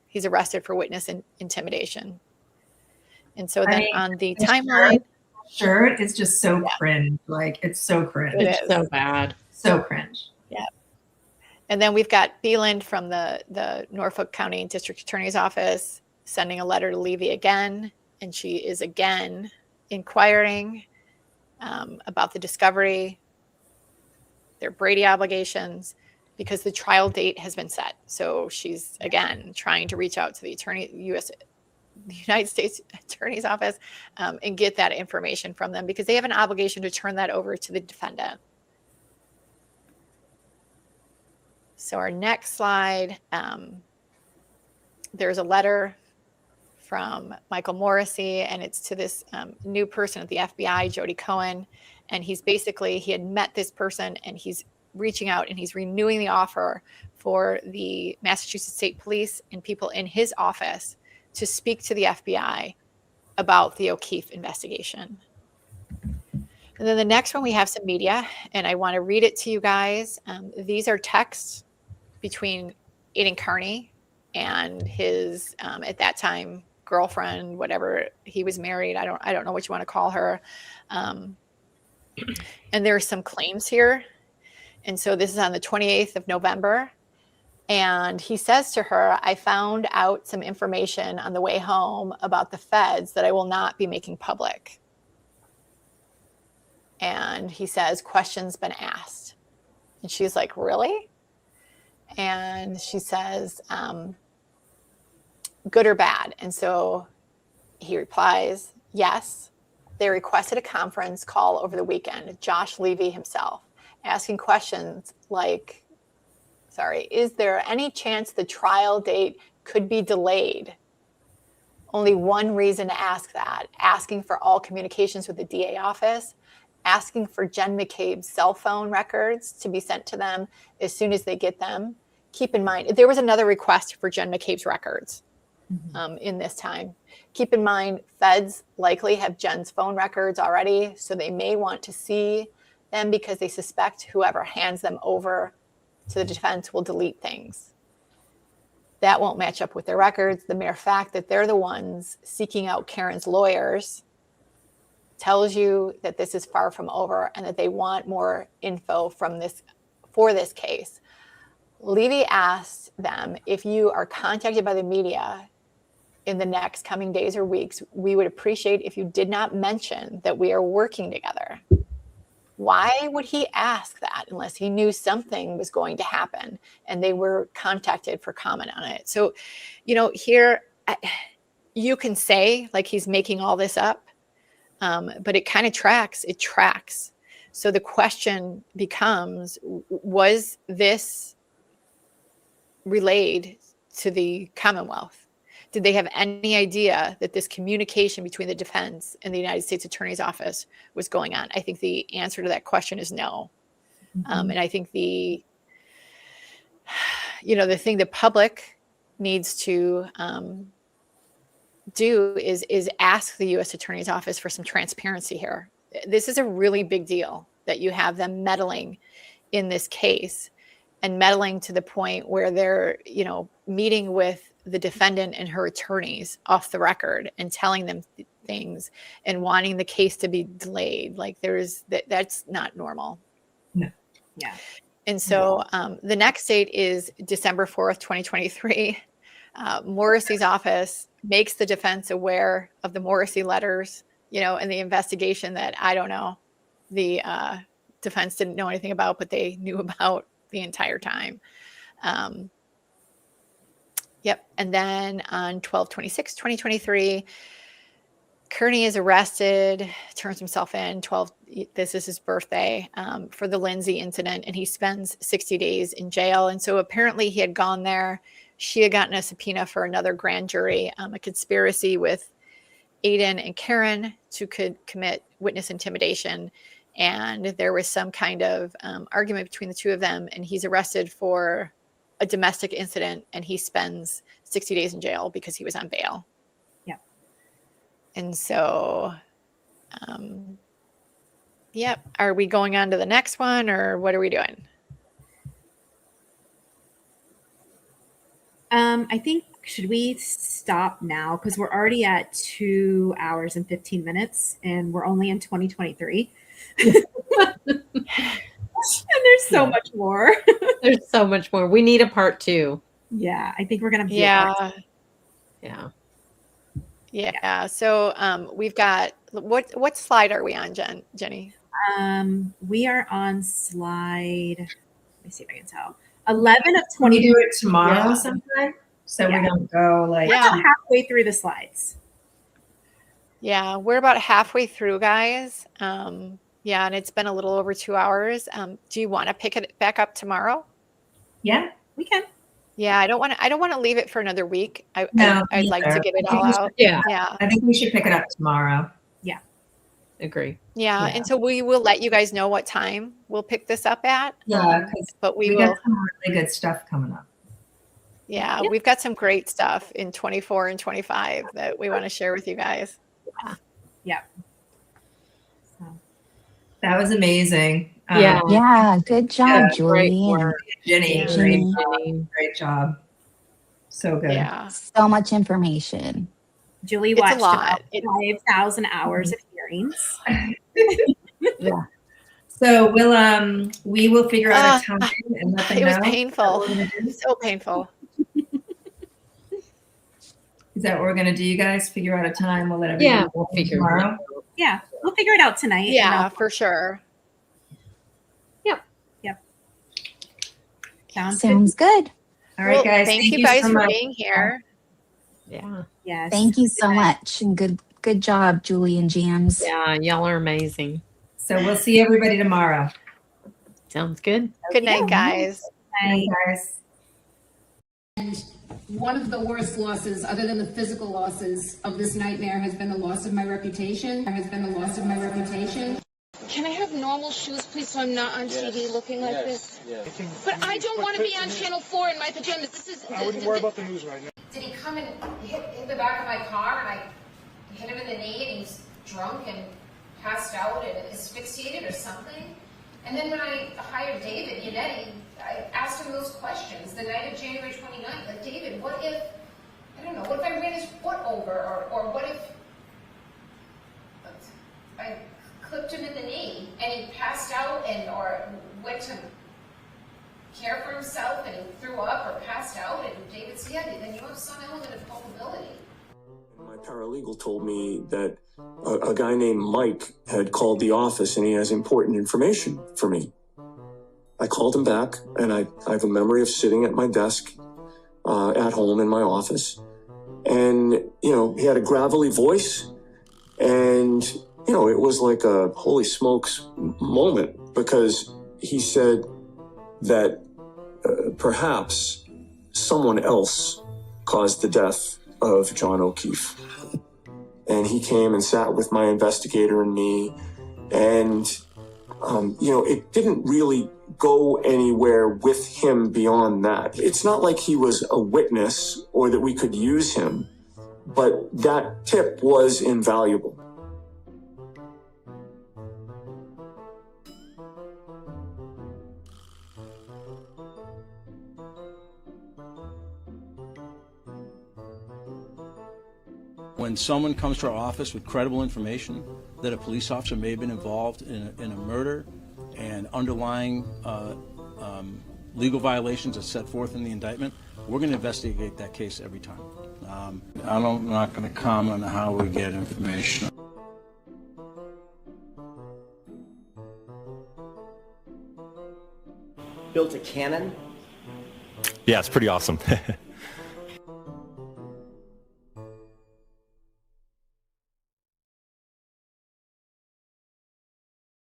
He's arrested for witness intimidation. And so then on the timeline. Shirt is just so cringe. Like, it's so cringe. It's so bad. So cringe. Yeah. And then we've got Beeland from the Norfolk County District Attorney's Office sending a letter to Levy again. And she is again inquiring about the discovery, their Brady obligations, because the trial date has been set. So she's again trying to reach out to the United States Attorney's Office and get that information from them, because they have an obligation to turn that over to the defendant. So our next slide, there's a letter from Michael Morrissey, and it's to this new person at the FBI, Jody Cohen. And he had met this person, and he's reaching out and he's renewing the offer for the Massachusetts State Police and people in his office to speak to the FBI about the O'Keefe investigation. And then the next one, we have some media, and I want to read it to you guys. These are texts between Aiden Carney and his, at that time, girlfriend, whatever, he was married. I don't know what you want to call her. And there are some claims here. And so this is on the 28th of November. And he says to her, I found out some information on the way home about the feds that I will not be making public. And he says, questions been asked. And she's like, really? And she says, good or bad? And so he replies, yes. They requested a conference call over the weekend, Josh Levy himself, asking questions like is there any chance the trial date could be delayed? Only one reason to ask that, asking for all communications with the DA office, asking for Jen McCabe's cell phone records to be sent to them as soon as they get them. Keep in mind, there was another request for Jen McCabe's records in this time. Keep in mind, feds likely have Jen's phone records already, so they may want to see them because they suspect whoever hands them over to the defense will delete things. That won't match up with their records. The mere fact that they're the ones seeking out Karen's lawyers tells you that this is far from over and that they want more info from this for this case. Levy asked them, if you are contacted by the media in the next coming days or weeks, we would appreciate if you did not mention that we are working together. Why would he ask that unless he knew something was going to happen and they were contacted for comment on it? So, here you can say like he's making all this up, but it kind of tracks. It tracks. So the question becomes, was this relayed to the Commonwealth? Did they have any idea that this communication between the defense and the United States Attorney's Office was going on? I think the answer to that question is no. And I think the thing the public needs to do is ask the U.S. Attorney's Office for some transparency here. This is a really big deal that you have them meddling in this case and meddling to the point where they're, meeting with the defendant and her attorneys off the record and telling them things and wanting the case to be delayed. Like that's not normal. No. Yeah. And so the next date is December 4th, 2023. Morrissey's office makes the defense aware of the Morrissey letters, and the investigation that I don't know, the defense didn't know anything about, but they knew about the entire time. Yep. And then on 12/26/2023, Kearney is arrested, turns himself in. This is his birthday, for the Lindsay incident, and he spends 60 days in jail. And so apparently he had gone there. She had gotten a subpoena for another grand jury, a conspiracy with Aiden and Karen to commit witness intimidation. And there was some kind of argument between the two of them, and he's arrested for a domestic incident, and he spends 60 days in jail because he was on bail. Yeah. And so, are we going on to the next one, or what are we doing? I think, should we stop now? Because we're already at 2 hours and 15 minutes, and we're only in 2023. And there's so much more. There's so much more. We need a part 2. Yeah, I think we're gonna. Yeah. So we've got what slide are we on, Jenny? We are on slide. Let me see if I can tell. 11 of 20. Can we do it tomorrow sometime? So we don't go halfway through the slides. Yeah, we're about halfway through, guys. And it's been a little over 2 hours. Do you want to pick it back up tomorrow? Yeah, we can. Yeah, I don't want to leave it for another week. I'd like to get it all out. Yeah. I think we should pick it up tomorrow. Yeah. Agree. Yeah. And so we will let you guys know what time we'll pick this up at. Yeah, but we got will. some really good stuff coming up. Yeah, we've got some great stuff in 24 and 25 that we want to share with you guys. Yeah. That was amazing. Yeah. Good job, Julie. Jenny. Great job. So good. Yeah. So much information. Julie watched about 5,000 hours of hearings. Yeah. So we will figure out a time and let them know. It was painful. So painful. Is that what we're gonna do, you guys? Figure out a time. We'll let everybody know tomorrow. Yeah, we'll figure it out tonight. Yeah, for sure. Yep. Sounds good. All right, guys. Thank you guys for being here. Yeah. Yes. Thank you so much, and good job, Julie and Jams. Yeah, y'all are amazing. So we'll see everybody tomorrow. Sounds good. Good night, guys. Bye, guys. And one of the worst losses, other than the physical losses of this nightmare, has been the loss of my reputation. Can I have normal shoes, please, so I'm not on TV looking like this? But I don't want to be on Channel 4 in my pajamas. This is. I wouldn't worry about the news right now. Did he come and hit the back of my car, and I hit him in the knee, and he's drunk and passed out and asphyxiated or something? And then when I hired David Yannetti, I asked him those questions the night of January 29th. Like, David, what if, I don't know, what if I ran his foot over? Or what if I clipped him in the knee and he passed out or went to care for himself and he threw up or passed out? And David said, yeah, then you have some element of culpability. My paralegal told me that a guy named Mike had called the office and he has important information for me. I called him back, and I have a memory of sitting at my desk at home in my office. And, he had a gravelly voice, and, it was like a holy smokes moment, because he said that perhaps someone else caused the death of John O'Keefe. And he came and sat with my investigator and me, and it didn't really go anywhere with him beyond that. It's not like he was a witness or that we could use him, but that tip was invaluable. When someone comes to our office with credible information that a police officer may have been involved in a murder and underlying legal violations as set forth in the indictment, we're going to investigate that case every time. I'm not going to comment on how we get information. Built a cannon. Yeah, it's pretty awesome.